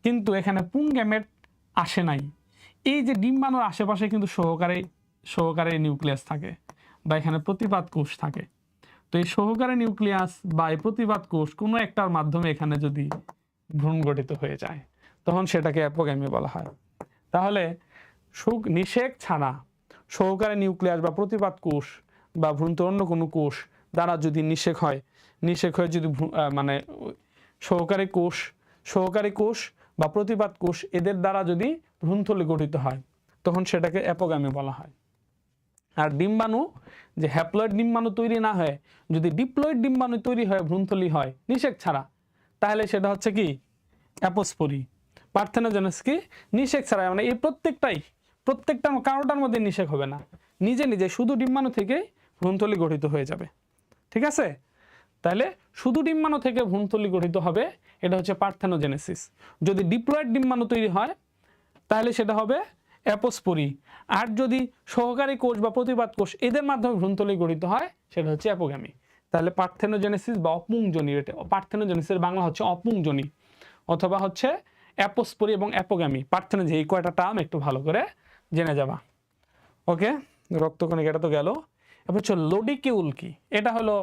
কিন্তু এখানে পুং গ্যামেট আসে নাই। এই যে ডিম্বাণুর আশেপাশে কিন্তু সহকারী নিউক্লিয়াস থাকে বা এখানে প্রতিপাদ কোষ থাকে। তো এই সহকারী নিউক্লিয়াস বা এই প্রতিপাদ কোষ কোনো একটার মাধ্যমে এখানে যদি ভ্রূণ গঠিত হয়ে যায়, তখন সেটাকে অ্যাপোগ্যামি বলা হয়। তাহলে নিষেক ছাড়া সহকারী নিউক্লিয়াস বা প্রতিপাদ কোষ বা ভ্রূণত অন্য কোনো কোষ দ্বারা যদি নিষেক হয়ে যদি মানে সহকারী কোষ বা প্রতিপাদ কোষ এদের দ্বারা যদি ভ্রূণথলি গঠিত হয়, তখন সেটাকে অ্যাপোগ্যামি বলা হয়। আর ডিম্বাণু যে হ্যাপ্লয়েড ডিম্বাণু তৈরি না হয়, যদি ডিপ্লয়েড ডিম্বাণু তৈরি হয়, ভ্রূণথলি হয় নিষেক ছাড়া, তাহলে সেটা হচ্ছে কি অ্যাপোস্পোরি। পার্থেনোজেনেস কি নিষেক ছাড়া, মানে এই প্রত্যেকটা কারোটার মধ্যে নিষেক হবে না, নিজে শুধু ডিম্বাণু থেকে ভ্রূণথলি গঠিত হয়ে যাবে। ঠিক আছে? তাহলে শুধু ডিম্বাণু থেকে ভ্রূণথলি গঠিত হবে, এটা হচ্ছে পার্থেনোজেনেসিস। যদি ডিপ্লয়েড ডিম্বাণু তৈরি হয় তাহলে সেটা হবে অ্যাপোস্পোরি। আর যদি সহকারী কোষ বা প্রতিপাদ কোষ এদের মাধ্যমে ভ্রূণথলি গঠিত হয়, সেটা হচ্ছে অ্যাপোগ্যামি। তাহলে পার্থেনোজেনেসিস বা অপুংজনি, পার্থেনোজেনেসিসের বাংলা হচ্ছে অপুংজনি, অথবা হচ্ছে অ্যাপোস্পোরি এবং অ্যাপোগ্যামি। পার্থেনোজেনেসিস এই কয়টা টার্ম একটু ভালো করে জেনে যাবা। ওকে, রক্তকণিকা এটা তো গেল। এবার হচ্ছে লোডিকিউল কি? এটা হলো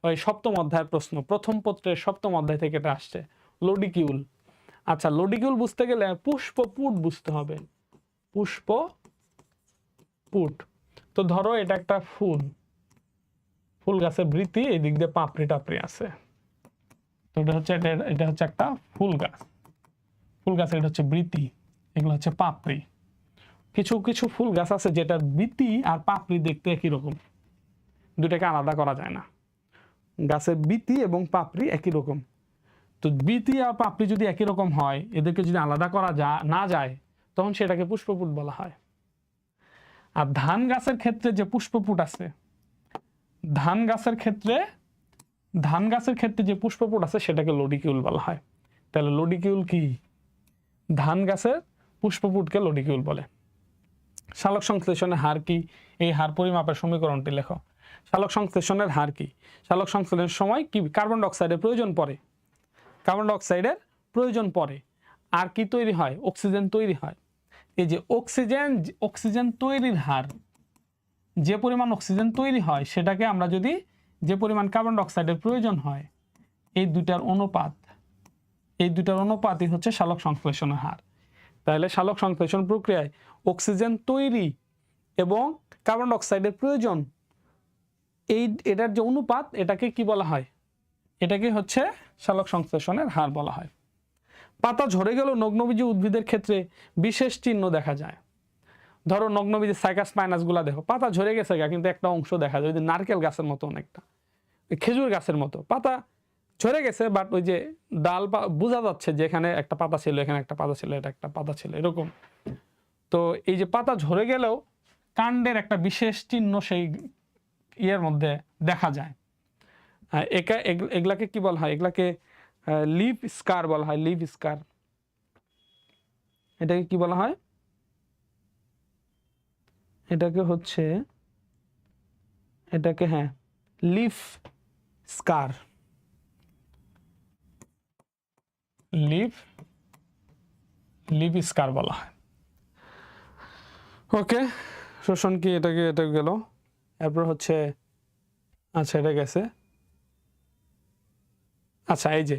ওই সপ্তম অধ্যায়ের প্রশ্ন, প্রথম পত্রের সপ্তম অধ্যায় থেকে এটা আসছে, লোডিকিউল। আচ্ছা, লোডিকিউল বুঝতে গেলে পুষ্পপুট বুঝতে হবে। পুষ্পপুট, তো ধরো এটা একটা ফুল গাছের বৃতি, এই দিক দিয়ে পাপড়ি টাপড়ি আছে। তো এটা হচ্ছে একটা ফুল গাছের এটা হচ্ছে বৃতি, এগুলো হচ্ছে পাপড়ি। কিছু ফুল গাছ আছে যেটা বৃতি আর পাপড়ি দেখতে একই রকম, দুটাকে আলাদা করা যায় না। গাছের বিতি এবং পাপড়ি একই রকম। তো বিতি আর পাপড়ি যদি একই রকম হয়, এদেরকে যদি আলাদা করা না যায়, তখন সেটাকে পুষ্পপুট বলা হয়। আর ধান গাছের ক্ষেত্রে যে পুষ্পপুট আছে, ধান গাছের ক্ষেত্রে যে পুষ্পপুট আছে সেটাকে লোডিকিউল বলা হয়। তাহলে লোডিকিউল কি? ধান গাছের পুষ্পপুটকে লোডিকিউল বলে। সালোক সংশ্লেষণের হার কি? এই হার পরিমাপের সমীকরণটি লেখো। সালোক সংশ্লেষণের হার কি? সালোক সংশ্লেষণের সময় কি কার্বন ডাই অক্সাইডের প্রয়োজন পড়ে? কার্বন ডাই অক্সাইডের প্রয়োজন পড়ে। আর কি তৈরি হয়? অক্সিজেন তৈরি হয়। এই যে অক্সিজেন তৈরির হার, যে পরিমাণ অক্সিজেন তৈরি হয় সেটাকে আমরা যদি যে পরিমাণ কার্বন ডাই অক্সাইডের প্রয়োজন হয়, এই দুটার অনুপাতই হচ্ছে সালোক সংশ্লেষণের হার। তাহলে সালোক সংশ্লেষণ প্রক্রিয়ায় অক্সিজেন তৈরি এবং কার্বন ডাই অক্সাইডের প্রয়োজন, এটার যে অনুপাত, এটাকে কি বলা হয়? এটাকে হচ্ছে সালোক সংশ্লেষণের হার বলা হয়। পাতা ঝরে গেলেও নগ্নবীজী উদ্ভিদের ক্ষেত্রে বিশেষ চিহ্ন দেখা যায়। ধরো নগ্নবীজী সাইকাস মাইনাস গুলা দেখো, পাতা ঝরে গেছে কিন্তু একটা অংশ দেখা যায়, ওই যে নারকেল গাছের মতো, অনেকটা খেজুর গাছের মতো পাতা ঝরে গেছে, বাট ওই যে ডাল বোঝা যাচ্ছে যে এখানে একটা পাতা ছিল, এখানে একটা পাতা ছিল, এটা একটা পাতা ছিল, এরকম। তো এই যে পাতা ঝরে গেলেও কাণ্ডের একটা বিশেষ চিহ্ন সেই ইয়ের মধ্যে দেখা যায়। এগুলাকে কি বলা হয়? এগুলাকে লিভ স্কার বলা হয়। লিভ স্কার, এটাকে কি বলা হয়? এটাকে হ্যাঁ, লিভ স্কার, লিভ স্কার বলা হয়। ওকে, শোষণ কি? এটা গেল। এরপর হচ্ছে, আচ্ছা এটা গেছে। আচ্ছা, এই যে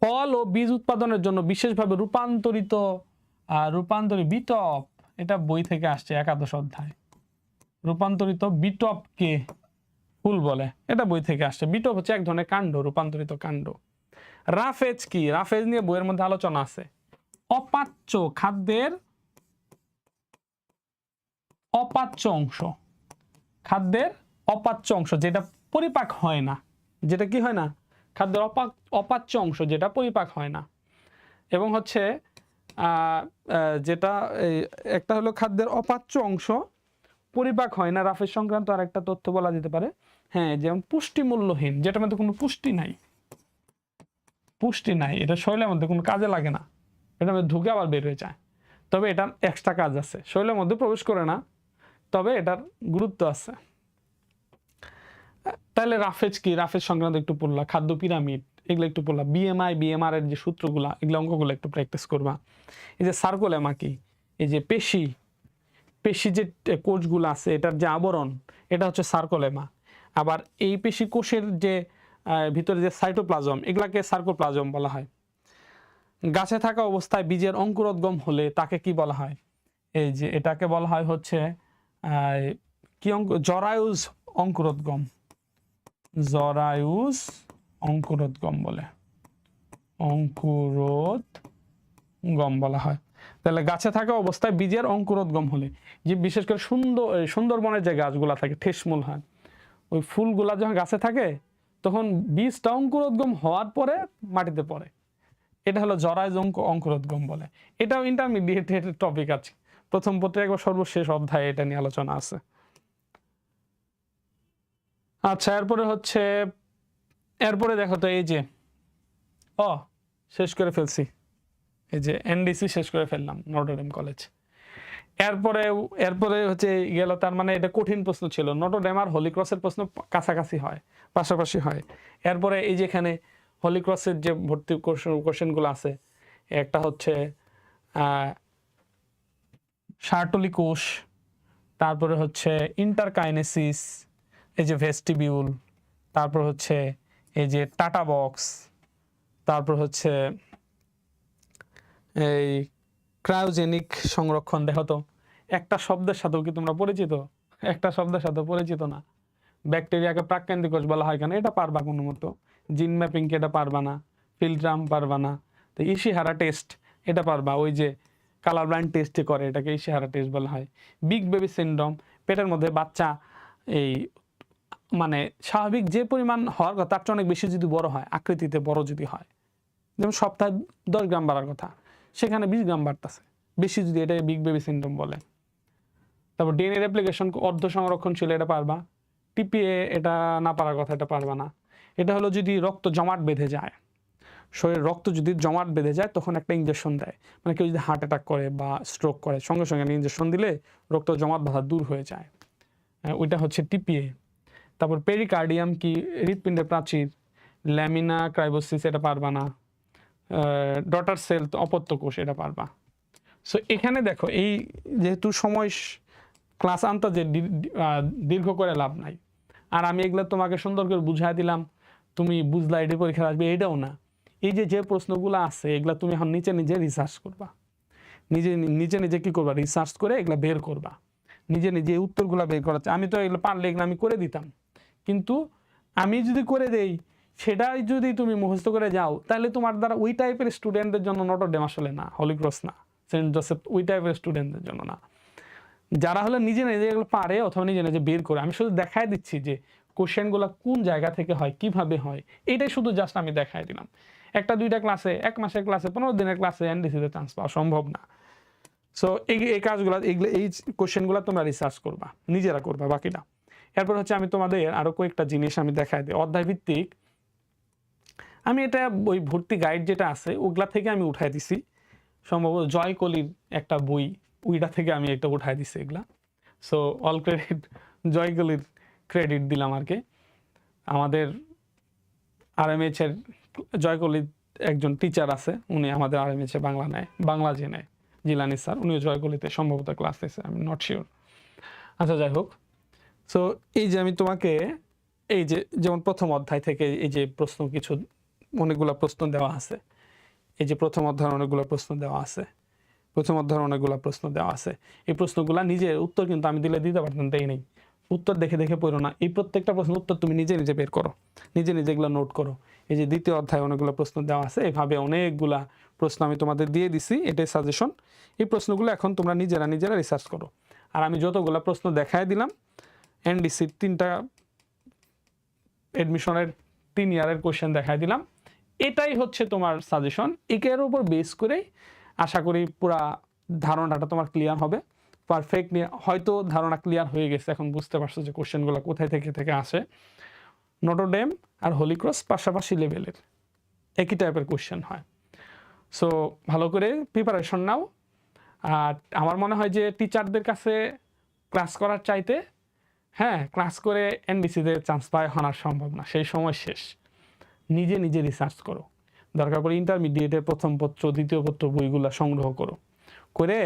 ফল ও বীজ উৎপাদনের জন্য বিশেষভাবে রূপান্তরিত বিটপ, এটা বই থেকে আসছে, একাদশ অধ্যায়। রূপান্তরিত বিটপকে ফুল বলে, এটা বই থেকে আসছে। বিটপ হচ্ছে এক ধরনের কাণ্ড, রূপান্তরিত কাণ্ড। রাফেজ কি? রাফেজ নিয়ে বইয়ের মধ্যে আলোচনা আছে। অপাচ্য খাদ্যের অপাচ্য অংশ, খাদ্যের অপাচ্য অংশ যেটা পরিপাক হয় না, যেটা কি হয় না? খাদ্যের অপাচ্য অংশ যেটা পরিপাক হয় না। এবং হচ্ছে যেটা একটা হলো খাদ্যের অপাচ্য অংশ পরিপাক হয় না। রাফেজ সংক্রান্ত আর একটা তথ্য বলা যেতে পারে, হ্যাঁ, যেমন পুষ্টিমূল্যহীন, যেটার মধ্যে কোনো পুষ্টি নাই, এটা শরীরের মধ্যে কোনো কাজে লাগে না, এটার মধ্যে ঢুকে আবার বের হয়ে যায়। তবে এটার এক্সট্রা কাজ আছে, শরীরের মধ্যে প্রবেশ করে না, তবে এটার গুরুত্ব আছে। তাহলে রাফেজ কি? রাফেজ সংক্রান্ত একটু পড়লা। খাদ্য পিরামিড, এগুলো একটু পড়লা। বিএমআর এর যে সূত্রগুলা, এগুলো অঙ্কগুলো একটু প্র্যাকটিস করবা। এই যে সার্কোলেমা কি? এই যে পেশি যে কোষগুলো আছে, এটার যে আবরণ, এটা হচ্ছে সার্কোলেমা। আবার এই পেশি কোষের যে ভিতরে যে সাইটোপ্লাজম, এগুলাকে সার্কোপ্লাজম বলা হয়। গাছে থাকা অবস্থায় বীজের অঙ্কুরোদ্গম হলে তাকে কি বলা হয়? এই যে এটাকে বলা হয় হচ্ছে কি জরায়ুজ অঙ্কুরোদ্গম, জরায়ুজ অঙ্কুরোদ্গম বলে, অঙ্কুরোদ্গম বলা হয়। তাহলে গাছে থাকা অবস্থায় বীজের অঙ্কুরোদ্গম হলে, যে বিশেষ করে সুন্দরবনের যে গাছগুলা থাকে, ঠেসমূল হয়, ওই ফুলগুলা যখন গাছে থাকে তখন বীজটা অঙ্কুরোদ্গম হওয়ার পরে মাটিতে পড়ে, এটা হলো জরায়ুজ অঙ্কুরোদ্গম বলে। এটাও ইন্টারমিডিয়েট টপিক আছে, প্রথম পত্রে একবার সর্বশেষ অধ্যায়ে এটা নিয়ে আলোচনা আছে। আচ্ছা, এরপরে দেখো তো, এই যে শেষ করে ফেলছি, এই যে এনডিসি শেষ করে ফেললাম, নটরডেম কলেজ। এরপরে হচ্ছে গেল, তার মানে এটা কঠিন প্রশ্ন ছিল। নটরডেম আর হলি ক্রসের প্রশ্ন কাছাকাছি হয়, পাশাপাশি হয়। এরপরে এই যে এখানে হলি ক্রসের যে ভর্তি কোশ্চেনগুলো আছে, একটা হচ্ছে শার্টলি কোষ, তারপরে হচ্ছে ইন্টারকাইনেসিস, এই যে ভেস্টিবিউল, তারপর হচ্ছে এই যে টাটা বক্স, তারপর হচ্ছে এই ক্রায়োজেনিক সংরক্ষণ। দেখো তো, একটা শব্দের সাথেও কি তোমরা পরিচিত? একটা শব্দের সাথে পরিচিত না। ব্যাকটেরিয়াকে প্রাককেন্দ্রিক কোষ বলা হয় কেন? এটা পারবা কোনো মতো। জিন ম্যাপিংকে এটা পারবা না, ফিল্ট্রাম পারবা না। তো ইশিহারা টেস্ট এটা পারবা, ওই যে কালার ব্লাইন্ড টেস্ট করে, এটাকে ইশিহারা টেস্ট বলা হয়। বিগ বেবি সিনড্রোম, পেটের মধ্যে বাচ্চা এই মানে স্বাভাবিক যে পরিমাণ হওয়ার কথা তার চেয়ে অনেক বেশি যদি বড় হয়, আকৃতিতে বড় যদি হয়, যেমন সপ্তাহে 10 গ্রাম বাড়ার কথা সেখানে 20 গ্রাম বাড়তেছে বেশি, যদি এটা বিগ বেবি সিনড্রোম বলে। তারপর ডিএনএ রেপ্লিকেশন অর্ধ সংরক্ষণশীল, এটা পারবা। টিপিএ এটা না পারার কথা, এটা পারবা না। এটা হলো যদি রক্ত জমাট বেঁধে যায়, শরীরে রক্ত যদি জমাট বেঁধে যায় তখন একটা ইঞ্জেকশন দেয়, মানে কেউ যদি হার্ট অ্যাটাক করে বা স্ট্রোক করে সঙ্গে সঙ্গে ইঞ্জেকশন দিলে রক্ত জমাট বাঁধা দূর হয়ে যায়, ওইটা হচ্ছে টিপিএ। তারপর পেরিকার্ডিয়াম কি হৃৎপিণ্ডের প্রাচীর, ল্যামিনা ক্রাইবোসিস এটা পারবা না। ডটার সেল অপত্য কোষ এটা পারবা। সো এখানে দেখো এই যেহেতু সময় ক্লাস আনতে যে দীর্ঘ করে লাভ নাই, আর আমি এগুলো তোমাকে সুন্দর করে বুঝাই দিলাম, তুমি বুঝলা এটি পরীক্ষা আসবে এটাও না। এই যে প্রশ্নগুলো আছে এগুলা তুমি এখন নিচে নিজে রিসার্চ করবা, নিজে নিজে কি করবা, রিসার্চ করে এগুলা বের করবা, নিজে নিজে উত্তরগুলা বের করা। আমি তো এগুলো পারলে এগুলো আমি করে দিতাম, কিন্তু আমি যদি করে দেই সেটাই যদি তুমি মুখস্থ করে যাও তাহলে তোমার দ্বারা ওই টাইপের স্টুডেন্টদের জন্য নটর ডেম আসলে না, হলি ক্রস না, সেন্ট জোসেফ ওই টাইপের স্টুডেন্টদের জন্য না। যারা হলে নিজে নিজে এগুলো পারে অথবা নিজে নিজে বের করে, আমি শুধু দেখাই দিচ্ছি যে কোশ্চেনগুলো কোন জায়গা থেকে হয়, কিভাবে হয়, এটাই শুধু জাস্ট আমি দেখাই দিলাম। একটা দুইটা ক্লাসে, এক মাসের ক্লাসে, 15 দিনের ক্লাসে এনডিসিতে চান্স পাওয়া সম্ভব না। সো এই কাজগুলো, এগুলো এই কোশ্চেনগুলো তোমরা রিসার্চ করবা, নিজেরা করবা বাকিটা। এরপর হচ্ছে আমি তোমাদের আরো কয়েকটা জিনিস আমি দেখাই দিই অধ্যায় ভিত্তিক। আমি এটা ওই ভর্তি গাইড যেটা আছে ওগুলা থেকে আমি উঠাই দিছি, সম্ভবত জয় কলির একটা বই, ওইটা থেকে আমি একটা উঠাই দিছি এগুলা। সো অল ক্রেডিট জয় কলির ক্রেডিট দিলাম আর কি। আমাদের আরএমএইচ এর জয় কলির একজন টিচার আছে, উনি আমাদের আরএমএইচ এ বাংলা নেয়, বাংলা যে নেয় জিলানি স্যার, উনিও জয় কলিতে সম্ভবত ক্লাস নিয়েছে, আমি নট শিওর। আচ্ছা যাই হোক, সো এই যে আমি তোমাকে এই যে যেমন প্রথম অধ্যায় থেকে এই যে প্রশ্ন কিছু অনেকগুলো প্রশ্ন দেওয়া আছে, এই যে প্রথম অধ্যায়ের অনেকগুলো প্রশ্ন দেওয়া আছে, প্রথম অধ্যায়ের অনেকগুলো প্রশ্ন দেওয়া আছে। এই প্রশ্নগুলো নিজের উত্তর কিন্তু আমি দিলে দিতে পারতাম, তাই নেই, উত্তর দেখে দেখে পড়ো না, এই প্রত্যেকটা প্রশ্ন উত্তর তুমি নিজে নিজে বের করো, নিজে নিজে এগুলো নোট করো। এই যে দ্বিতীয় অধ্যায়ে অনেকগুলো প্রশ্ন দেওয়া আছে, এইভাবে অনেকগুলা প্রশ্ন আমি তোমাদের দিয়ে দিছি, এটাই সাজেশন। এই প্রশ্নগুলো এখন তোমরা নিজেরা নিজেরা রিসার্চ করো। আর আমি যতগুলো প্রশ্ন দেখাই দিলাম এনডিসির 3টা এডমিশনের 3 ইয়ারের কোশ্চেন দেখাই দিলাম, এটাই হচ্ছে তোমার সাজেশন। এর উপর বেস করেই আশা করি পুরা ধারণাটা তোমার ক্লিয়ার হবে, পারফেক্ট। হয়তো ধারণা ক্লিয়ার হয়ে গেছে, এখন বুঝতে পারছো যে কোশ্চেনগুলো কোথায় থেকে আসে। নটর ডেম আর হোলি ক্রস পাশাপাশি লেভেলের একই টাইপের কোশ্চেন হয়। সো ভালো করে প্রিপারেশন নাও। আর আমার মনে হয় যে টিচারদের কাছে ক্লাস করার চাইতে ক্লাস করে এনডিসিতে চান্স পায় হওয়ার সম্ভব না, সেই সময় শেষ। নিজে নিজে রিসার্চ করো, দরকার পড়ে ইন্টারমিডিয়েটের প্রথম পত্র দ্বিতীয় পত্র বইগুলো সংগ্রহ করো, করে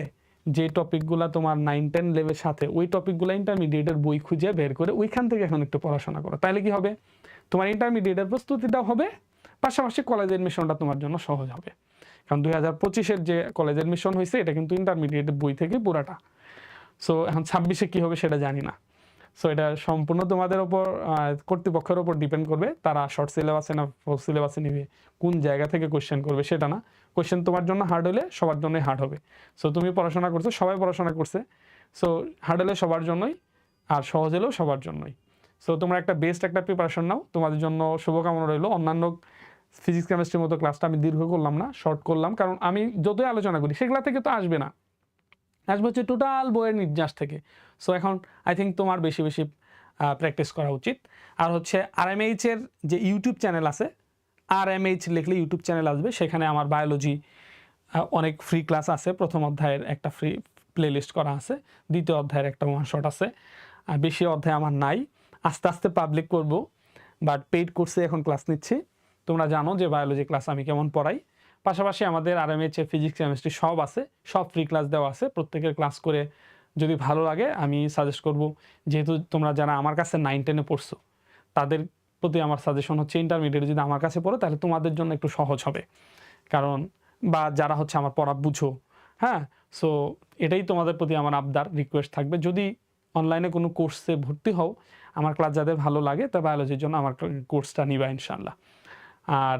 যে টপিকগুলো তোমার 9-10 লেভেলের সাথে ওই টপিকগুলো ইন্টারমিডিয়েটের বই খুঁজে বের করে ওইখান থেকে এখন একটু পড়াশোনা করো। তাহলে কি হবে, তোমার ইন্টারমিডিয়েটের প্রস্তুতিটাও হবে, পাশাপাশি কলেজ এডমিশনটা তোমার জন্য সহজ হবে। কারণ 2025-এর যে কলেজ এডমিশন হয়েছে এটা কিন্তু ইন্টারমিডিয়েটের বই থেকে পুরাটা। সো এখন 26-এ কী হবে সেটা জানি না। সো এটা সম্পূর্ণ তোমাদের ওপর কর্তৃপক্ষের ওপর ডিপেন্ড করবে, তারা শর্ট সিলেবাসে না ফুল সিলেবাসে নিবে, কোন জায়গা থেকে কোশ্চেন করবে সেটা না। কোশ্চেন তোমার জন্য হার্ড হলে সবার জন্যই হার্ড হবে। সো তুমি পড়াশোনা করছো, সবাই পড়াশোনা করছে, সো হার্ড হলে সবার জন্যই আর সহজ হলেও সবার জন্যই। সো তোমরা একটা বেস্ট একটা প্রিপারেশন নাও, তোমাদের জন্য শুভকামনা রইলো। অন্যান্য ফিজিক্স কেমিস্ট্রির মতো ক্লাসটা আমি দীর্ঘ করলাম না, শর্ট করলাম, কারণ আমি যতই আলোচনা করি সেগুলা থেকে তো আসবে না, আসবে হচ্ছে টোটাল বইয়ের নির্যাস থেকে। সো এখন আই থিঙ্ক তোমার বেশি বেশি প্র্যাকটিস করা উচিত। আর হচ্ছে আরএমএইচের যে ইউটিউব চ্যানেল আছে, আরএমএইচ লিখলে ইউটিউব চ্যানেল আসবে, সেখানে আমার বায়োলজি অনেক ফ্রি ক্লাস আছে। প্রথম অধ্যায়ের একটা ফ্রি প্লেলিস্ট করা আছে, দ্বিতীয় অধ্যায়ের একটা ওয়ান শট আছে, আর বেশি অধ্যায় আমার নাই, আস্তে আস্তে পাবলিক করব, বাট পেইড কোর্সে এখন ক্লাস নিচ্ছি। তোমরা জানো যে বায়োলজি ক্লাস আমি কেমন পড়াই। পাশাপাশি আমাদের আরএমএইচে ফিজিক্স কেমিস্ট্রি সব আছে, সব ফ্রি ক্লাস দেওয়া আছে। প্রত্যেকের ক্লাস করে যদি ভালো লাগে আমি সাজেস্ট করব, যেহেতু তোমরা যারা আমার কাছে 9-10-এ পড়ছো তাদের প্রতি আমার সাজেশন হচ্ছে ইন্টারমিডিয়েটে যদি আমার কাছে পড়ো তাহলে তোমাদের জন্য একটু সহজ হবে, কারণ বা যারা হচ্ছে আমার পড়া বুঝো। সো এটাই তোমাদের প্রতি আমার আবদার, রিকোয়েস্ট থাকবে, যদি অনলাইনে কোনো কোর্সে ভর্তি হও আমার ক্লাস যাদের ভালো লাগে তা বায়োলজির জন্য আমার কোর্সটা নিবা ইনশাল্লাহ। আর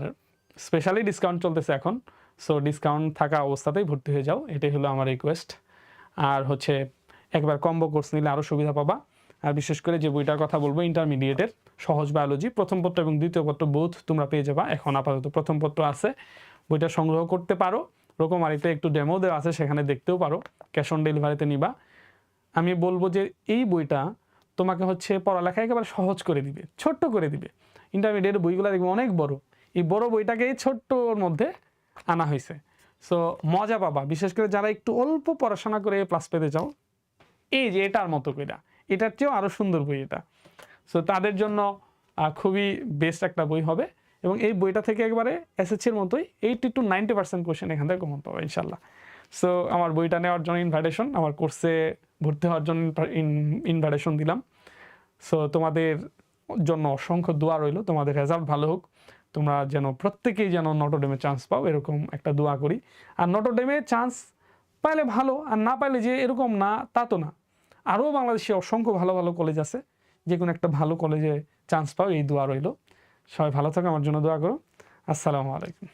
স্পেশালি ডিসকাউন্ট চলতেছে এখন, সো ডিসকাউন্ট থাকা অবস্থাতেই ভর্তি হয়ে যাও, এটাই হলো আমার রিকোয়েস্ট। আর হচ্ছে একবার কম্বো কোর্স নিলে আরও সুবিধা পাবা, আর বিশেষ করে যে বইটার কথা বলবো ইন্টারমিডিয়েটের সহজ বায়োলজি প্রথম পত্র এবং দ্বিতীয় পত্র বোধ তোমরা পেয়ে যাবা। এখন আপাতত প্রথম পত্র আছে, বইটা সংগ্রহ করতে পারো। রকমারিতে একটু ডেমো দেওয়া আছে, সেখানে দেখতেও পারো, ক্যাশ অন ডেলিভারিতে নিবা। আমি বলবো যে এই বইটা তোমাকে হচ্ছে পড়ালেখা একেবারে সহজ করে দিবে, ছোট্ট করে দিবে। ইন্টারমিডিয়েট বইগুলো দেখবে অনেক বড়, এই বড় বইটাকে ছোট্টর মধ্যে আনা হয়েছে। সো মজা পাবা, বিশেষ করে যারা একটু অল্প পড়াশোনা করে প্লাস পেতে চাও, এই যে এটার মতো কইরা, এটার চেয়েও আরও সুন্দর বই এটা। সো তাদের জন্য খুবই বেস্ট একটা বই হবে। এবং এই বইটা থেকে একবারে এসএসসির মতোই 80 to 90% কোয়েশ্চেন এখান থেকে কমন পাবো ইনশাল্লাহ। সো আমার বইটা নেওয়ার জন্য ইনভাইটেশন, আমার কোর্সে ভর্তি হওয়ার জন্য ইনভাইটেশন দিলাম। সো তোমাদের জন্য অসংখ্য দোয়া রইল, তোমাদের রেজাল্ট ভালো হোক, তোমরা যেন প্রত্যেকেই যেন নটরডেমে চান্স পাও, এরকম একটা দোয়া করি। আর নটরডেমে চান্স পাইলে ভালো, আর না পাইলে যে এরকম না তা তো না, আরও বাংলাদেশে অসংখ্য ভালো ভালো কলেজ আছে, যে কোনো একটা ভালো কলেজে চান্স পাও, এই দোয়া রইল। সবাই ভালো থাকো, আমার জন্য দোয়া করো। আসসালামু আলাইকুম।